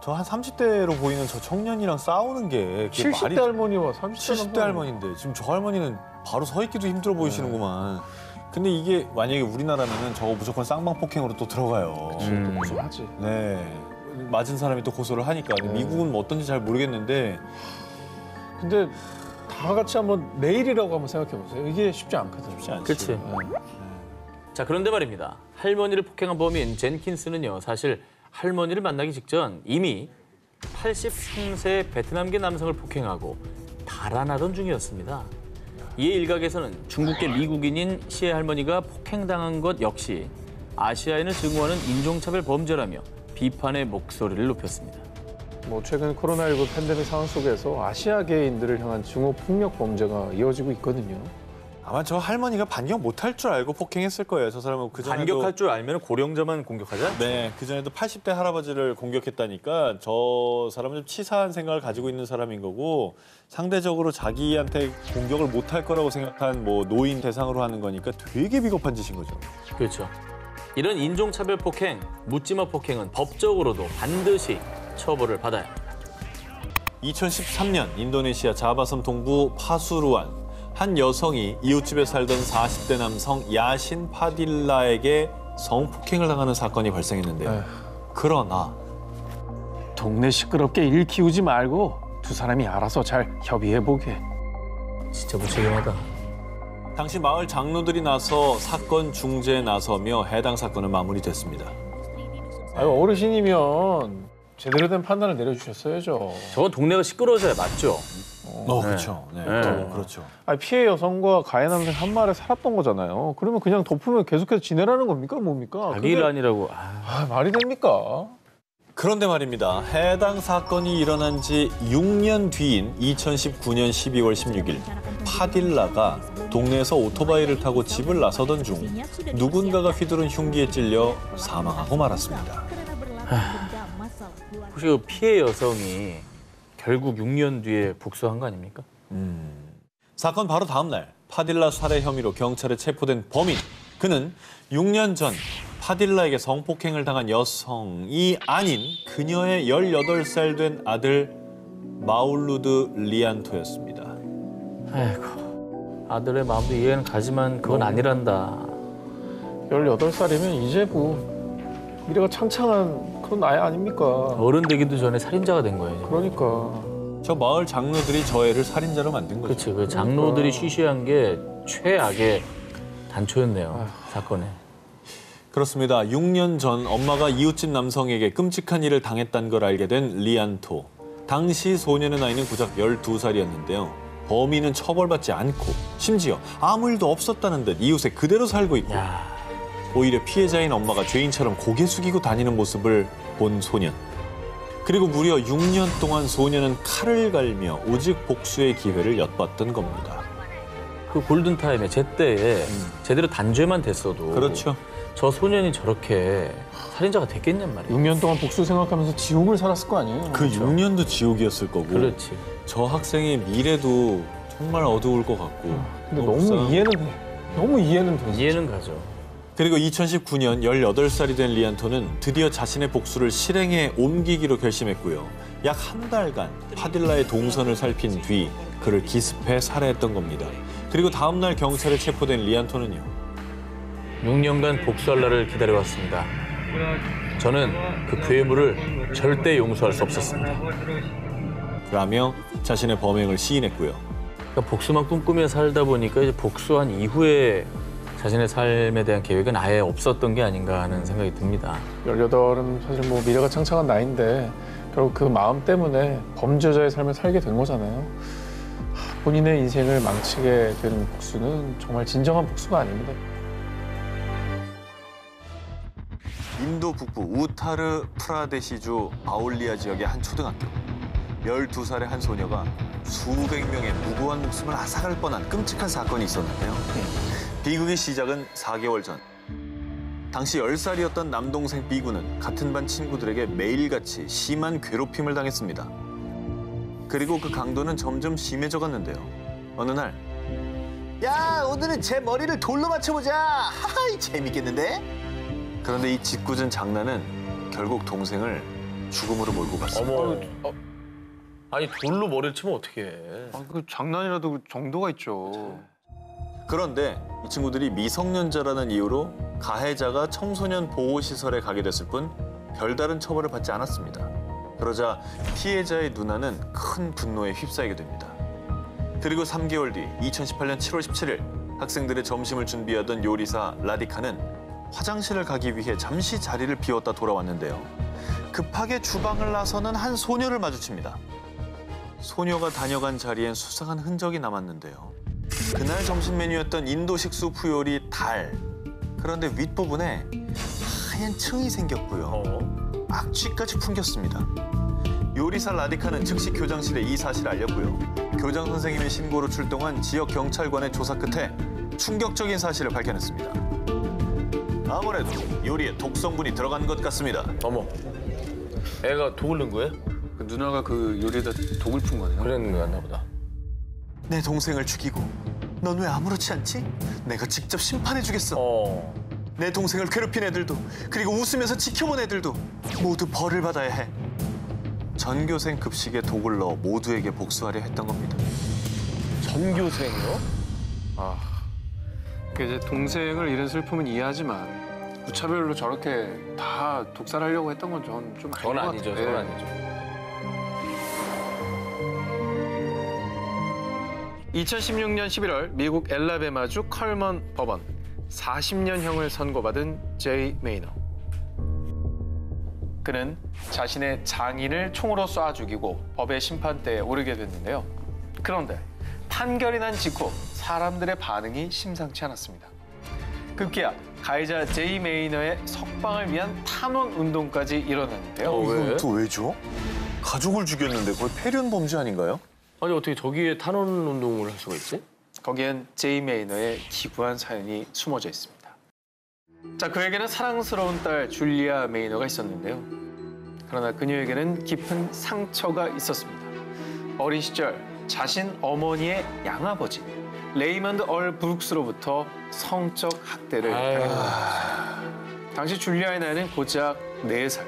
한 30대로 보이는 저 청년이랑 싸우는 게 70대 할머니와 70대 할머니인데 지금 저 할머니는 바로 서 있기도 힘들어 보이시는구만. 근데 이게 만약에 우리나라면은 저거 무조건 쌍방폭행으로 또 들어가요. 또 고소하지. 네. 맞은 사람이 또 고소를 하니까. 미국은 뭐 어떤지 잘 모르겠는데. 근데 다 같이 한번 내일이라고 한번 생각해 보세요. 이게 쉽지 않거든요. 쉽지 않지. 그치. 자, 그런데 말입니다. 할머니를 폭행한 범인 젠킨스는요. 사실 할머니를 만나기 직전 이미 83세 베트남계 남성을 폭행하고 달아나던 중이었습니다. 이에 일각에서는 중국계 미국인인 시의 할머니가 폭행당한 것 역시 아시아인을 증오하는 인종차별 범죄라며 비판의 목소리를 높였습니다. 뭐 최근 코로나19 팬데믹 상황 속에서 아시아계인들을 향한 증오 폭력 범죄가 이어지고 있거든요. 아마 저 할머니가 반격 못할 줄 알고 폭행했을 거예요. 저 사람은 그전에도 반격할 줄 알면 고령자만 공격하지 않죠? 네, 그전에도 80대 할아버지를 공격했다니까 저 사람은 좀 치사한 생각을 가지고 있는 사람인 거고 상대적으로 자기한테 공격을 못할 거라고 생각한 뭐 노인 대상으로 하는 거니까 되게 비겁한 짓인 거죠. 그렇죠. 이런 인종차별 폭행, 묻지마 폭행은 법적으로도 반드시 처벌을 받아야 합니다. 2013년 인도네시아 자바섬 동부 파수루안 한 여성이 이웃집에 살던 40대 남성 야신 파딜라에게 성폭행을 당하는 사건이 발생했는데요. 그러나 동네 시끄럽게 일 키우지 말고 두 사람이 알아서 잘 협의해보게. 진짜 무책임하다. 당시 마을 장로들이 나서 사건 중재에 나서며 해당 사건은 마무리됐습니다. 어르신이면 제대로 된 판단을 내려주셨어야죠. 저건 동네가 시끄러워서야 맞죠? 그렇죠. 네. 그렇죠. 피해 여성과 가해 남성 한 마을에 살았던 거잖아요. 그러면 그냥 덮으면 계속해서 지내라는 겁니까? 뭡니까? 자기 일 아니라고. 말이 됩니까? 그런데 말입니다. 해당 사건이 일어난 지 6년 뒤인 2019년 12월 16일 파딜라가 동네에서 오토바이를 타고 집을 나서던 중 누군가가 휘두른 흉기에 찔려 사망하고 말았습니다. 혹시 그 피해 여성이 결국 6년 뒤에 복수한 거 아닙니까? 사건 바로 다음 날 파딜라 살해 혐의로 경찰에 체포된 범인. 그는 6년 전 파딜라에게 성폭행을 당한 여성이 아닌 그녀의 18살 된 아들 마울루드 리안토였습니다. 아이고, 아들의 마음도 이해는 가지만 그건 아니란다. 18살이면 이제 뭐 미래가 창창한 그런 나이 아닙니까? 어른 되기도 전에 살인자가 된 거예요. 그러니까. 저 마을 장로들이 저 애를 살인자로 만든 거죠. 그렇지. 그 장로들이 쉬쉬한 게 최악의 단초였네요. 사건에. 그렇습니다. 6년 전 엄마가 이웃집 남성에게 끔찍한 일을 당했다는 걸 알게 된 리안토. 당시 소년의 나이는 고작 12살이었는데요. 범인은 처벌받지 않고 심지어 아무 일도 없었다는 듯 이웃에 그대로 살고 있고 오히려 피해자인 엄마가 죄인처럼 고개 숙이고 다니는 모습을 본 소년. 그리고 무려 6년 동안 소년은 칼을 갈며 오직 복수의 기회를 엿봤던 겁니다. 그 골든타임에 제때에 제대로 단죄만 됐어도 그렇죠. 저 소년이 저렇게 살인자가 됐겠냔 말이에요. 6년 동안 복수 생각하면서 지옥을 살았을 거 아니에요. 그 6년도 지옥이었을 거고 그렇지. 저 학생의 미래도 정말 어두울 것 같고 근데 너무 이해는 되죠. 이해는 가죠. 그리고 2019년 18살이 된 리안토는 드디어 자신의 복수를 실행에 옮기기로 결심했고요. 약 한 달간 파딜라의 동선을 살핀 뒤 그를 기습해 살해했던 겁니다. 그리고 다음 날 경찰에 체포된 리안토는요. 6년간 복수할 날을 기다려왔습니다. 저는 그 괴물을 절대 용서할 수 없었습니다. 라며 자신의 범행을 시인했고요. 그러니까 복수만 꿈꾸며 살다 보니까 이제 복수한 이후에 자신의 삶에 대한 계획은 아예 없었던 게 아닌가 하는 생각이 듭니다. 18은 사실 뭐 미래가 창창한 나이인데 결국 그 마음 때문에 범죄자의 삶을 살게 된 거잖아요. 본인의 인생을 망치게 되는 복수는 정말 진정한 복수가 아닙니다. 인도 북부 우타르 프라데시주 바올리아 지역의 한 초등학교. 12살의 한 소녀가 수백 명의 무고한 목숨을 앗아갈 뻔한 끔찍한 사건이 있었는데요. 비극의 시작은 4개월 전. 당시 10살이었던 남동생 B군은 같은 반 친구들에게 매일같이 심한 괴롭힘을 당했습니다. 그리고 그 강도는 점점 심해져 갔는데요. 어느 날 야, 오늘은 제 머리를 돌로 맞춰보자. 하하, 재밌겠는데? 그런데 이 짓궂은 장난은 결국 동생을 죽음으로 몰고 갔습니다. 어머. 아니 돌로 머리를 치면 어떡해. 그 장난이라도 정도가 있죠. 그런데 이 친구들이 미성년자라는 이유로 가해자가 청소년 보호시설에 가게 됐을 뿐 별다른 처벌을 받지 않았습니다. 그러자 피해자의 누나는 큰 분노에 휩싸이게 됩니다. 그리고 3개월 뒤 2018년 7월 17일 학생들의 점심을 준비하던 요리사 라디카는 화장실을 가기 위해 잠시 자리를 비웠다 돌아왔는데요. 급하게 주방을 나서는 한 소녀를 마주칩니다. 소녀가 다녀간 자리엔 수상한 흔적이 남았는데요. 그날 점심 메뉴였던 인도식 수프 요리 달. 그런데 윗부분에 하얀 층이 생겼고요. 악취까지 풍겼습니다. 요리사 라디카는 즉시 교장실에 이 사실을 알렸고요. 교장 선생님의 신고로 출동한 지역 경찰관의 조사 끝에 충격적인 사실을 밝혀냈습니다. 아무래도 요리에 독성분이 들어간 것 같습니다. 어머. 애가 독을 넣은 거예요? 그 누나가 그 요리에다 독을 푼 거네요. 그랬는 거였나 보다. 내 동생을 죽이고 넌 왜 아무렇지 않지? 내가 직접 심판해주겠어. 내 동생을 괴롭힌 애들도 그리고 웃으면서 지켜본 애들도 모두 벌을 받아야 해. 전교생 급식에 독을 넣어 모두에게 복수하려 했던 겁니다. 전교생이요? 그 이제 동생을 잃은 슬픔은 이해하지만 무차별로 저렇게 다 독살하려고 했던 건 전 좀 저건 아니죠. 저건 아니죠. 2016년 11월 미국 엘라베마주 컬먼 법원 40년형을 선고받은 제이 메이너. 그는 자신의 장인을 총으로 쏴 죽이고 법의 심판대에 오르게 됐는데요. 그런데 판결이 난 직후 사람들의 반응이 심상치 않았습니다. 급기야 가해자 제이 메이너의 석방을 위한 탄원 운동까지 일어났는데요. 이건 또 왜죠? 가족을 죽였는데 거의 폐륜 범죄 아닌가요? 아니 어떻게 저기에 탄원 운동을 할 수가 있지? 거기엔 제이 메이너의 기구한 사연이 숨어져 있습니다. 자, 그에게는 사랑스러운 딸 줄리아 메이너가 있었는데요. 그러나 그녀에게는 깊은 상처가 있었습니다. 어린 시절 자신 어머니의 양아버지 레이먼드 얼 브룩스로부터 성적 학대를 당했습니다. 당시 줄리아의 나이는 고작 4살.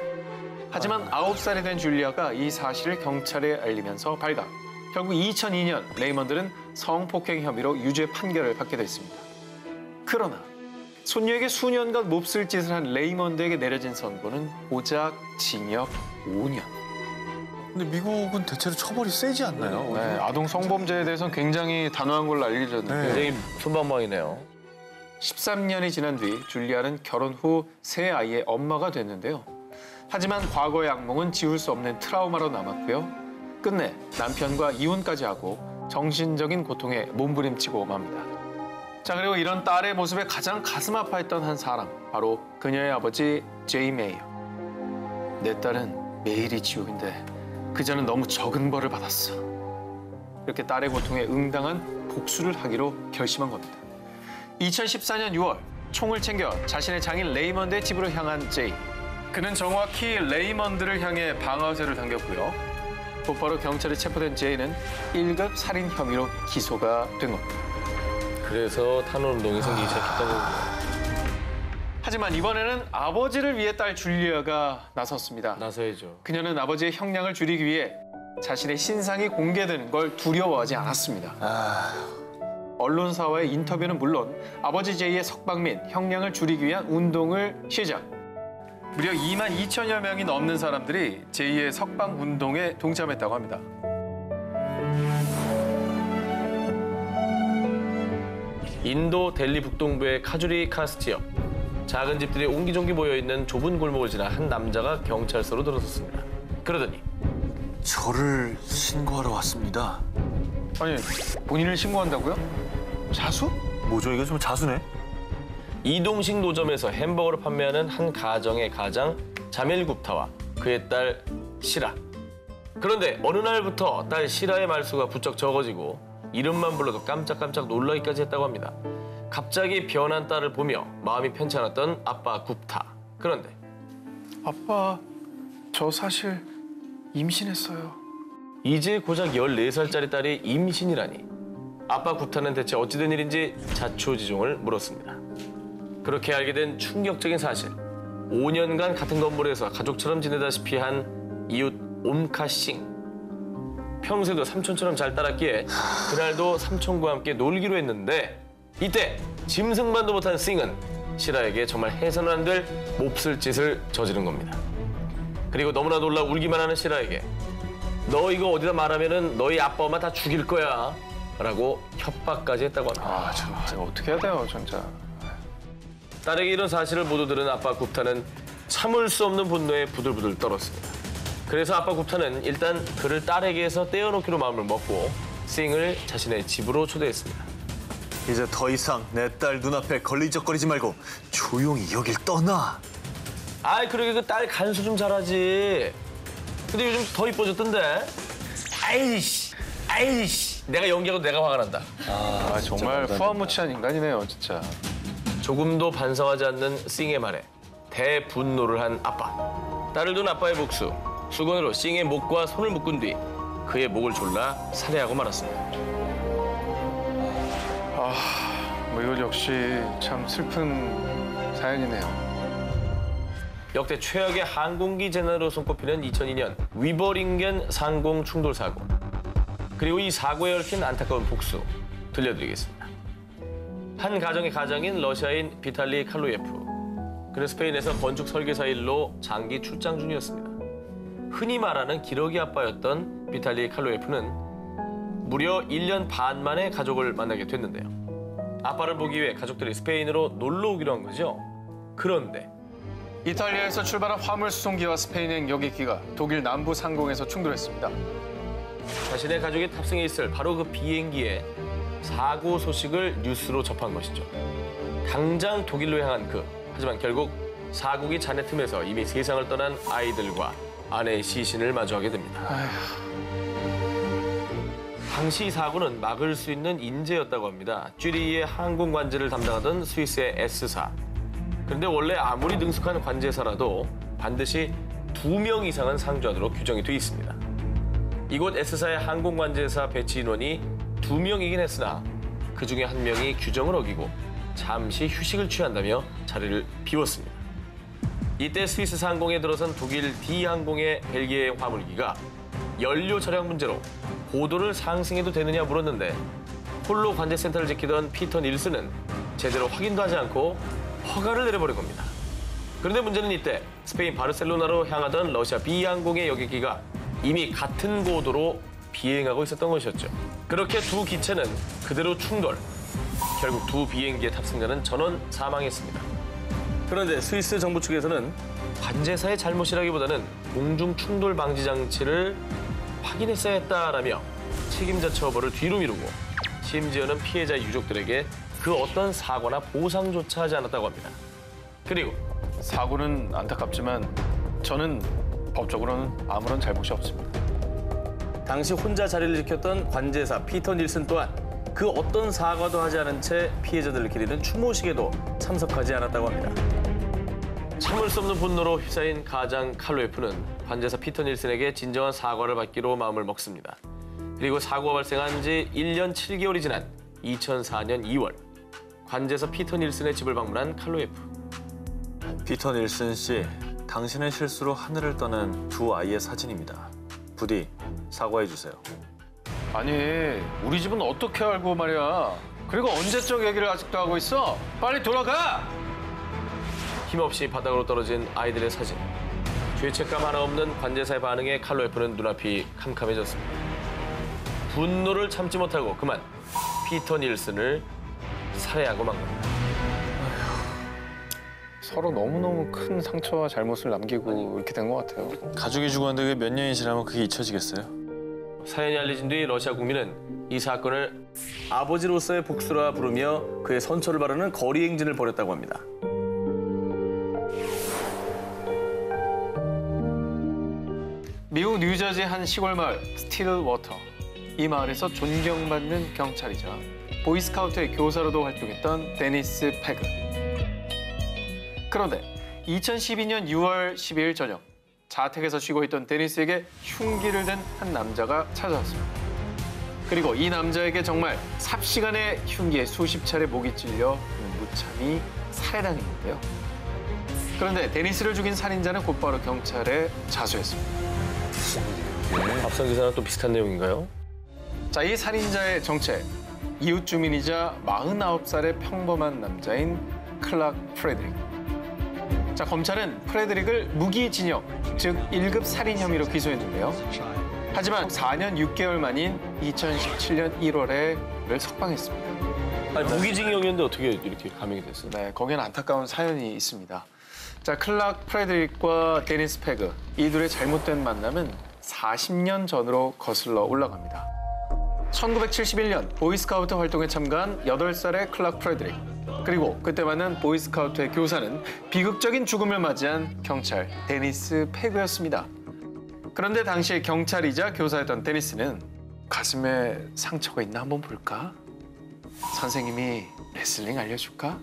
하지만 9살이 된 줄리아가 이 사실을 경찰에 알리면서 발각. 결국 2002년 레이먼드는 성폭행 혐의로 유죄 판결을 받게 됐습니다. 그러나 손녀에게 수년간 몹쓸 짓을 한 레이먼드에게 내려진 선고는 고작 징역 5년. 근데 미국은 대체로 처벌이 세지 않나요? 네, 아동 성범죄에 대해서는 굉장히 단호한 걸로 알려져 있는데 굉장히 손방망이네요. 13년이 지난 뒤 줄리아는 결혼 후 세 아이의 엄마가 됐는데요. 하지만 과거의 악몽은 지울 수 없는 트라우마로 남았고요. 끝내 남편과 이혼까지 하고 정신적인 고통에 몸부림치고 맙니다. 자, 그리고 이런 딸의 모습에 가장 가슴 아파했던 한 사람, 바로 그녀의 아버지 제이 메이어. 내 딸은 매일이 지옥인데 그자는 너무 적은 벌을 받았어. 이렇게 딸의 고통에 응당한 복수를 하기로 결심한 겁니다. 2014년 6월 총을 챙겨 자신의 장인 레이먼드의 집으로 향한 제이. 그는 정확히 레이먼드를 향해 방아쇠를 당겼고요. 곧바로 경찰에 체포된 제이는 1급 살인 혐의로 기소가 된 겁니다. 그래서 탄원운동이 생기기 시작했던 거군요. 하지만 이번에는 아버지를 위해 딸 줄리아가 나섰습니다. 나서야죠. 그녀는 아버지의 형량을 줄이기 위해 자신의 신상이 공개되는 걸 두려워하지 않았습니다. 언론사와의 인터뷰는 물론 아버지 제이의 석방 및 형량을 줄이기 위한 운동을 시작. 무려 2만 2천여 명이 넘는 사람들이 제이의 석방 운동에 동참했다고 합니다. 인도 델리 북동부의 카주리 카스트 역. 작은 집들이 옹기종기 모여있는 좁은 골목을 지나 한 남자가 경찰서로 들어섰습니다. 그러더니 저를 신고하러 왔습니다. 아니, 본인을 신고한다고요? 자수? 뭐죠? 이거 좀 자수네. 이동식 노점에서 햄버거를 판매하는 한 가정의 가장 자멜 굽타와 그의 딸 시라. 그런데 어느 날부터 딸 시라의 말수가 부쩍 적어지고 이름만 불러도 깜짝깜짝 놀라기까지 했다고 합니다. 갑자기 변한 딸을 보며 마음이 편치 않았던 아빠 굽타. 그런데 아빠, 저 사실 임신했어요. 이제 고작 14살짜리 딸이 임신이라니. 아빠 굽타는 대체 어찌된 일인지 자초지종을 물었습니다. 그렇게 알게 된 충격적인 사실. 5년간 같은 건물에서 가족처럼 지내다시피 한 이웃 옴카 싱. 평소에도 삼촌처럼 잘 따랐기에 그날도 삼촌과 함께 놀기로 했는데 이때 짐승만도 못한 싱은 시라에게 정말 해서는 안 될 몹쓸 짓을 저지른 겁니다. 그리고 너무나 놀라 울기만 하는 시라에게 너 이거 어디다 말하면은 너희 아빠 엄마 다 죽일 거야 라고 협박까지 했다고 합니다. 제가 어떻게 해야 돼요, 진짜. 딸에게 이런 사실을 모두 들은 아빠 굽타는 참을 수 없는 분노에 부들부들 떨었습니다. 그래서 아빠 굽타는 일단 그를 딸에게서 떼어놓기로 마음을 먹고 싱을 자신의 집으로 초대했습니다. 이제 더 이상 내 딸 눈앞에 걸리적거리지 말고 조용히 여길 떠나. 아이 그러게 그 딸 간수 좀 잘하지. 근데 요즘 더 이뻐졌던데. 아이씨. 내가 연기하고 내가 화가 난다. 정말 후아무치한 인간이네요, 진짜. 조금도 반성하지 않는 싱의 말에 대분노를 한 아빠. 딸을 둔 아빠의 복수. 수건으로 싱의 목과 손을 묶은 뒤 그의 목을 졸라 살해하고 말았습니다. 이거 역시 참 슬픈 사연이네요. 역대 최악의 항공기 재난으로 손꼽히는 2002년 위버링겐 상공 충돌 사고. 그리고 이 사고에 얽힌 안타까운 복수 들려드리겠습니다. 한 가정의 가장인 러시아인 비탈리 칼로예프. 그는 스페인에서 건축 설계사 일로 장기 출장 중이었습니다. 흔히 말하는 기러기 아빠였던 비탈리 칼로예프는 무려 1년 반 만에 가족을 만나게 됐는데요. 아빠를 보기 위해 가족들이 스페인으로 놀러 오기로 한 거죠. 그런데 이탈리아에서 출발한 화물 수송기와 스페인행 여객기가 독일 남부 상공에서 충돌했습니다. 자신의 가족이 탑승해 있을 바로 그 비행기에 사고 소식을 뉴스로 접한 것이죠. 당장 독일로 향한 하지만 결국 사고기 잔해 틈에서 이미 세상을 떠난 아이들과 아내의 시신을 마주하게 됩니다. 당시 사고는 막을 수 있는 인재였다고 합니다. 쥐리히의 항공 관제를 담당하던 스위스의 S사. 그런데 원래 아무리 능숙한 관제사라도 반드시 2명 이상은 상주하도록 규정이 돼 있습니다. 이곳 S사의 항공 관제사 배치 인원이 2명이긴 했으나 그중에 1명이 규정을 어기고 잠시 휴식을 취한다며 자리를 비웠습니다. 이때 스위스 상공에 들어선 독일 D항공의 벨기에 화물기가 연료 절약 문제로 고도를 상승해도 되느냐 물었는데 홀로 관제센터를 지키던 피터 닐슨은 제대로 확인도 하지 않고 허가를 내려버린 겁니다. 그런데 문제는 이때 스페인 바르셀로나로 향하던 러시아 B항공의 여객기가 이미 같은 고도로 비행하고 있었던 것이었죠. 그렇게 두 기체는 그대로 충돌. 결국 두 비행기의 탑승자는 전원 사망했습니다. 그런데 스위스 정부 측에서는 관제사의 잘못이라기보다는 공중 충돌 방지 장치를 확인했어야 했다라며 책임자 처벌을 뒤로 미루고 심지어는 피해자 유족들에게 그 어떤 사과나 보상조차 하지 않았다고 합니다. 그리고 사고는 안타깝지만 저는 법적으로는 아무런 잘못이 없습니다. 당시 혼자 자리를 지켰던 관제사 피터 닐슨 또한 그 어떤 사과도 하지 않은 채 피해자들을 기리는 추모식에도 참석하지 않았다고 합니다. 참을 수 없는 분노로 휩싸인 가장 칼로에프는 관제사 피터 닐슨에게 진정한 사과를 받기로 마음을 먹습니다. 그리고 사고가 발생한 지 1년 7개월이 지난 2004년 2월 관제사 피터 닐슨의 집을 방문한 칼로에프. 피터 닐슨 씨, 당신의 실수로 하늘을 떠난 두 아이의 사진입니다. 부디 사과해 주세요. 아니, 우리 집은 어떻게 알고 말이야. 그리고 언제적 얘기를 아직도 하고 있어? 빨리 돌아가! 힘없이 바닥으로 떨어진 아이들의 사진. 죄책감 하나 없는 관제사의 반응에 칼로에프는 눈앞이 캄캄해졌습니다. 분노를 참지 못하고 그만 피터 닐슨을 살해하고 만 겁니다. 서로 너무너무 큰 상처와 잘못을 남기고 이렇게 된 것 같아요. 가족이 죽었는데 몇 년이 지나면 그게 잊혀지겠어요? 사연이 알려진 뒤 러시아 국민은 이 사건을 아버지로서의 복수라 부르며 그의 선처를 바르는 거리 행진을 벌였다고 합니다. 미국 뉴저지 한 시골 마을 스틸워터. 이 마을에서 존경받는 경찰이자 보이스카우트의 교사로도 활동했던 데니스 패그. 그런데 2012년 6월 12일 저녁 자택에서 쉬고 있던 데니스에게 흉기를 든 한 남자가 찾아왔습니다. 그리고 이 남자에게 정말 삽시간에 흉기에 수십 차례 목이 찔려 무참히 살해당했는데요. 그런데 데니스를 죽인 살인자는 곧바로 경찰에 자수했습니다. 앞선 기사랑 또 비슷한 내용인가요? 자, 이 살인자의 정체, 이웃 주민이자 49살의 평범한 남자인 클락 프레드릭. 자, 검찰은 프레드릭을 무기징역, 즉 1급 살인 혐의로 기소했는데요. 하지만 4년 6개월 만인 2017년 1월에 그를 석방했습니다. 아니, 무기징역이었는데 어떻게 이렇게 감형이 됐어요? 네, 거기엔 안타까운 사연이 있습니다. 자, 클락 프레드릭과 데니스 패그, 이 둘의 잘못된 만남은 40년 전으로 거슬러 올라갑니다. 1971년 보이스카우트 활동에 참가한 8살의 클락 프레드릭, 그리고 그때 만난 보이스카우트의 교사는 비극적인 죽음을 맞이한 경찰 데니스 패그였습니다. 그런데 당시에 경찰이자 교사였던 데니스는 가슴에 상처가 있나 한번 볼까? 선생님이 레슬링 알려줄까?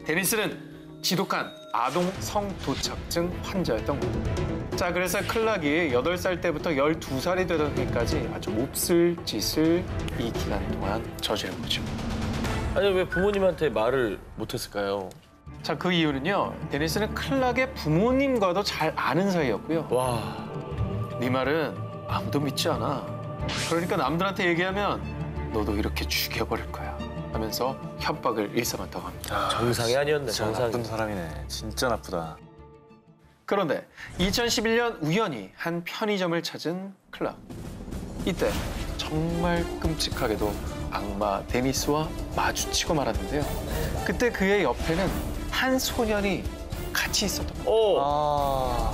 데니스는 지독한 아동 성도착증 환자였던 겁니다. 자, 그래서 클락이 8살 때부터 12살이 되던 해까지 아주 몹쓸 짓을 이 기간 동안 저지른 거죠. 아니, 왜 부모님한테 말을 못했을까요? 자, 그 이유는요. 데니스는 클락의 부모님과도 잘 아는 사이였고요. 와, 네 말은 아무도 믿지 않아. 그러니까 남들한테 얘기하면 너도 이렇게 죽여버릴 거야 하면서 협박을 일삼았다고 합니다. 정상이 아니었네, 진짜 정상이. 나쁜 사람이네. 진짜 나쁘다. 그런데 2011년 우연히 한 편의점을 찾은 클락. 이때 정말 끔찍하게도 악마 데니스와 마주치고 말았는데요. 그때 그의 옆에는 한 소년이 같이 있었던 거예요.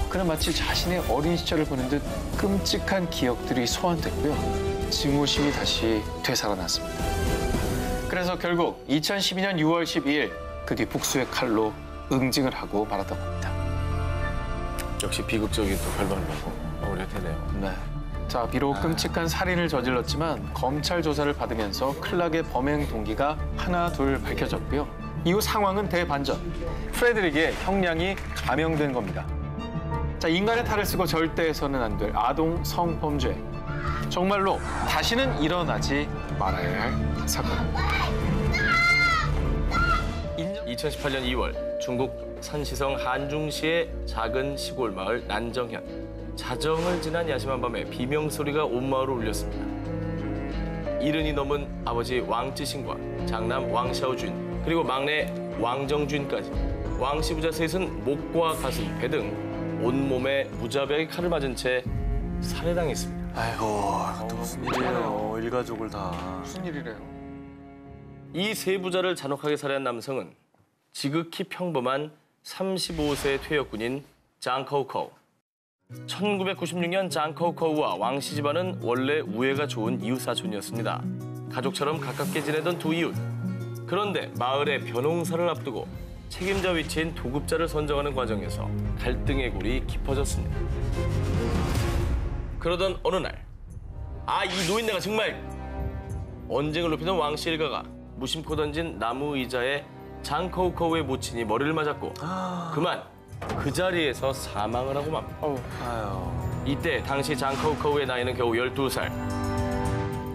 그는 마치 자신의 어린 시절을 보는 듯 끔찍한 기억들이 소환됐고요. 증오심이 다시 되살아났습니다. 그래서 결국 2012년 6월 12일 그 뒤 복수의 칼로 응징을 하고 말았던 겁니다. 역시 비극적인 또 결말을 보고 마무리가 되네요. 네. 자, 비록 끔찍한 살인을 저질렀지만 검찰 조사를 받으면서 클락의 범행 동기가 하나 둘 밝혀졌고요. 이후 상황은 대반전. 프레드릭의 형량이 감형된 겁니다. 자, 인간의 탈을 쓰고 절대 해서는 안 될 아동 성범죄. 정말로 다시는 일어나지 말아야 할 사건. 2018년 2월 중국 산시성 한중시의 작은 시골 마을 난정현. 자정을 지난 야심한 밤에 비명소리가 온 마을을 울렸습니다. 70이 넘은 아버지 왕지신과 장남 왕샤오준, 그리고 막내 왕정준까지 왕씨 부자 셋은 목과 가슴, 배 등 온몸에 무자비하게 칼을 맞은 채 살해당했습니다. 아이고, 또 무슨 일이에요. 일가족을 다. 무슨 일이래요? 이 세 부자를 잔혹하게 살해한 남성은 지극히 평범한 35세 퇴역군인 장 커우커우. 1996년 장커우커우와 왕씨 집안은 원래 우애가 좋은 이웃사촌이었습니다. 가족처럼 가깝게 지내던 두 이웃. 그런데 마을의 벼농사를 앞두고 책임자 위치인 도급자를 선정하는 과정에서 갈등의 골이 깊어졌습니다. 그러던 어느 날, 이 노인네가 정말! 언쟁을 높이던 왕씨 일가가 무심코 던진 나무 의자에 장커우커우의 모친이 머리를 맞았고 그만 그 자리에서 사망을 하고 맙니다. 이때 당시 장커우커우의 나이는 겨우 12살.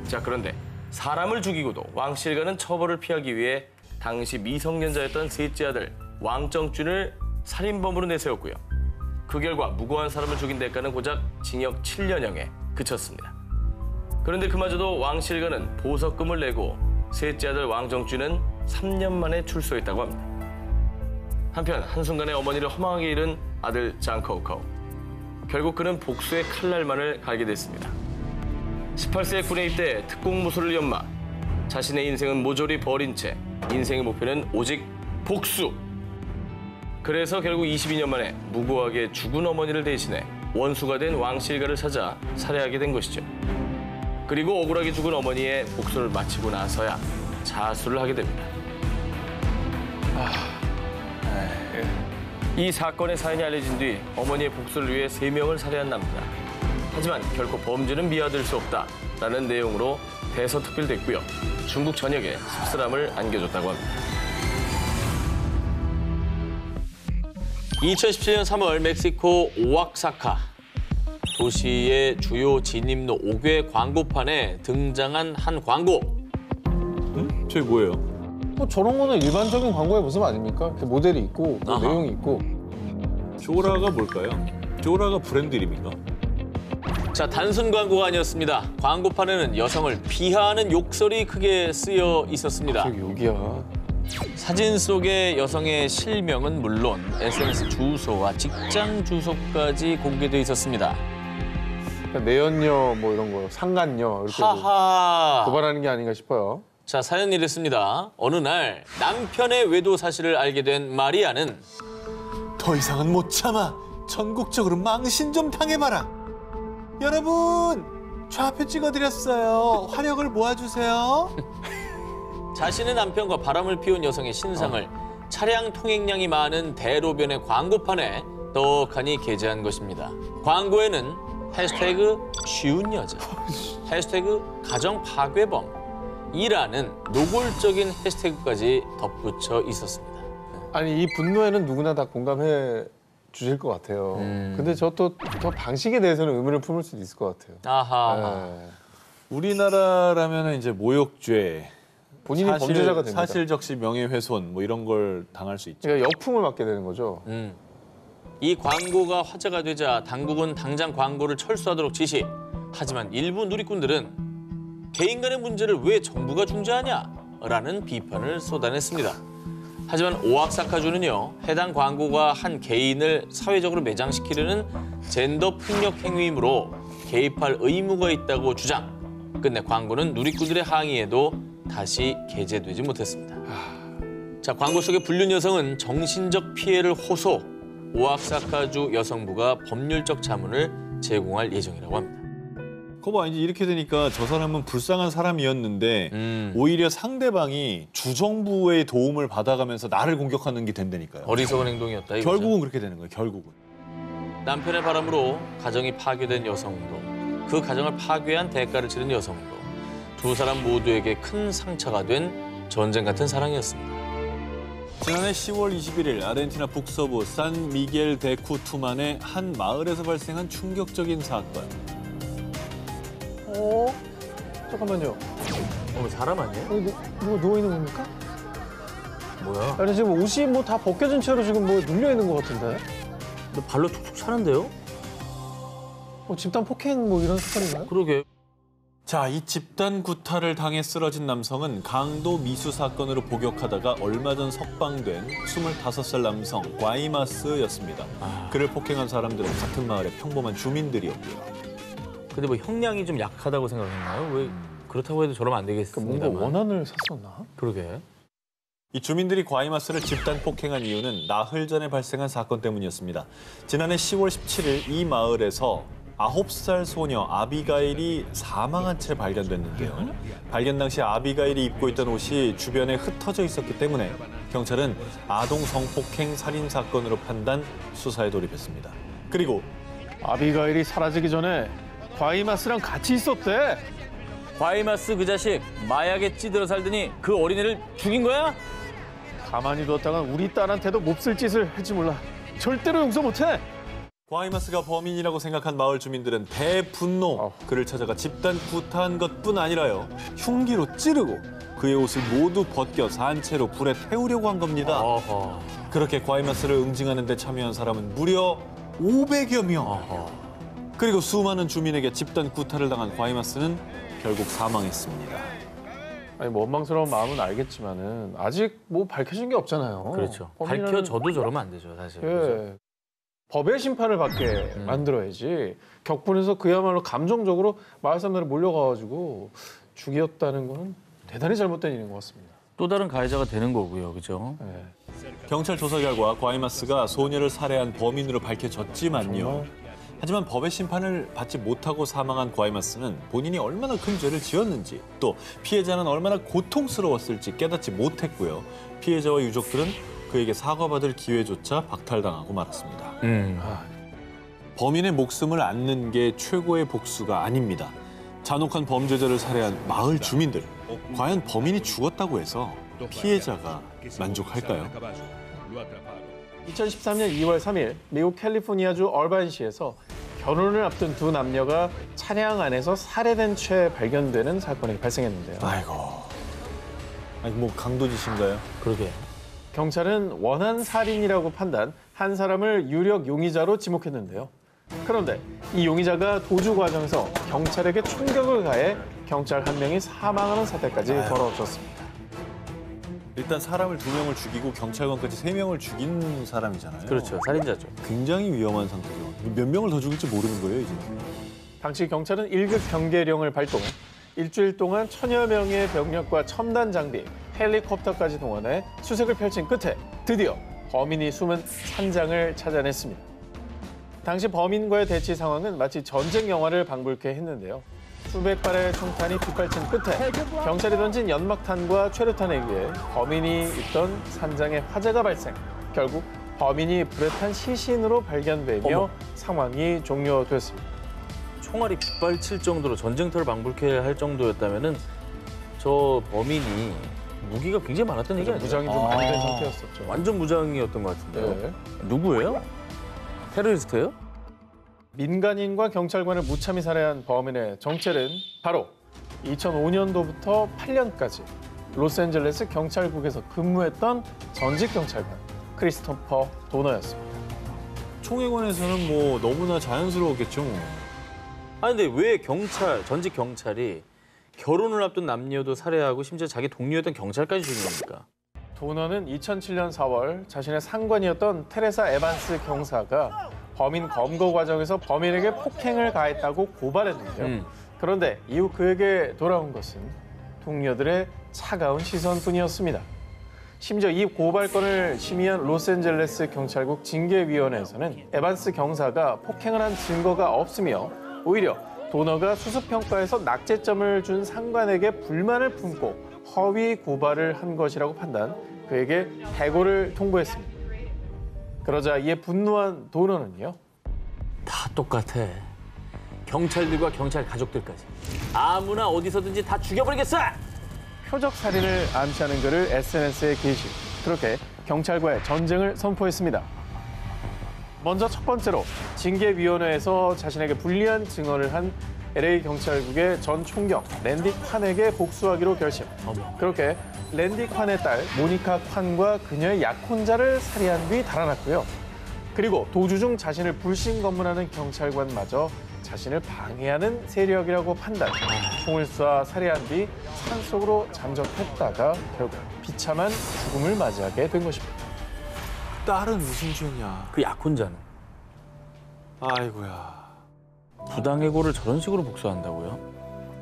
자, 그런데 사람을 죽이고도 왕씨 일가는 처벌을 피하기 위해 당시 미성년자였던 셋째 아들 왕정준을 살인범으로 내세웠고요. 그 결과 무고한 사람을 죽인 대가는 고작 징역 7년형에 그쳤습니다. 그런데 그마저도 왕씨 일가는 보석금을 내고 셋째 아들 왕정준은 3년 만에 출소했다고 합니다. 한편 한순간에 어머니를 허망하게 잃은 아들 장커우커우. 결국 그는 복수의 칼날만을 갈게 됐습니다. 18세에 군에 입대 특공무술을 연마. 자신의 인생은 모조리 버린 채 인생의 목표는 오직 복수. 그래서 결국 22년 만에 무고하게 죽은 어머니를 대신해 원수가 된 왕씨 일가를 찾아 살해하게 된 것이죠. 그리고 억울하게 죽은 어머니의 복수를 마치고 나서야 자수를 하게 됩니다. 이 사건의 사연이 알려진 뒤 어머니의 복수를 위해 3명을 살해한 남자. 하지만 결코 범죄는 미화될 수 없다라는 내용으로 대서특필됐고요. 중국 전역에 씁쓸함을 안겨줬다고 합니다. 2017년 3월 멕시코 오아사카 도시의 주요 진입로 5개 광고판에 등장한 한 광고. 저게 뭐예요? 뭐 저런 거는 일반적인 광고의 모습 아닙니까? 이렇게 모델이 있고 뭐 내용이 있고. 조라가 뭘까요? 조라가 브랜드 이름인가? 자, 단순 광고가 아니었습니다. 광고판에는 여성을 비하하는 욕설이 크게 쓰여 있었습니다. 저기 여기야. 사진 속의 여성의 실명은 물론 SNS 주소와 직장 주소까지 공개돼 있었습니다. 내연녀 뭐 이런 거, 상간녀 이렇게 하하. 고발하는 게 아닌가 싶어요. 자, 사연 이랬습니다. 어느 날 남편의 외도 사실을 알게 된 마리아는 더 이상은 못 참아. 전국적으로 망신 좀 당해봐라. 여러분, 좌표 찍어드렸어요. 화력을 모아주세요. 자신의 남편과 바람을 피운 여성의 신상을 차량 통행량이 많은 대로변의 광고판에 떡하니 게재한 것입니다. 광고에는 해시태그 쉬운 여자, 해시태그 가정 파괴범이라는 노골적인 해시태그까지 덧붙여 있었습니다. 아니 이 분노에는 누구나 다 공감해 주실 것 같아요. 근데 저 방식에 대해서는 의문을 품을 수도 있을 것 같아요. 아하. 네. 우리나라라면 이제 모욕죄, 본인이 범죄자가 됩니다. 사실적시 명예훼손 뭐 이런 걸 당할 수 있죠. 그러니까 역풍을 맞게 되는 거죠. 이 광고가 화제가 되자 당국은 당장 광고를 철수하도록 지시. 하지만 일부 누리꾼들은 개인 간의 문제를 왜 정부가 중재하냐? 라는 비판을 쏟아냈습니다. 하지만 오아사카주는요, 해당 광고가 한 개인을 사회적으로 매장시키려는 젠더 폭력 행위이므로 개입할 의무가 있다고 주장. 끝내 광고는 누리꾼들의 항의에도 다시 게재되지 못했습니다. 자, 광고 속의 불륜 여성은 정신적 피해를 호소. 오아사카주 여성부가 법률적 자문을 제공할 예정이라고 합니다. 거봐, 이제 이렇게 되니까 저 사람은 불쌍한 사람이었는데 오히려 상대방이 주정부의 도움을 받아가면서 나를 공격하는 게 된다니까요. 어리석은 행동이었다 이거죠. 결국은 그렇게 되는 거예요, 결국은. 남편의 바람으로 가정이 파괴된 여성도, 그 가정을 파괴한 대가를 치른 여성도, 두 사람 모두에게 큰 상처가 된 전쟁 같은 사랑이었습니다. 지난해 10월 21일 아르헨티나 북서부 산 미겔 데 쿠투만의 한 마을에서 발생한 충격적인 사건. 잠깐만요. 사람 아니에요? 누가 누워 있는 겁니까? 뭐야? 아니 지금 옷이 뭐 다 벗겨진 채로 지금 뭐 눌려 있는 것 같은데? 너 발로 툭툭 차는데요? 집단 폭행 뭐 이런 사건인가요? 그러게. 자, 이 집단 구타를 당해 쓰러진 남성은 강도 미수 사건으로 복역하다가 얼마 전 석방된 25살 남성 과이마스였습니다. 그를 폭행한 사람들은 같은 마을의 평범한 주민들이었고요. 근데 뭐 형량이 좀 약하다고 생각했나요? 왜 그렇다고 해도 저러면 안 되겠습니다. 뭔가 원한을 샀었나? 그러게. 이 주민들이 과이마스를 집단 폭행한 이유는 나흘 전에 발생한 사건 때문이었습니다. 지난해 10월 17일 이 마을에서 9살 소녀 아비가일이 사망한 채 발견됐는데요. 발견 당시 아비가일이 입고 있던 옷이 주변에 흩어져 있었기 때문에 경찰은 아동 성폭행 살인 사건으로 판단, 수사에 돌입했습니다. 그리고 아비가일이 사라지기 전에 과이마스랑 같이 있었대. 과이마스 그 자식 마약에 찌들어 살더니 그 어린애를 죽인 거야? 가만히 뒀다간 우리 딸한테도 몹쓸 짓을 할지 몰라. 절대로 용서 못해. 과이마스가 범인이라고 생각한 마을 주민들은 대분노. 그를 찾아가 집단 구타한 것뿐 아니라요. 흉기로 찌르고 그의 옷을 모두 벗겨 산채로 불에 태우려고 한 겁니다. 그렇게 과이마스를 응징하는 데 참여한 사람은 무려 500여 명. 그리고 수많은 주민에게 집단 구타를 당한 과이마스는 결국 사망했습니다. 아니 뭐 원망스러운 마음은 알겠지만은 아직 뭐 밝혀진 게 없잖아요. 그렇죠. 범인은- 밝혀져도 저러면 안 되죠, 사실. 예. 법의 심판을 받게 만들어야지. 격분해서 그야말로 감정적으로 마을 사람들이 몰려가가지고 죽였다는 거는 대단히 잘못된 일인 것 같습니다. 또 다른 가해자가 되는 거고요, 그죠? 예. 경찰 조사 결과 과이마스가 소녀를 살해한 범인으로 밝혀졌지만요. 정말? 하지만 법의 심판을 받지 못하고 사망한 과이마스는 본인이 얼마나 큰 죄를 지었는지 또 피해자는 얼마나 고통스러웠을지 깨닫지 못했고요. 피해자와 유족들은 그에게 사과받을 기회조차 박탈당하고 말았습니다. 범인의 목숨을 앗는 게 최고의 복수가 아닙니다. 잔혹한 범죄자를 살해한 마을 주민들. 과연 범인이 죽었다고 해서 피해자가 만족할까요? 2013년 2월 3일 미국 캘리포니아주 얼반시에서 결혼을 앞둔 두 남녀가 차량 안에서 살해된 채 발견되는 사건이 발생했는데요. 아이고. 아니 뭐 강도짓인가요? 그러게. 경찰은 원한 살인이라고 판단, 한 사람을 유력 용의자로 지목했는데요. 그런데 이 용의자가 도주 과정에서 경찰에게 총격을 가해 경찰 한 명이 사망하는 사태까지 벌어졌습니다. 일단 사람을 2명을 죽이고 경찰관까지 3명을 죽인 사람이잖아요. 그렇죠, 살인자죠. 굉장히 위험한 상태죠. 몇 명을 더 죽일지 모르는 거예요, 이제. 당시 경찰은 1급 경계령을 발동, 일주일 동안 1000여 명의 병력과 첨단 장비, 헬리콥터까지 동원해 수색을 펼친 끝에 드디어 범인이 숨은 산장을 찾아냈습니다. 당시 범인과의 대치 상황은 마치 전쟁 영화를 방불케 했는데요. 수백 발의 총탄이 빗발친 끝에 경찰이 던진 연막탄과 최루탄에 의해 범인이 있던 산장에 화재가 발생. 결국 범인이 불에 탄 시신으로 발견되며 상황이 종료됐습니다. 총알이 빗발칠 정도로 전쟁터를 방불케 할 정도였다면은 저 범인이 무기가 굉장히 많았던 얘기 아니에요? 무장이 좀 많이 된 상태였었죠. 완전 무장이었던 것 같은데요. 네. 누구예요? 테러리스트예요? 민간인과 경찰관을 무참히 살해한 범인의 정체는 바로 2005년도부터 8년까지 로스앤젤레스 경찰국에서 근무했던 전직 경찰관 크리스토퍼 도너였습니다. 총에 관해서는 뭐 너무나 자연스러웠겠죠. 아니 근데 왜 전직 경찰이 결혼을 앞둔 남녀도 살해하고 심지어 자기 동료였던 경찰까지 죽인 겁니까? 도너는 2007년 4월 자신의 상관이었던 테레사 에반스 경사가 범인 검거 과정에서 범인에게 폭행을 가했다고 고발했는데요. 그런데 이후 그에게 돌아온 것은 동료들의 차가운 시선뿐이었습니다. 심지어 이 고발건을 심의한 로스앤젤레스 경찰국 징계위원회에서는 에반스 경사가 폭행을 한 증거가 없으며 오히려 도너가 수습평가에서 낙제점을 준 상관에게 불만을 품고 허위 고발을 한 것이라고 판단, 그에게 해고를 통보했습니다. 그러자 이에 분노한 도너는요. 다 똑같아. 경찰들과 경찰 가족들까지. 아무나 어디서든지 다 죽여버리겠어! 표적 살인을 암시하는 글을 SNS에 게시. 그렇게 경찰과의 전쟁을 선포했습니다. 먼저 첫 번째로 징계위원회에서 자신에게 불리한 증언을 한 LA 경찰국의 전 총경 랜디 콴에게 복수하기로 결심. 그렇게 랜디 콴의 딸 모니카 콴과 그녀의 약혼자를 살해한 뒤 달아났고요. 그리고 도주 중 자신을 불신 검문하는 경찰관마저 자신을 방해하는 세력이라고 판단. 총을 쏴 살해한 뒤 산속으로 잠적했다가 결국 비참한 죽음을 맞이하게 된 것입니다. 딸은 무슨 죄냐? 그 약혼자는? 아이고야. 부당해고를 저런 식으로 복수한다고요?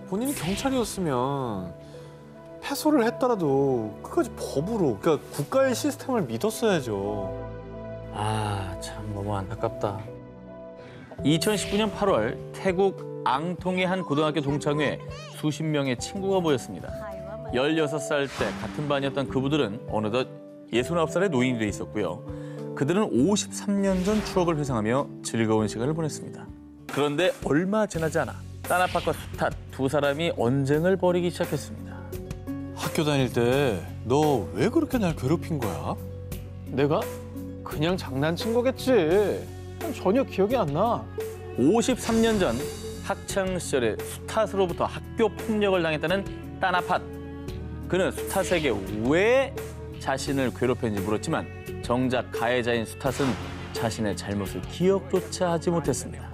본인이 경찰이었으면 패소를 했더라도 끝까지 법으로, 그러니까 국가의 시스템을 믿었어야죠. 아, 참 너무 안타깝다. 2019년 8월 태국 앙통의 한 고등학교 동창회에 수십 명의 친구가 모였습니다. 16살 때 같은 반이었던 그부들은 어느덧 69살의 노인이 돼 있었고요. 그들은 53년 전 추억을 회상하며 즐거운 시간을 보냈습니다. 그런데 얼마 지나지 않아 따나팟과 수탓 두 사람이 언쟁을 벌이기 시작했습니다. 학교 다닐 때 너 왜 그렇게 날 괴롭힌 거야? 내가? 그냥 장난친 거겠지. 전혀 기억이 안 나. 53년 전 학창 시절에 수탓으로부터 학교 폭력을 당했다는 따나팟. 그는 수탓에게 왜 자신을 괴롭혔는지 물었지만 정작 가해자인 수탓은 자신의 잘못을 기억조차 하지 못했습니다.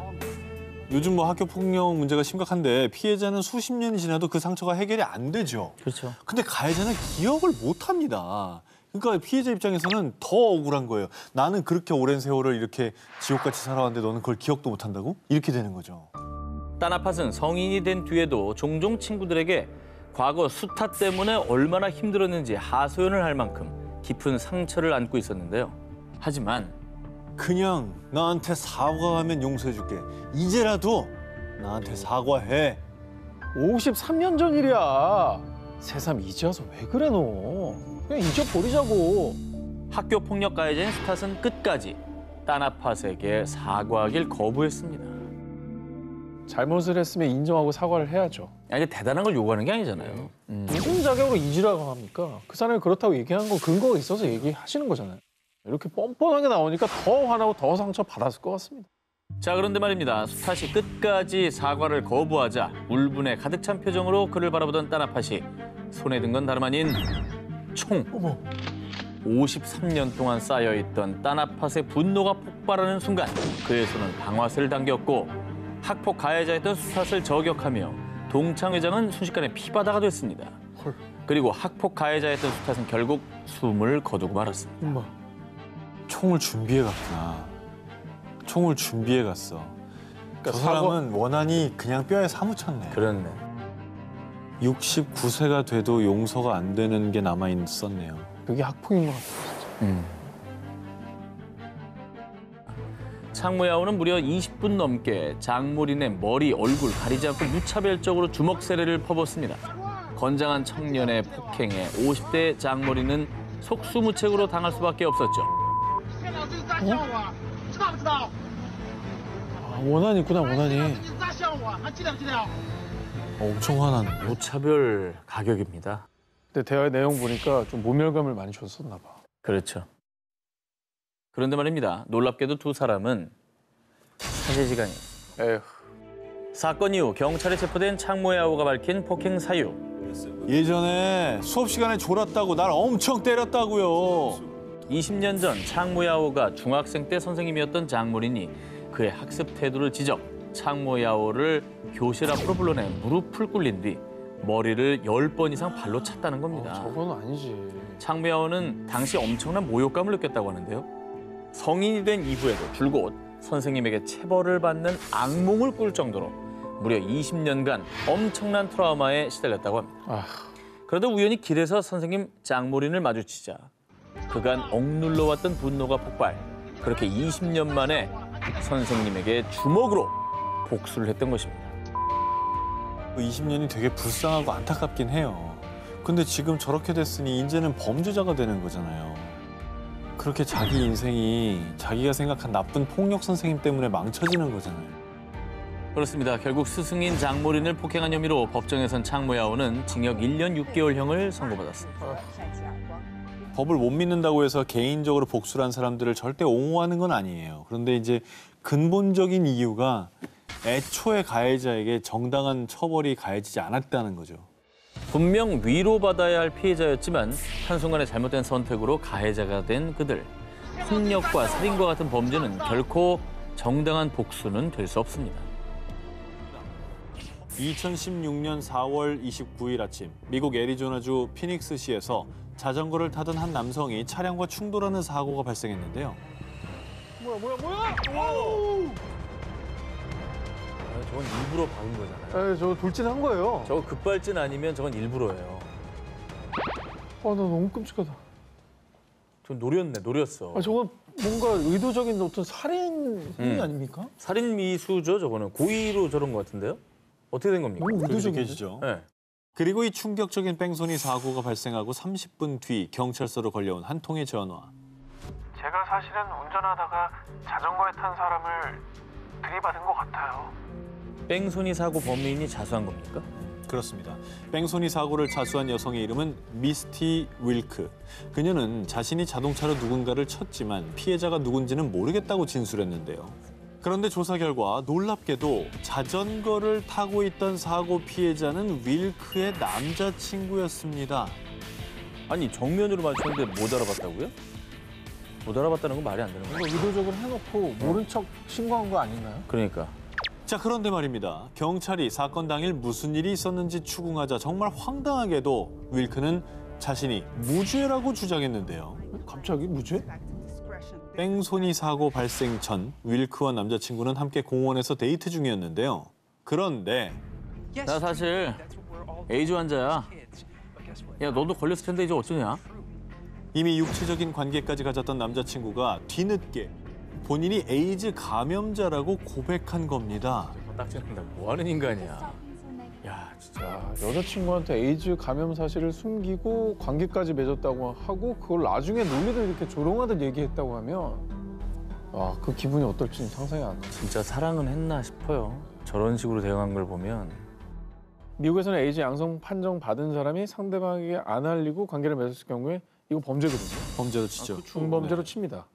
요즘 뭐 학교 폭력 문제가 심각한데 피해자는 수십 년이 지나도 그 상처가 해결이 안 되죠. 그렇죠. 근데 가해자는 기억을 못 합니다. 그러니까 피해자 입장에서는 더 억울한 거예요. 나는 그렇게 오랜 세월을 이렇게 지옥같이 살아왔는데 너는 그걸 기억도 못 한다고? 이렇게 되는 거죠. 따나팟은 성인이 된 뒤에도 종종 친구들에게 과거 수탓 때문에 얼마나 힘들었는지 하소연을 할 만큼 깊은 상처를 안고 있었는데요. 하지만 그냥 나한테 사과하면 용서해줄게. 이제라도 나한테 사과해. 53년 전 일이야. 새삼 이제 와서 왜 그래 너. 그냥 잊어버리자고. 학교 폭력 가해자인 수탓은 끝까지 따나팟에게 사과하길 거부했습니다. 잘못을 했으면 인정하고 사과를 해야죠. 아니, 대단한 걸 요구하는 게 아니잖아요. 무슨 자격으로 잊으라고 합니까? 그 사람이 그렇다고 얘기한 건 근거가 있어서 얘기하시는 거잖아요. 이렇게 뻔뻔하게 나오니까 더 화나고 더 상처 받았을 것 같습니다. 자, 그런데 말입니다. 수탓이 끝까지 사과를 거부하자 울분에 가득 찬 표정으로 그를 바라보던 따나팟이 손에 든 건 다름 아닌 총. 어머. 53년 동안 쌓여있던 따나팟의 분노가 폭발하는 순간 그의 손은 방아쇠를 당겼고 학폭 가해자였던 수탓을 저격하며 동창회장은 순식간에 피바다가 됐습니다. 헐. 그리고 학폭 가해자였던 수탓은 결국 숨을 거두고 말았습니다. 엄마. 총을 준비해 갔구나. 총을 준비해 갔어. 그러니까 저 사람은 원한이 그냥 뼈에 사무쳤네. 그렇네. 69세가 돼도 용서가 안 되는 게 남아 있었네요. 그게 학폭인 것 같아요. 창모야오는 무려 20분 넘게 장모린의 머리, 얼굴 가리지 않고 무차별적으로 주먹 세례를 퍼붓습니다. 건장한 청년의 폭행에 50대 장모린은 속수무책으로 당할 수밖에 없었죠. 아, 원한이 있구나, 원한이. 엄청 화나네. 무차별 가격입니다. 근데 대화의 내용 보니까 좀 모멸감을 많이 줬었나 봐. 그렇죠. 그런데 말입니다. 놀랍게도 두 사람은 사제지간이었어요. 에휴. 사건 이후 경찰에 체포된 창모야오가 밝힌 폭행 사유. 예전에 수업 시간에 졸았다고 날 엄청 때렸다고요. 20년 전 창모야오가 중학생 때 선생님이었던 장모린이 그의 학습 태도를 지적, 창모야오를 교실 앞으로 불러내 무릎을 꿇린 뒤 머리를 10번 이상 발로 찼다는 겁니다. 저건 아니지. 창모야오는 당시 엄청난 모욕감을 느꼈다고 하는데요. 성인이 된 이후에도 줄곧 선생님에게 체벌을 받는 악몽을 꿀 정도로 무려 20년간 엄청난 트라우마에 시달렸다고 합니다. 아. 그러다 우연히 길에서 선생님 장모린을 마주치자 그간 억눌러왔던 분노가 폭발. 그렇게 20년 만에 선생님에게 주먹으로 복수를 했던 것입니다. 20년이 되게 불쌍하고 안타깝긴 해요. 근데 지금 저렇게 됐으니 이제는 범죄자가 되는 거잖아요. 그렇게 자기 인생이 자기가 생각한 나쁜 폭력 선생님 때문에 망쳐지는 거잖아요. 그렇습니다. 결국 스승인 장모린을 폭행한 혐의로 법정에선 창모야오는 징역 1년 6개월형을 선고받았습니다. 법을 못 믿는다고 해서 개인적으로 복수를 한 사람들을 절대 옹호하는 건 아니에요. 그런데 이제 근본적인 이유가 애초에 가해자에게 정당한 처벌이 가해지지 않았다는 거죠. 분명 위로받아야 할 피해자였지만 한순간의 잘못된 선택으로 가해자가 된 그들. 폭력과 살인과 같은 범죄는 결코 정당한 복수는 될 수 없습니다. 2016년 4월 29일 아침 미국 애리조나주 피닉스시에서 자전거를 타던 한 남성이 차량과 충돌하는 사고가 발생했는데요. 저건 일부러 박은 거잖아요. 에, 저 돌진한 거예요. 저거 급발진 아니면 저건 일부러예요. 나 너무 끔찍하다. 저 노렸어. 저건 뭔가 의도적인 어떤 살인 행위 아닙니까? 살인 미수죠, 저거는. 고의로 저런 것 같은데요? 어떻게 된 겁니까? 너무 의도적이죠. 계시죠. 네. 그리고 이 충격적인 뺑소니 사고가 발생하고 30분 뒤 경찰서로 걸려온 한 통의 전화. 제가 사실은 운전하다가 자전거에 탄 사람을 들이받은 것 같아요. 뺑소니 사고 범인이 자수한 겁니까? 그렇습니다. 뺑소니 사고를 자수한 여성의 이름은 미스티 윌크. 그녀는 자신이 자동차로 누군가를 쳤지만 피해자가 누군지는 모르겠다고 진술했는데요. 그런데 조사 결과 놀랍게도 자전거를 타고 있던 사고 피해자는 윌크의 남자친구였습니다. 아니 정면으로 마주쳤는데 못 알아봤다고요? 못 알아봤다는 건 말이 안 되는 거예요. 이거 의도적으로 해놓고 모른 척 신고한 거 아닌가요? 그러니까. 자, 그런데 말입니다. 경찰이 사건 당일 무슨 일이 있었는지 추궁하자 정말 황당하게도 윌크는 자신이 무죄라고 주장했는데요. 갑자기 무죄? 뺑소니 사고 발생 전 윌크와 남자친구는 함께 공원에서 데이트 중이었는데요. 그런데 나 사실 에이즈 환자야. 야, 너도 걸렸을 텐데 이제 어쩌냐? 이미 육체적인 관계까지 가졌던 남자친구가 뒤늦게 본인이 에이즈 감염자라고 고백한 겁니다. 딱지난다. 뭐 하는 인간이야. 야, 진짜 여자친구한테 에이즈 감염 사실을 숨기고 관계까지 맺었다고 하고 그걸 나중에 논리를 이렇게 조롱하듯 얘기했다고 하면 그 기분이 어떨지 상상이 안 가. 진짜 사랑은 했나 싶어요. 저런 식으로 대응한 걸 보면. 미국에서는 에이즈 양성 판정 받은 사람이 상대방에게 안 알리고 관계를 맺었을 경우에 이거 범죄거든요. 범죄로 치죠. 중범죄로 칩니다.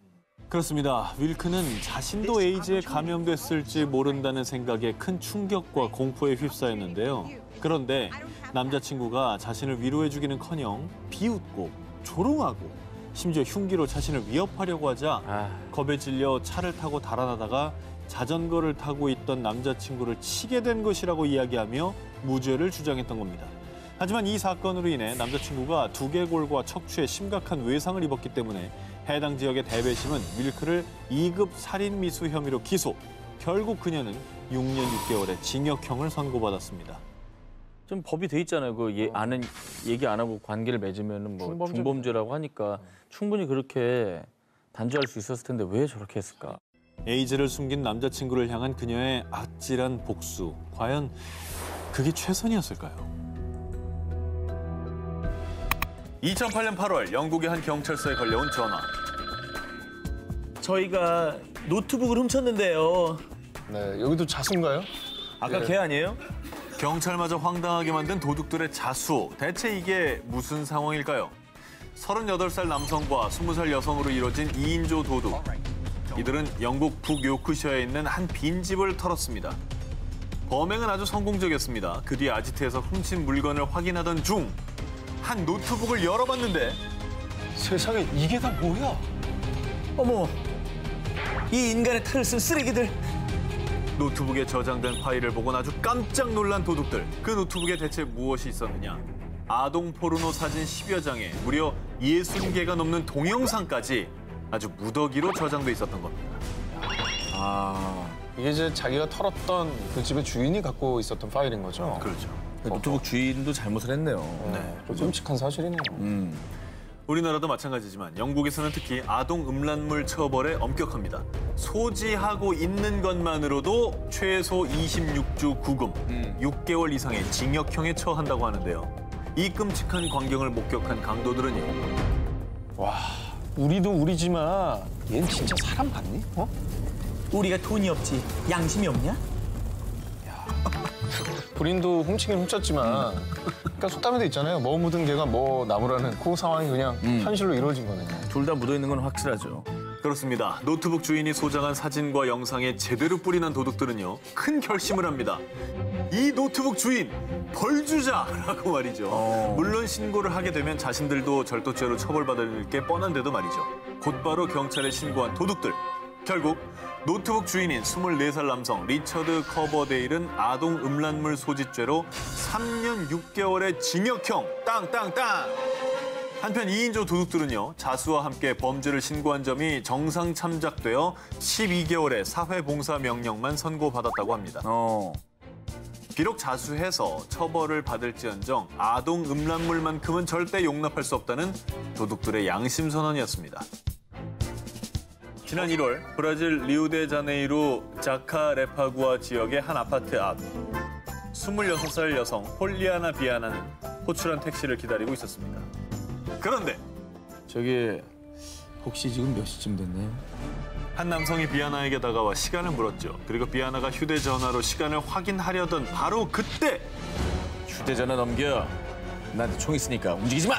그렇습니다. 윌크는 자신도 에이즈에 감염됐을지 모른다는 생각에 큰 충격과 공포에 휩싸였는데요. 그런데 남자친구가 자신을 위로해주기는커녕 비웃고 조롱하고 심지어 흉기로 자신을 위협하려고 하자 겁에 질려 차를 타고 달아나다가 자전거를 타고 있던 남자친구를 치게 된 것이라고 이야기하며 무죄를 주장했던 겁니다. 하지만 이 사건으로 인해 남자친구가 두개골과 척추에 심각한 외상을 입었기 때문에 해당 지역의 대배심은 윌크를 2급 살인미수 혐의로 기소. 결국 그녀는 6년 6개월의 징역형을 선고받았습니다. 좀 법이 돼 있잖아요. 아는 얘기 안 하고 관계를 맺으면 뭐 중범죄라고 하니까 충분히 그렇게 단죄할 수 있었을 텐데 왜 저렇게 했을까? 에이즈를 숨긴 남자친구를 향한 그녀의 아찔한 복수. 과연 그게 최선이었을까요? 2008년 8월 영국의 한 경찰서에 걸려온 전화. 저희가 노트북을 훔쳤는데요. 네, 여기도 자수인가요? 아까 걔 아니에요? 경찰마저 황당하게 만든 도둑들의 자수. 대체 이게 무슨 상황일까요? 38살 남성과 20살 여성으로 이뤄진 2인조 도둑. 이들은 영국 북요크셔에 있는 한 빈집을 털었습니다. 범행은 아주 성공적이었습니다. 그 뒤 아지트에서 훔친 물건을 확인하던 중 한 노트북을 열어봤는데 세상에 이게 다 뭐야? 어머, 이 인간의 탈을 쓴 쓰레기들. 노트북에 저장된 파일을 보곤 아주 깜짝 놀란 도둑들. 그 노트북에 대체 무엇이 있었느냐? 아동 포르노 사진 10여 장에 무려 60개가 넘는 동영상까지 아주 무더기로 저장돼 있었던 겁니다. 이게 이제 자기가 털었던 그 집의 주인이 갖고 있었던 파일인 거죠? 그렇죠. 노트북 주인도 잘못을 했네요. 네, 좀 끔찍한 사실이네요. 우리나라도 마찬가지지만 영국에서는 특히 아동 음란물 처벌에 엄격합니다. 소지하고 있는 것만으로도 최소 26주 구금, 6개월 이상의 징역형에 처한다고 하는데요. 이 끔찍한 광경을 목격한 강도들은요. 와, 우리도 우리지만 얘는 진짜 사람 같니? 우리가 돈이 없지 양심이 없냐? 본인도 훔치긴 훔쳤지만 그러니까 속담에도 있잖아요. 뭐 묻은 개가 뭐 나무라는 그 상황이 그냥 현실로 이루어진 거네요. 둘 다 묻어있는 건 확실하죠. 그렇습니다. 노트북 주인이 소장한 사진과 영상에 제대로 뿌리난 도둑들은요. 큰 결심을 합니다. 이 노트북 주인 벌 주자라고 말이죠. 물론 신고를 하게 되면 자신들도 절도죄로 처벌받을 게 뻔한데도 말이죠. 곧바로 경찰에 신고한 도둑들. 결국 노트북 주인인 24살 남성 리처드 커버데일은 아동 음란물 소지죄로 3년 6개월의 징역형 땅땅땅! 한편 2인조 도둑들은요. 자수와 함께 범죄를 신고한 점이 정상 참작되어 12개월의 사회봉사 명령만 선고받았다고 합니다. 비록 자수해서 처벌을 받을지언정 아동 음란물만큼은 절대 용납할 수 없다는 도둑들의 양심 선언이었습니다. 지난 1월 브라질 리우데자네이루 자카레파구아 지역의 한 아파트 앞 26살 여성 폴리아나 비아나는 호출한 택시를 기다리고 있었습니다. 그런데 저기 혹시 지금 몇 시쯤 됐나요? 한 남성이 비아나에게 다가와 시간을 물었죠. 그리고 비아나가 휴대전화로 시간을 확인하려던 바로 그때 휴대전화 넘겨. 나한테 총 있으니까 움직이지 마.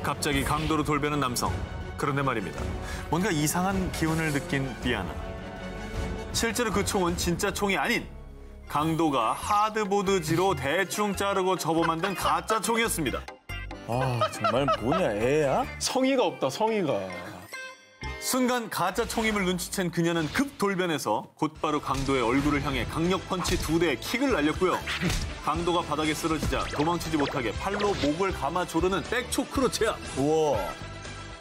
갑자기 강도로 돌변한 남성. 그런데 말입니다. 뭔가 이상한 기운을 느낀 비아나. 실제로 그 총은 진짜 총이 아닌 강도가 하드보드지로 대충 자르고 접어 만든 가짜 총이었습니다. 아 정말 뭐냐 애야? 성의가 없다, 성의가. 순간 가짜 총임을 눈치챈 그녀는 급 돌변해서 곧바로 강도의 얼굴을 향해 강력 펀치 2대의 킥을 날렸고요. 강도가 바닥에 쓰러지자 도망치지 못하게 팔로 목을 감아 조르는 백초크로 제압. 우와.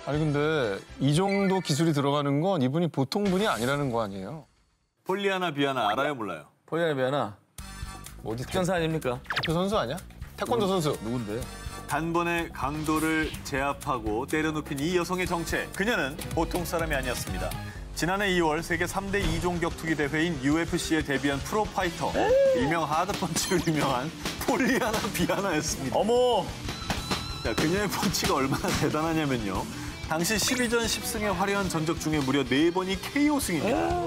아니 근데 이 정도 기술이 들어가는 건 이분이 보통 분이 아니라는 거 아니에요? 폴리아나 비아나 알아요, 몰라요? 폴리아나 비아나 어디 특전사 아닙니까? 대표 선수 아니야? 태권도 선수. 누군데? 단번에 강도를 제압하고 때려눕힌 이 여성의 정체. 그녀는 보통 사람이 아니었습니다. 지난해 2월 세계 3대 2종 격투기 대회인 UFC에 데뷔한 프로파이터. 일명 하드펀치로 유명한 폴리아나 비아나였습니다. 어머! 자, 그녀의 펀치가 얼마나 대단하냐면요. 당시 12전 10승의 화려한 전적 중에 무려 4번이 KO 승입니다.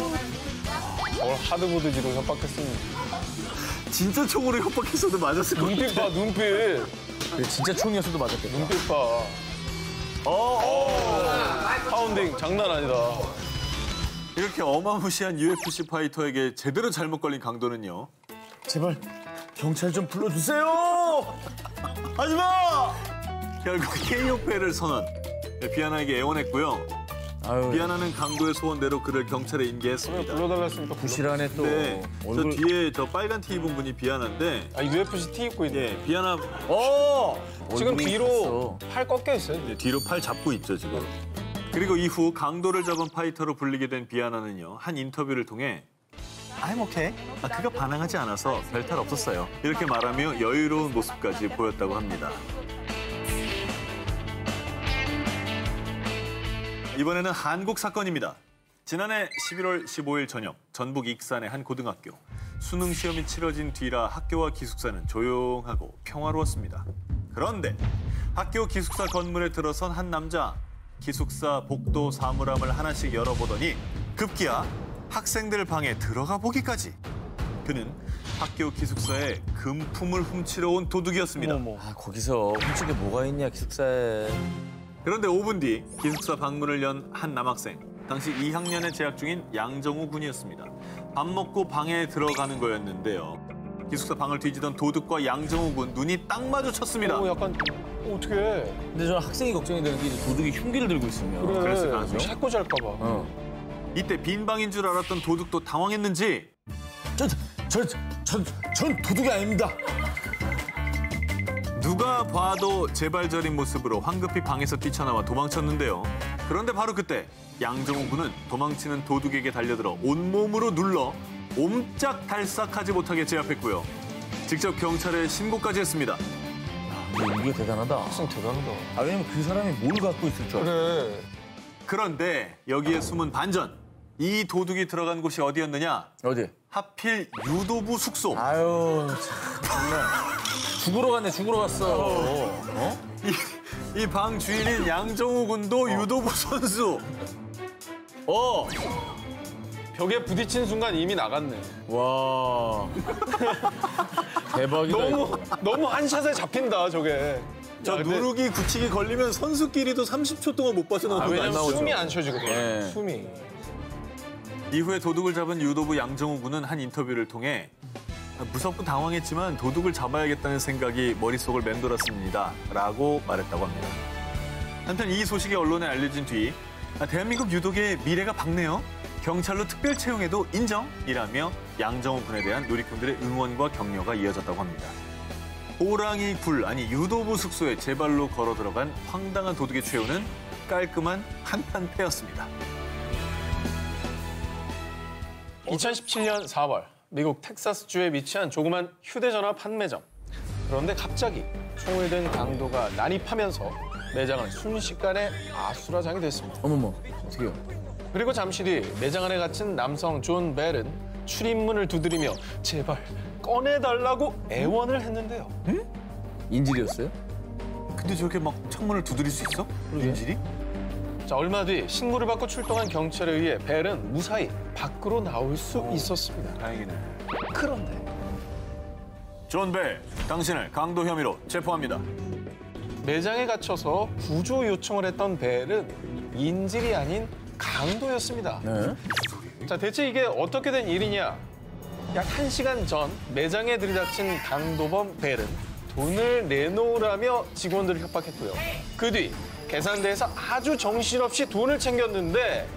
저걸 하드보드지로 협박했습니다. 진짜 총으로 협박했어도 맞았을 것 눈빛 봐, 눈빛. 진짜 총이었어도 맞았겠다. 눈빛 봐. 파운딩 장난 아니다. 이렇게 어마무시한 UFC 파이터에게 제대로 잘못 걸린 강도는요. 제발 경찰 좀 불러주세요. 하지 마. 결국 KO패를 선언. 비아나에게 애원했고요. 아유, 비아나는 강도의 소원대로 그를 경찰에 인계했습니다. 불러달라 했으니까 부실하네 또. 네, 얼굴... 저 뒤에 저 빨간 티 입은 분이 비아나인데. 아, UFC 티 입고 있네. 예, 비아나. 지금 뒤로 팔 꺾여 있어요. 네, 뒤로 팔 잡고 있죠 지금. 그리고 이후 강도를 잡은 파이터로 불리게 된 비아나는요, 한 인터뷰를 통해 I'm okay. 그가 반항하지 않아서 별탈 없었어요. 이렇게 말하며 여유로운 모습까지 보였다고 합니다. 이번에는 한국 사건입니다. 지난해 11월 15일 저녁 전북 익산의 한 고등학교. 수능 시험이 치러진 뒤라 학교와 기숙사는 조용하고 평화로웠습니다. 그런데 학교 기숙사 건물에 들어선 한 남자. 기숙사 복도 사물함을 하나씩 열어보더니 급기야 학생들 방에 들어가 보기까지. 그는 학교 기숙사에 금품을 훔치러 온 도둑이었습니다. 아, 거기서 훔친 게 뭐가 있냐 기숙사에. 그런데 5분 뒤 기숙사 방문을 연 한 남학생. 당시 2학년에 재학 중인 양정우 군이었습니다. 밥 먹고 방에 들어가는 거였는데요. 기숙사 방을 뒤지던 도둑과 양정우 군 눈이 딱 마주쳤습니다. 약간 어떻게 해? 근데 저는 학생이 걱정이 되는 게 이제 도둑이 흉기를 들고 있으면. 그래. 그랬을 가능성. 해코지할까 봐. 이때 빈 방인 줄 알았던 도둑도 당황했는지 전 도둑이 아닙니다. 누가 봐도 재발절인 모습으로 황급히 방에서 뛰쳐나와 도망쳤는데요. 그런데 바로 그때 양정우 군은 도망치는 도둑에게 달려들어 온몸으로 눌러 옴짝달싹하지 못하게 제압했고요. 직접 경찰에 신고까지 했습니다. 근데 이게 대단하다. 학생 대단하다. 아, 왜냐면 그 사람이 뭘 갖고 있을 줄 알아. 그래. 그런데 여기에 숨은 반전. 이 도둑이 들어간 곳이 어디였느냐? 어디? 하필 유도부 숙소. 아유, 정말. 죽으러 갔네, 죽으러 갔어. 이 방 주인인 양정우 군도 유도부 선수. 벽에 부딪힌 순간 이미 나갔네. 와. 대박이다. 너무 한 샷에 잡힌다, 저게. 저 근데- 누르기 굳히기 걸리면 선수끼리도 30초 동안 못 빠져나오는 거 왜냐면 아시죠? 숨이 안 쉬어지거든. 네. 숨이. 이후에 도둑을 잡은 유도부 양정우 군은 한 인터뷰를 통해 무섭고 당황했지만 도둑을 잡아야겠다는 생각이 머릿속을 맴돌았습니다. 라고 말했다고 합니다. 한편 이 소식이 언론에 알려진 뒤 대한민국 유독의 미래가 밝네요. 경찰로 특별 채용에도 인정이라며 양정우 군에 대한 누리꾼들의 응원과 격려가 이어졌다고 합니다. 호랑이 굴, 아니 유도부 숙소에 제 발로 걸어 들어간 황당한 도둑의 최후는 깔끔한 한판 패였습니다. 2017년 4월 미국 텍사스주에 위치한 조그만 휴대전화 판매점. 그런데 갑자기 총을 든 강도가 난입하면서 매장은 순식간에 아수라장이 됐습니다. 어머머, 어떡해요? 그리고 잠시 뒤 매장 안에 갇힌 남성 존 벨은 출입문을 두드리며 제발 꺼내달라고 애원을 했는데요. 인질이었어요? 근데 저렇게 막 창문을 두드릴 수 있어? 인질이? 자, 얼마 뒤 신고를 받고 출동한 경찰에 의해 벨은 무사히 밖으로 나올 수 있었습니다. 다행이네. 그런데 존 벨, 당신을 강도 혐의로 체포합니다. 매장에 갇혀서 구조 요청을 했던 벨은 인질이 아닌 강도였습니다. 자, 대체 이게 어떻게 된 일이냐? 약 1시간 전 매장에 들이닥친 강도범 벨은 돈을 내놓으라며 직원들을 협박했고요. 그 뒤 계산대에서 아주 정신없이 돈을 챙겼는데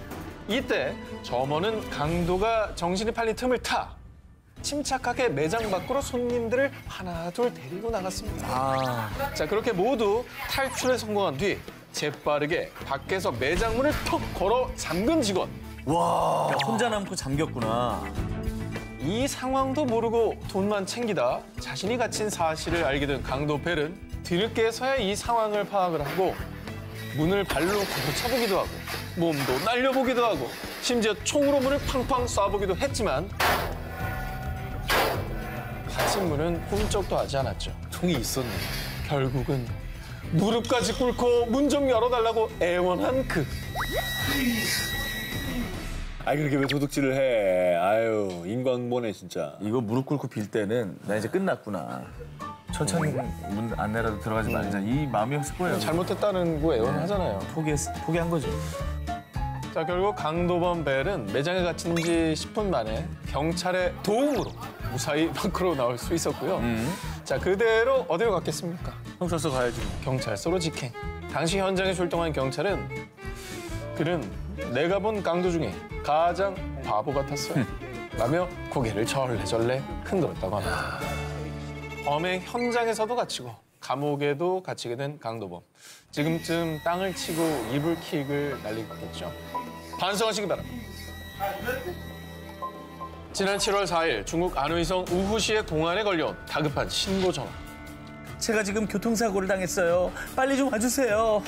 이때 점원은 강도가 정신이 팔린 틈을 타 침착하게 매장 밖으로 손님들을 하나 둘 데리고 나갔습니다. 자, 그렇게 모두 탈출에 성공한 뒤 재빠르게 밖에서 매장 문을 턱 걸어 잠근 직원. 와, 야, 혼자 남고 잠겼구나. 이 상황도 모르고 돈만 챙기다 자신이 갇힌 사실을 알게 된 강도 벨은 뒤늦게서야 이 상황을 파악을 하고 문을 발로 걷어차보기도 하고 몸도 날려보기도 하고 심지어 총으로 문을 팡팡 쏴보기도 했지만 닫힌 문은 꼼짝도 하지 않았죠. 총이 있었네. 결국은 무릎까지 꿇고 문 좀 열어달라고 애원한 그. 아이 그렇게 왜 도둑질을 해? 아유 인광보네 진짜. 이거 무릎 꿇고 빌 때는 나 이제 끝났구나. 천천히 문 안내라도 들어가지 말자. 이 마음이었을 거예요. 잘못했다는 거 애원하잖아요. 포기한 거죠. 자, 결국 강도범 벨은 매장에 갇힌 지 10분 만에 경찰의 도움으로 무사히 밖으로 나올 수 있었고요. 자, 그대로 어디로 갔겠습니까? 경찰서 가야지. 경찰서로 직행. 당시 현장에 출동한 경찰은 그는 내가 본 강도 중에 가장 바보 같았어요. 라며 고개를 절레절레 흔들었다고 합니다. 범행 현장에서도 갇히고 감옥에도 갇히게 된 강도범. 지금쯤 땅을 치고 이불킥을 날리겠죠. 반성하시기 바랍니다. 지난 7월 4일 중국 안의성 우후시의 공안에 걸려온 다급한 신고 전화. 제가 지금 교통사고를 당했어요. 빨리 좀 와주세요.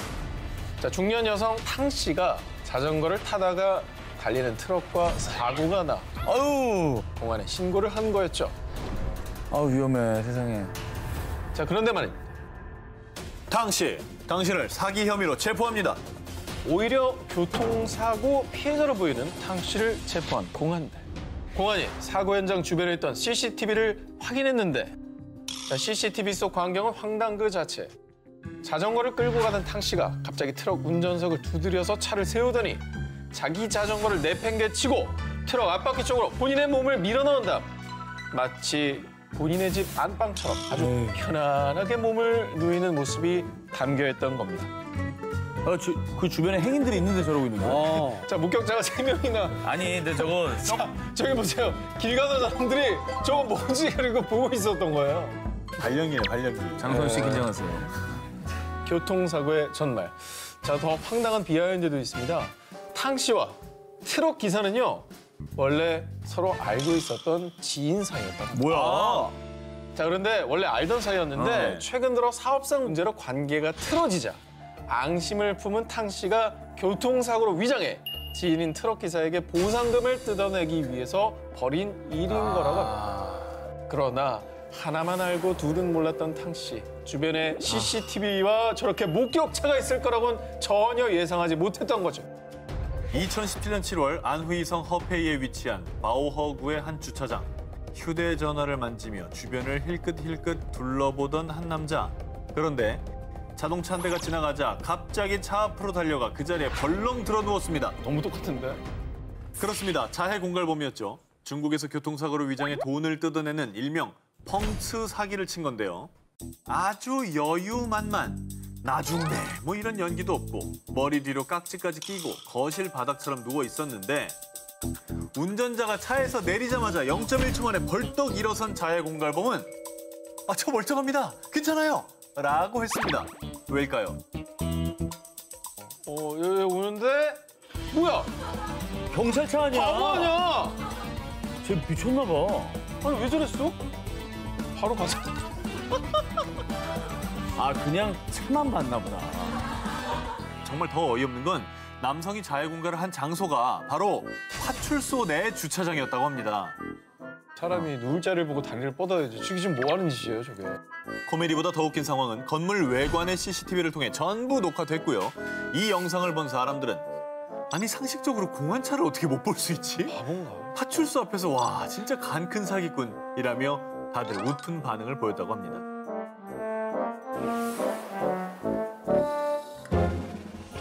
자, 중년 여성 탕 씨가 자전거를 타다가 달리는 트럭과 사고가 나 아유, 공안에 신고를 한 거였죠. 아우 위험해 세상에. 자, 그런데 말입니다. 당시 당신을 사기 혐의로 체포합니다. 오히려 교통사고 피해자로 보이는 탕 씨를 체포한 공안대. 공안이 사고 현장 주변에 있던 CCTV를 확인했는데 자, CCTV 속 광경은 황당 그 자체. 자전거를 끌고 가던 탕 씨가 갑자기 트럭 운전석을 두드려서 차를 세우더니 자기 자전거를 내팽개치고 트럭 앞바퀴 쪽으로 본인의 몸을 밀어넣은 다음 마치 본인의 집 안방처럼 아주 편안하게 몸을 누이는 모습이 담겨있던 겁니다. 그 주변에 행인들이 있는데 저러고 있는 거야? 자, 목격자가 3명이나. 아니 근데 저거 자, 저기 보세요. 길 가던 사람들이 저거 뭔지 그리고 보고 있었던 거예요. 발령기네 발령기. 장선 씨 긴장하세요. 교통사고의 전말. 자, 더 황당한 비하인드도 있습니다. 탕 씨와 트럭 기사는요, 원래 서로 알고 있었던 지인 사이였다. 뭐야? 자, 그런데 원래 알던 사이였는데 최근 들어 사업상 문제로 관계가 틀어지자 앙심을 품은 탕 씨가 교통사고로 위장해 지인인 트럭 기사에게 보상금을 뜯어내기 위해서 벌인 일인 거라고 합니다. 그러나 하나만 알고 둘은 몰랐던 탕 씨. 주변에 CCTV와 저렇게 목격자가 있을 거라고는 전혀 예상하지 못했던 거죠. 2017년 7월 안후이성 허페이에 위치한 바오허구의 한 주차장. 휴대전화를 만지며 주변을 힐끗힐끗 둘러보던 한 남자. 그런데 자동차 한 대가 지나가자 갑자기 차 앞으로 달려가 그 자리에 벌렁 들어누웠습니다. 너무 똑같은데? 그렇습니다. 자해 공갈범이었죠. 중국에서 교통사고로 위장해 돈을 뜯어내는 일명 펑츠 사기를 친 건데요. 아주 여유만만, 나중네 뭐 이런 연기도 없고 머리 뒤로 깍지까지 끼고 거실 바닥처럼 누워 있었는데 운전자가 차에서 내리자마자 0.1초 만에 벌떡 일어선 자해 공갈범은 저 멀쩡합니다. 괜찮아요. 라고 했습니다. 왜일까요? 여기 오는데 뭐야? 경찰차 아니야? 바보 아니야? 쟤 미쳤나 봐. 아니 왜 저랬어? 바로 가자. 아 그냥 차만 봤나 보다. 정말 더 어이없는 건 남성이 자해 공갈을 한 장소가 바로 파출소 내 주차장이었다고 합니다. 사람이 누울 자리를 보고 다리를 뻗어야지. 저게 지금 뭐 하는 짓이에요, 저게? 코미디보다 더 웃긴 상황은 건물 외관의 CCTV를 통해 전부 녹화됐고요. 이 영상을 본 사람들은 아니 상식적으로 공안차를 어떻게 못 볼 수 있지? 바본가? 파출소 앞에서 와 진짜 간 큰 사기꾼이라며 다들 웃픈 반응을 보였다고 합니다.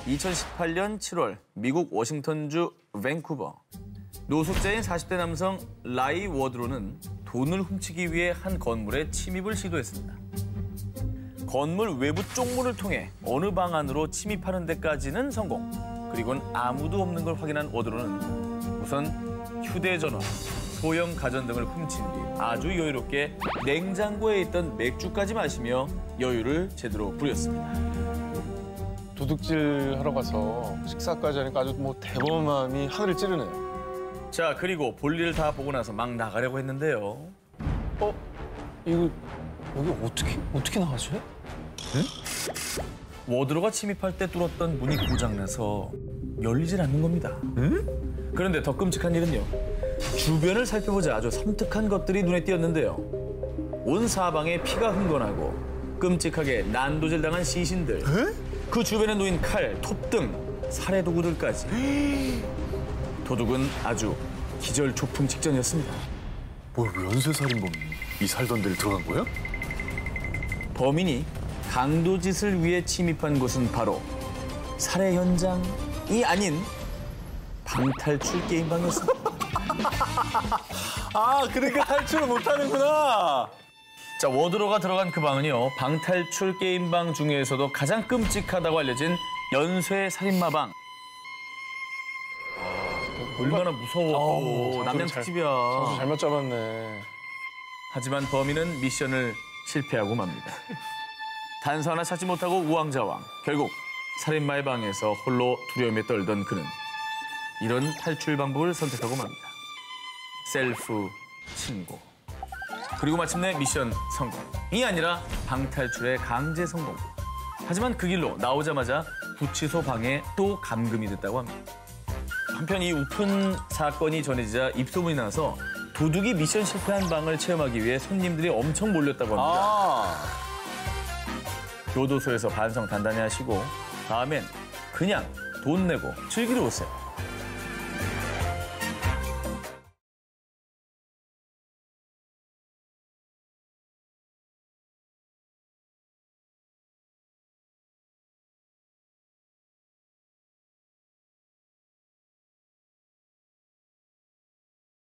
(2018년 7월) 미국 워싱턴주 밴쿠버. 노숙자인 40대 남성 라이 워드로는 돈을 훔치기 위해 한 건물에 침입을 시도했습니다. 건물 외부 쪽문을 통해 어느 방 안으로 침입하는 데까지는 성공. 그리고는 아무도 없는 걸 확인한 워드로는 우선 휴대전화, 소형 가전 등을 훔친 뒤 아주 여유롭게 냉장고에 있던 맥주까지 마시며 여유를 제대로 부렸습니다. 도둑질 하러 가서 식사까지 하니까 아주 뭐 대범함이 하늘을 찌르네요. 자, 그리고 볼일을 다 보고 나서 막 나가려고 했는데요. 이거 여기 어떻게 나가지? 워드로가 침입할 때 뚫었던 문이 고장나서 열리질 않는 겁니다. 그런데 더 끔찍한 일은요. 주변을 살펴보자 아주 섬뜩한 것들이 눈에 띄었는데요. 온 사방에 피가 흥건하고 끔찍하게 난도질 당한 시신들. 그 주변에 놓인 칼, 톱 등 살해 도구들까지. 도둑은 아주 기절초풍 직전이었습니다. 뭐야, 연쇄살인범이 이 살던 데를 들어간 거야? 범인이 강도짓을 위해 침입한 곳은 바로 살해 현장이 아닌 방탈출 게임방이었습니다. 아, 그러니까 탈출을 못하는구나. 자, 워드로가 들어간 그 방은요. 방탈출 게임방 중에서도 가장 끔찍하다고 알려진 연쇄 살인마방. 얼마나 무서워. 남양 특집이야. 장소 잘못 잡았네. 하지만 범인은 미션을 실패하고 맙니다. 단서 하나 찾지 못하고 우왕좌왕. 결국 살인마의 방에서 홀로 두려움에 떨던 그는 이런 탈출 방법을 선택하고 맙니다. 셀프 신고. 그리고 마침내 미션 성공이 아니라 방탈출의 강제 성공. 하지만 그 길로 나오자마자 구치소 방에 또 감금이 됐다고 합니다. 한편 이 우픈 사건이 전해지자 입소문이 나서 도둑이 미션 실패한 방을 체험하기 위해 손님들이 엄청 몰렸다고 합니다. 교도소에서 반성 단단히 하시고 다음엔 그냥 돈 내고 즐기러 오세요.